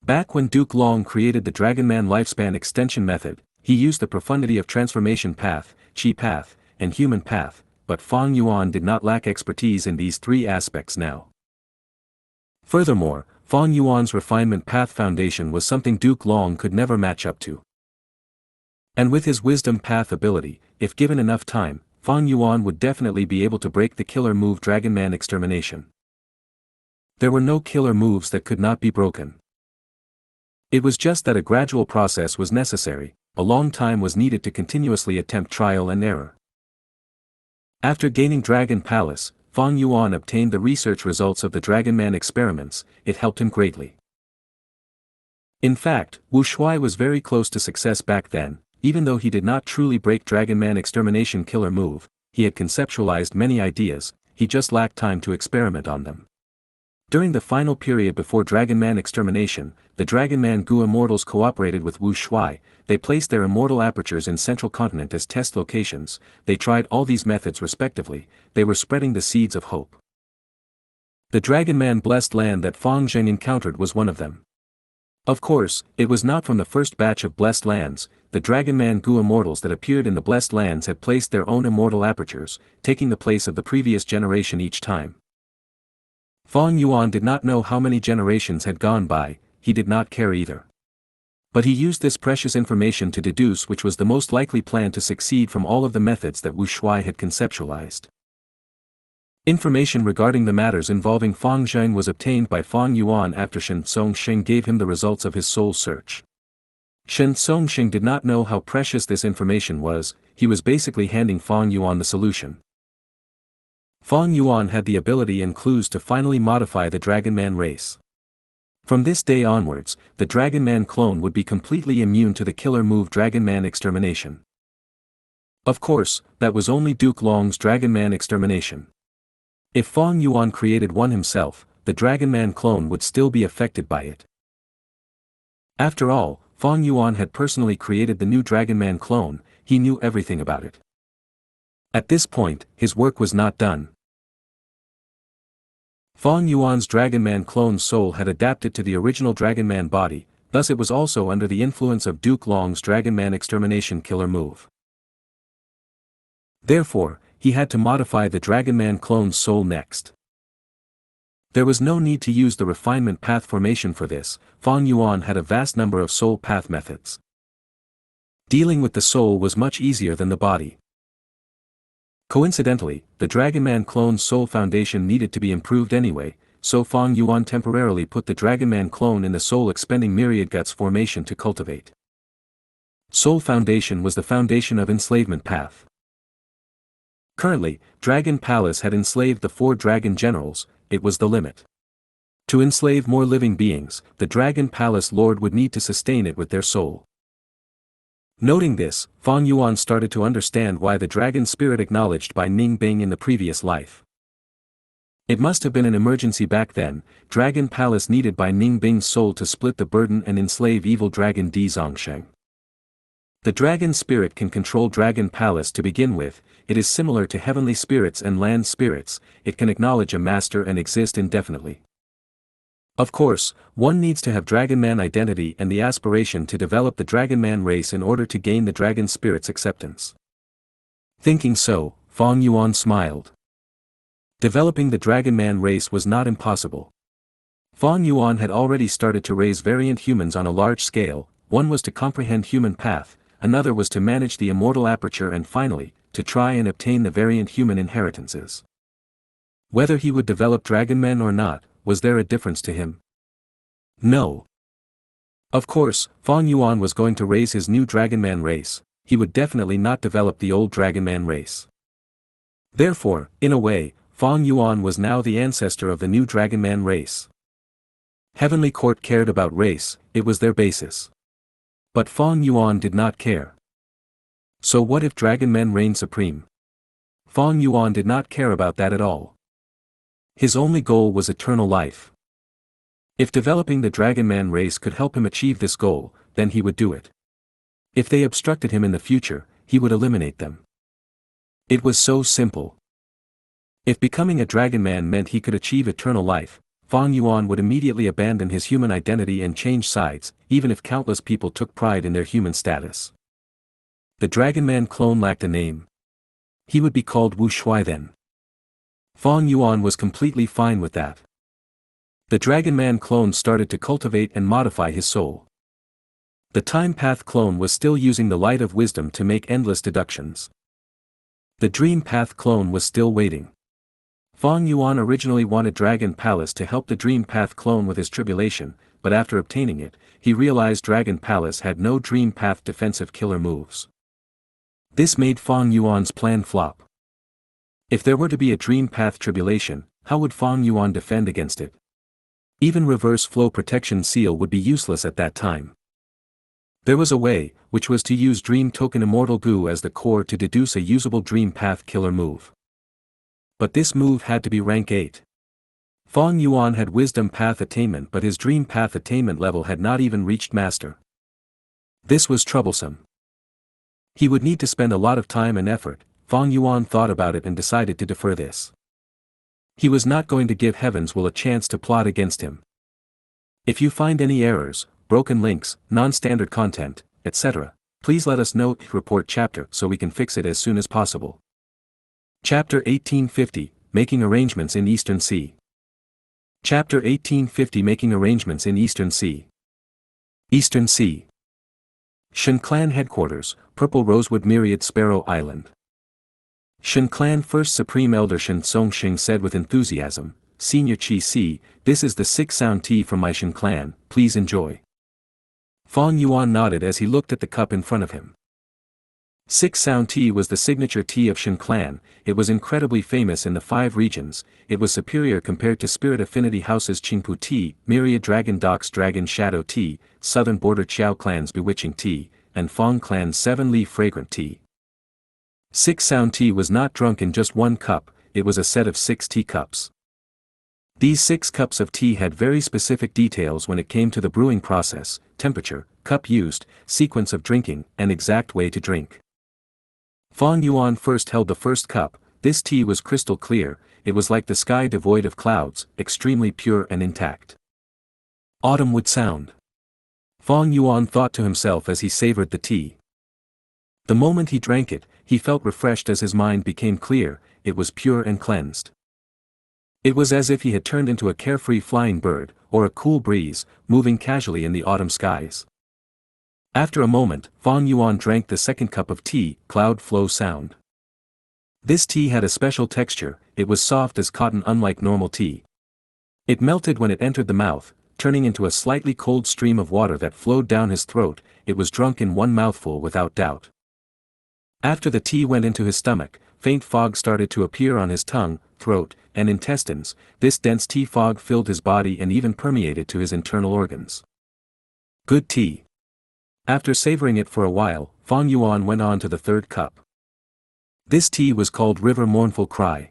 Back when Duke Long created the Dragon Man lifespan extension method, he used the profundity of transformation path, chi path, and human path, but Fong Yuan did not lack expertise in these 3 aspects now. Furthermore, Fong Yuan's refinement path foundation was something Duke Long could never match up to. And with his wisdom path ability, if given enough time, Fong Yuan would definitely be able to break the killer move Dragon Man extermination. There were no killer moves that could not be broken. It was just that a gradual process was necessary. A long time was needed to continuously attempt trial and error. After gaining Dragon Palace, Fong Yuan obtained the research results of the Dragon Man experiments. It helped him greatly. In fact, Wu Shuai was very close to success back then. Even though he did not truly break Dragon Man extermination killer move, he had conceptualized many ideas. He just lacked time to experiment on them. During the final period before Dragon Man extermination, the Dragon Man Gu immortals cooperated with Wu Shuai. They placed their immortal apertures in Central Continent as test locations. They tried all these methods respectively. They were spreading the seeds of hope. The Dragon Man blessed land that Fong Zheng encountered was one of them. Of course, it was not from the first batch of Blessed Lands. The Dragonman Gu immortals that appeared in the Blessed Lands had placed their own immortal apertures, taking the place of the previous generation each time. Fong Yuan did not know how many generations had gone by, he did not care either. But he used this precious information to deduce which was the most likely plan to succeed from all of the methods that Wu Shuai had conceptualized. Information regarding the matters involving Fong Zheng was obtained by Fong Yuan after Shen Songxing gave him the results of his soul search. Shen Songxing did not know how precious this information was, he was basically handing Fong Yuan the solution. Fong Yuan had the ability and clues to finally modify the Dragonman race. From this day onwards, the Dragonman clone would be completely immune to the killer move Dragonman extermination. Of course, that was only Duke Long's Dragonman extermination. If Fong Yuan created one himself, the Dragonman clone would still be affected by it. After all, Fong Yuan had personally created the new Dragonman clone, he knew everything about it. At this point, his work was not done. Fong Yuan's Dragonman clone's soul had adapted to the original Dragonman body, thus it was also under the influence of Duke Long's Dragonman extermination killer move. Therefore, he had to modify the Dragonman clone's soul next. There was no need to use the refinement path formation for this, Fong Yuan had a vast number of soul path methods. Dealing with the soul was much easier than the body. Coincidentally, the Dragonman clone's soul foundation needed to be improved anyway, so Fong Yuan temporarily put the Dragonman clone in the soul-expending myriad guts formation to cultivate. Soul foundation was the foundation of enslavement path. Currently, Dragon Palace had enslaved the 4 dragon generals, it was the limit. To enslave more living beings, the Dragon Palace Lord would need to sustain it with their soul. Noting this, Fong Yuan started to understand why the dragon spirit acknowledged by Ning Bing in the previous life. It must have been an emergency back then, Dragon Palace needed by Ning Bing's soul to split the burden and enslave evil dragon Di Zongsheng. The dragon spirit can control Dragon Palace to begin with, it is similar to heavenly spirits and land spirits, it can acknowledge a master and exist indefinitely. Of course, one needs to have Dragonman identity and the aspiration to develop the Dragonman race in order to gain the dragon spirit's acceptance. Thinking so, Fong Yuan smiled. Developing the Dragonman race was not impossible. Fong Yuan had already started to raise variant humans on a large scale, one was to comprehend human path, another was to manage the immortal aperture and finally, to try and obtain the variant human inheritances. Whether he would develop Dragonmen or not, was there a difference to him? No. Of course, Fong Yuan was going to raise his new Dragonman race, he would definitely not develop the old Dragonman race. Therefore, in a way, Fong Yuan was now the ancestor of the new Dragonman race. Heavenly Court cared about race, it was their basis. But Fong Yuan did not care. So what if Dragonmen reigned supreme? Fong Yuan did not care about that at all. His only goal was eternal life. If developing the Dragonman race could help him achieve this goal, then he would do it. If they obstructed him in the future, he would eliminate them. It was so simple. If becoming a Dragonman meant he could achieve eternal life, Fong Yuan would immediately abandon his human identity and change sides, even if countless people took pride in their human status. The Dragonman clone lacked a name. He would be called Wu Shuai then. Fong Yuan was completely fine with that. The Dragonman clone started to cultivate and modify his soul. The Time Path clone was still using the light of wisdom to make endless deductions. The Dream Path clone was still waiting. Fong Yuan originally wanted Dragon Palace to help the Dream Path clone with his tribulation, but after obtaining it, he realized Dragon Palace had no Dream Path defensive killer moves. This made Fong Yuan's plan flop. If there were to be a Dream Path tribulation, how would Fong Yuan defend against it? Even reverse flow protection seal would be useless at that time. There was a way, which was to use Dream Token Immortal Gu as the core to deduce a usable Dream Path killer move. But this move had to be rank 8. Fong Yuan had Wisdom Path attainment but his Dream Path attainment level had not even reached Master. This was troublesome. He would need to spend a lot of time and effort. Fong Yuan thought about it and decided to defer this. He was not going to give Heaven's Will a chance to plot against him. If you find any errors, broken links, non-standard content, etc. Please let us know report chapter so we can fix it as soon as possible. Chapter 1850, Making Arrangements in Eastern Sea. Chapter 1850, Making Arrangements in Eastern Sea. Eastern Sea. Shen Clan Headquarters, Purple Rosewood Myriad Sparrow Island. Shen Clan First Supreme Elder Shen Songxing said with enthusiasm, Senior Chi Si, this is the 6-sound tea from my Shen Clan, please enjoy. Fong Yuan nodded as he looked at the cup in front of him. 6-sound tea was the signature tea of Shen Clan. It was incredibly famous in the 5 regions. It was superior compared to Spirit Affinity House's Qingpu tea, Myriad Dragon Doc's Dragon Shadow tea, Southern Border Qiao Clan's Bewitching tea, and Fong Clan's 7-leaf Fragrant tea. 6-sound tea was not drunk in just one cup, it was a set of 6 teacups. These 6 cups of tea had very specific details when it came to the brewing process, temperature, cup used, sequence of drinking, and exact way to drink. Fong Yuan first held the first cup. This tea was crystal clear, it was like the sky devoid of clouds, extremely pure and intact. Autumn would sound. Fong Yuan thought to himself as he savored the tea. The moment he drank it, he felt refreshed as his mind became clear, it was pure and cleansed. It was as if he had turned into a carefree flying bird, or a cool breeze, moving casually in the autumn skies. After a moment, Fong Yuan drank the second cup of tea, Cloud Flow Sound. This tea had a special texture, it was soft as cotton unlike normal tea. It melted when it entered the mouth, turning into a slightly cold stream of water that flowed down his throat. It was drunk in one mouthful without doubt. After the tea went into his stomach, faint fog started to appear on his tongue, throat, and intestines. This dense tea fog filled his body and even permeated to his internal organs. Good tea. After savoring it for a while, Fong Yuan went on to the third cup. This tea was called River Mournful Cry.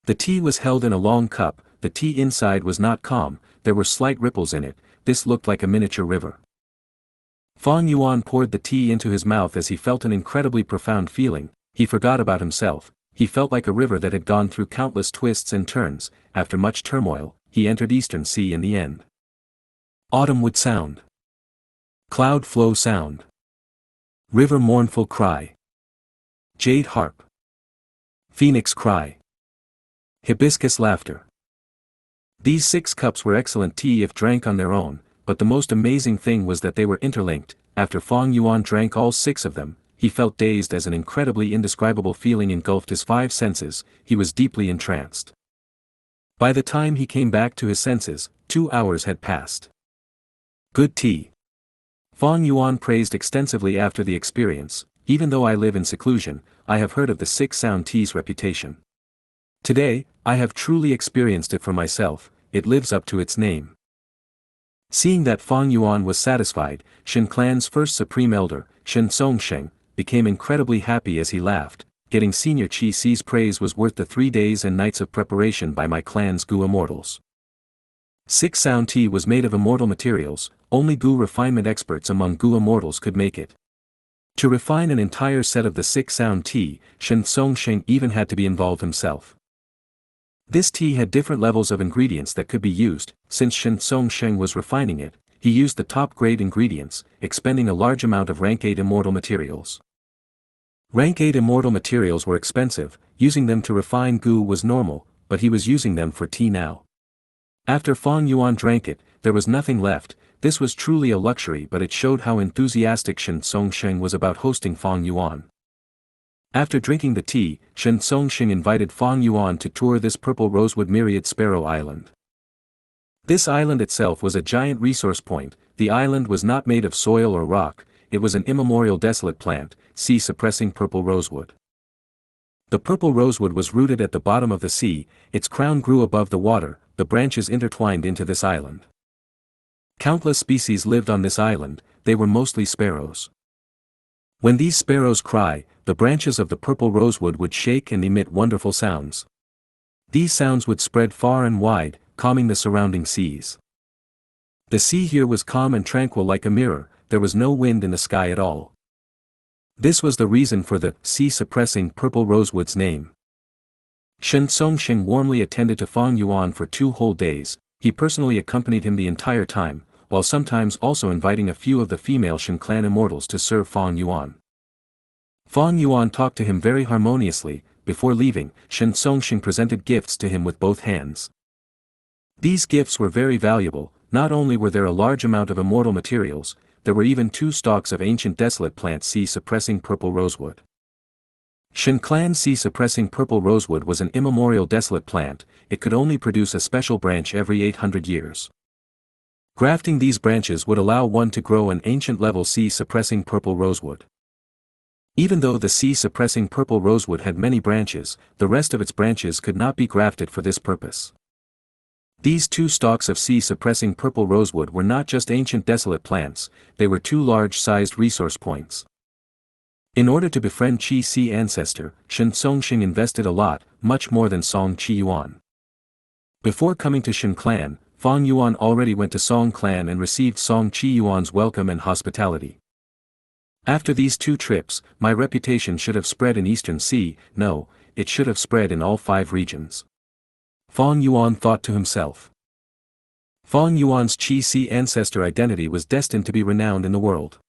The tea was held in a long cup. The tea inside was not calm, there were slight ripples in it. This looked like a miniature river. Fong Yuan poured the tea into his mouth as he felt an incredibly profound feeling. He forgot about himself. He felt like a river that had gone through countless twists and turns. After much turmoil, he entered Eastern Sea in the end. Autumn would sound. Cloud Flow Sound. River Mournful Cry. Jade Harp. Phoenix Cry. Hibiscus Laughter. These 6 cups were excellent tea if drank on their own, but the most amazing thing was that they were interlinked. After Fong Yuan drank all 6 of them, he felt dazed as an incredibly indescribable feeling engulfed his 5 senses. He was deeply entranced. By the time he came back to his senses, 2 hours had passed. Good tea. Fong Yuan praised extensively after the experience. Even though I live in seclusion, I have heard of the 6-sound tea's reputation. Today, I have truly experienced it for myself. It lives up to its name. Seeing that Fong Yuan was satisfied, Shen Clan's first supreme elder, Shen Songsheng, became incredibly happy as he laughed. Getting Senior Chi Si's praise was worth the 3 days and nights of preparation by my clan's Gu immortals. 6-sound tea was made of immortal materials. Only Gu refinement experts among Gu immortals could make it. To refine an entire set of the 6-sound tea, Shen Songsheng even had to be involved himself. This tea had different levels of ingredients that could be used. Since Shen Songsheng was refining it, he used the top-grade ingredients, expending a large amount of Rank 8 immortal materials. Rank 8 immortal materials were expensive. Using them to refine Gu was normal, but he was using them for tea now. After Fong Yuan drank it, there was nothing left. This was truly a luxury, but it showed how enthusiastic Shen Songsheng was about hosting Fong Yuan. After drinking the tea, Shen Songsheng invited Fong Yuan to tour this Purple Rosewood Myriad Sparrow Island. This island itself was a giant resource point. The island was not made of soil or rock, it was an immemorial desolate plant, sea-suppressing purple rosewood. The purple rosewood was rooted at the bottom of the sea, its crown grew above the water, the branches intertwined into this island. Countless species lived on this island, they were mostly sparrows. When these sparrows cry, the branches of the purple rosewood would shake and emit wonderful sounds. These sounds would spread far and wide, calming the surrounding seas. The sea here was calm and tranquil like a mirror, there was no wind in the sky at all. This was the reason for the sea-suppressing purple rosewood's name. Shen Songsheng warmly attended to Fong Yuan for 2 whole days. He personally accompanied him the entire time, while sometimes also inviting a few of the female Shen clan immortals to serve Fong Yuan. Fong Yuan talked to him very harmoniously. Before leaving, Shen Songxing presented gifts to him with both hands. These gifts were very valuable. Not only were there a large amount of immortal materials, there were even 2 stalks of ancient desolate plant sea-suppressing purple rosewood. Shen clan sea-suppressing purple rosewood was an immemorial desolate plant. It could only produce a special branch every 800 years. Grafting these branches would allow one to grow an ancient level sea-suppressing purple rosewood. Even though the sea-suppressing purple rosewood had many branches, the rest of its branches could not be grafted for this purpose. These 2 stalks of sea-suppressing purple rosewood were not just ancient desolate plants, they were 2 large-sized resource points. In order to befriend Qi Si ancestor, Shen Songxing invested a lot, much more than Song Qi Yuan. Before coming to Shen clan, Fong Yuan already went to Song clan and received Song Qi Yuan's welcome and hospitality. After these 2 trips, my reputation should have spread in Eastern Sea. No, it should have spread in all 5 regions. Fong Yuan thought to himself. Fong Yuan's Qi Si ancestor identity was destined to be renowned in the world.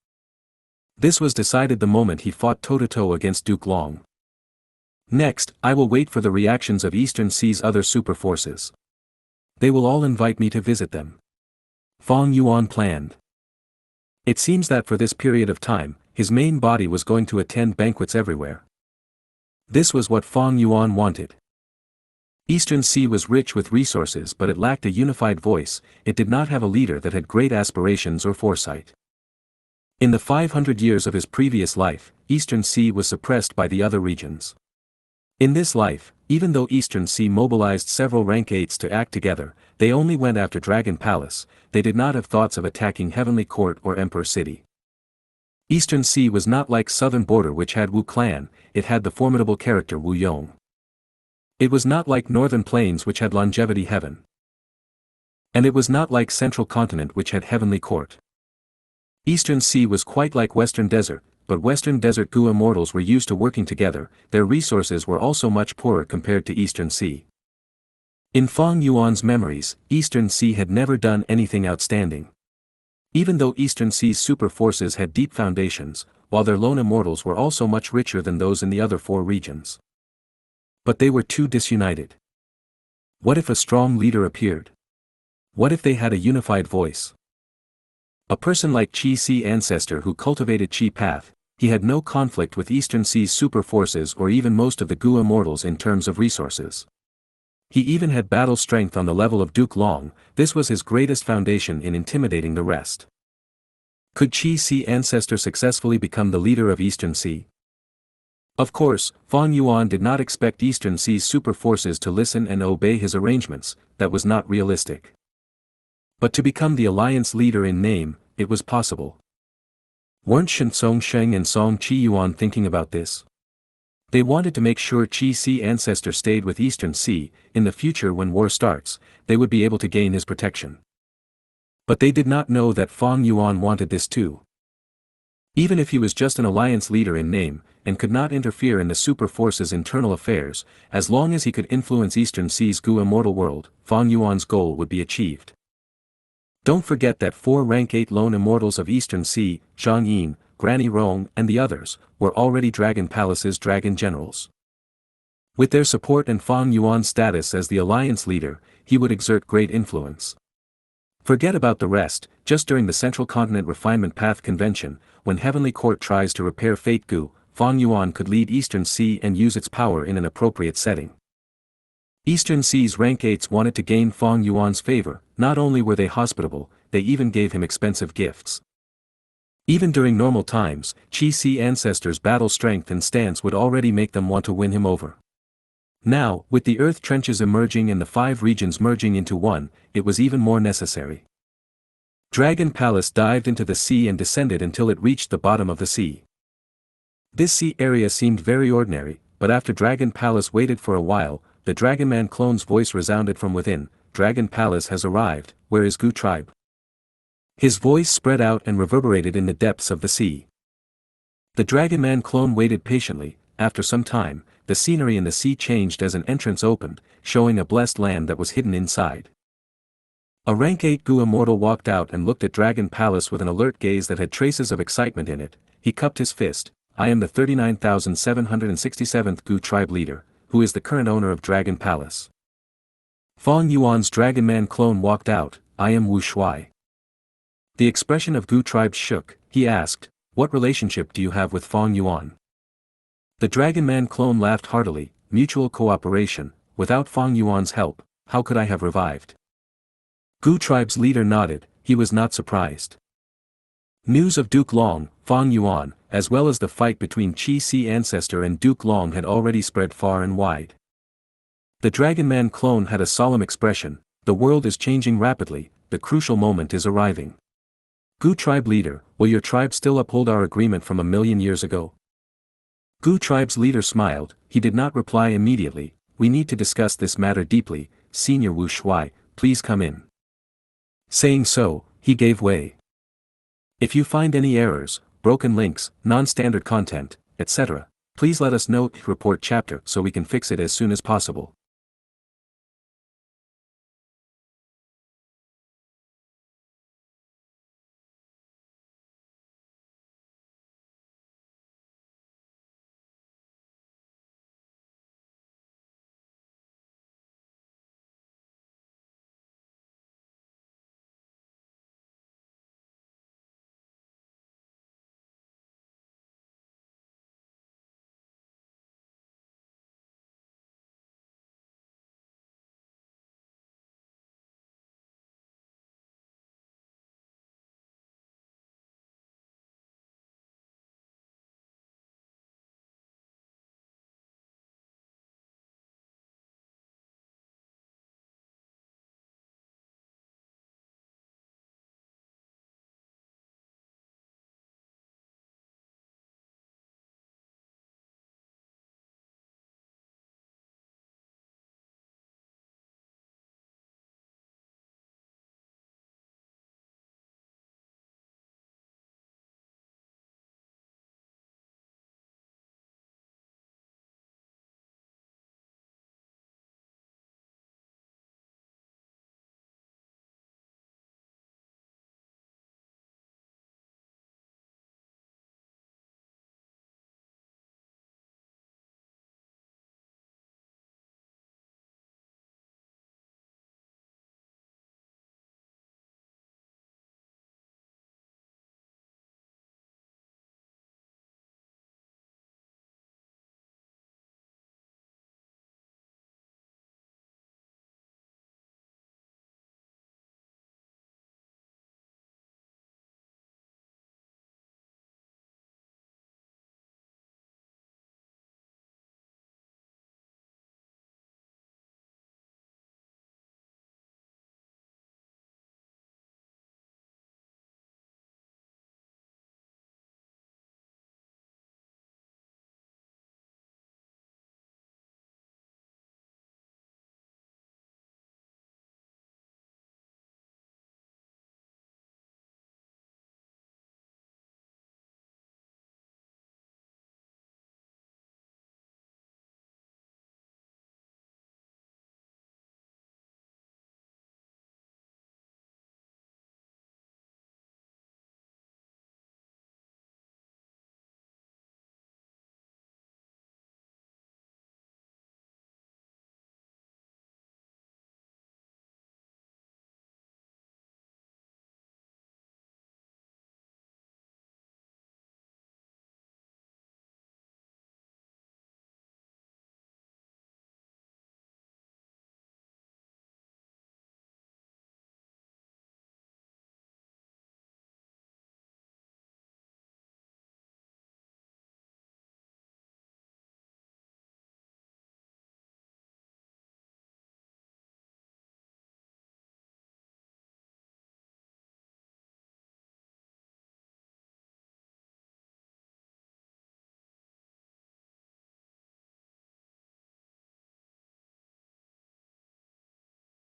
This was decided the moment he fought toe-to-toe against Duke Long. Next, I will wait for the reactions of Eastern Sea's other super forces. They will all invite me to visit them. Fong Yuan planned. It seems that for this period of time, his main body was going to attend banquets everywhere. This was what Fong Yuan wanted. Eastern Sea was rich with resources, but it lacked a unified voice. It did not have a leader that had great aspirations or foresight. In the 500 years of his previous life, Eastern Sea was suppressed by the other regions. In this life, even though Eastern Sea mobilized several rank 8s to act together, they only went after Dragon Palace. They did not have thoughts of attacking Heavenly Court or Emperor City. Eastern Sea was not like Southern Border, which had Wu clan. It had the formidable character Wu Yong. It was not like Northern Plains, which had Longevity Heaven. And it was not like Central Continent, which had Heavenly Court. Eastern Sea was quite like Western Desert, but Western Desert Gu immortals were used to working together. Their resources were also much poorer compared to Eastern Sea. In Fong Yuan's memories, Eastern Sea had never done anything outstanding. Even though Eastern Sea's super forces had deep foundations, while their lone immortals were also much richer than those in the other 4 regions. But they were too disunited. What if a strong leader appeared? What if they had a unified voice? A person like Qi Si ancestor who cultivated Qi path, he had no conflict with Eastern Sea's super forces or even most of the Gu immortals in terms of resources. He even had battle strength on the level of Duke Long. This was his greatest foundation in intimidating the rest. Could Qi Si ancestor successfully become the leader of Eastern Sea? Of course, Fong Yuan did not expect Eastern Sea's super forces to listen and obey his arrangements. That was not realistic. But to become the alliance leader in name, it was possible. Weren't Shen Songxing and Song Qi Yuan thinking about this? They wanted to make sure Qi Si ancestor stayed with Eastern Sea. In the future, when war starts, they would be able to gain his protection. But they did not know that Fong Yuan wanted this too. Even if he was just an alliance leader in name, and could not interfere in the super force's internal affairs, as long as he could influence Eastern Sea's Gu immortal world, Fong Yuan's goal would be achieved. Don't forget that 4 rank 8 lone immortals of Eastern Sea, Zhang Yin, Granny Rong and the others, were already Dragon Palace's dragon generals. With their support and Fong Yuan's status as the alliance leader, he would exert great influence. Forget about the rest. Just during the Central Continent Refinement Path Convention, when Heavenly Court tries to repair Fate Gu, Fong Yuan could lead Eastern Sea and use its power in an appropriate setting. Eastern Sea's rank 8s wanted to gain Fong Yuan's favor. Not only were they hospitable, they even gave him expensive gifts. Even during normal times, Qi Si ancestors' battle strength and stance would already make them want to win him over. Now, with the earth trenches emerging and the 5 regions merging into one, it was even more necessary. Dragon Palace dived into the sea and descended until it reached the bottom of the sea. This sea area seemed very ordinary, but after Dragon Palace waited for a while, the Dragonman clone's voice resounded from within. Dragon Palace has arrived. Where is Gu tribe? His voice spread out and reverberated in the depths of the sea. The Dragonman clone waited patiently. After some time, the scenery in the sea changed as an entrance opened, showing a blessed land that was hidden inside. A rank 8 Gu immortal walked out and looked at Dragon Palace with an alert gaze that had traces of excitement in it. He cupped his fist. I am the 39,767th Gu tribe leader, who is the current owner of Dragon Palace. Fong Yuan's Dragon Man clone walked out. I am Wu Shuai. The expression of Gu tribe shook. He asked, what relationship do you have with Fong Yuan? The Dragon Man clone laughed heartily. Mutual cooperation. Without Fong Yuan's help, how could I have revived? Gu tribe's leader nodded. He was not surprised. News of Duke Long, Fong Yuan, as well as the fight between Qi Si ancestor and Duke Long had already spread far and wide. The Dragon Man clone had a solemn expression. The world is changing rapidly, the crucial moment is arriving. Gu tribe leader, will your tribe still uphold our agreement from 1,000,000 years ago? Gu tribe's leader smiled. He did not reply immediately. We need to discuss this matter deeply. Senior Wu Shuai, please come in. Saying so, he gave way. If you find any errors, broken links, non-standard content, etc., please let us know. Report chapter so we can fix it as soon as possible.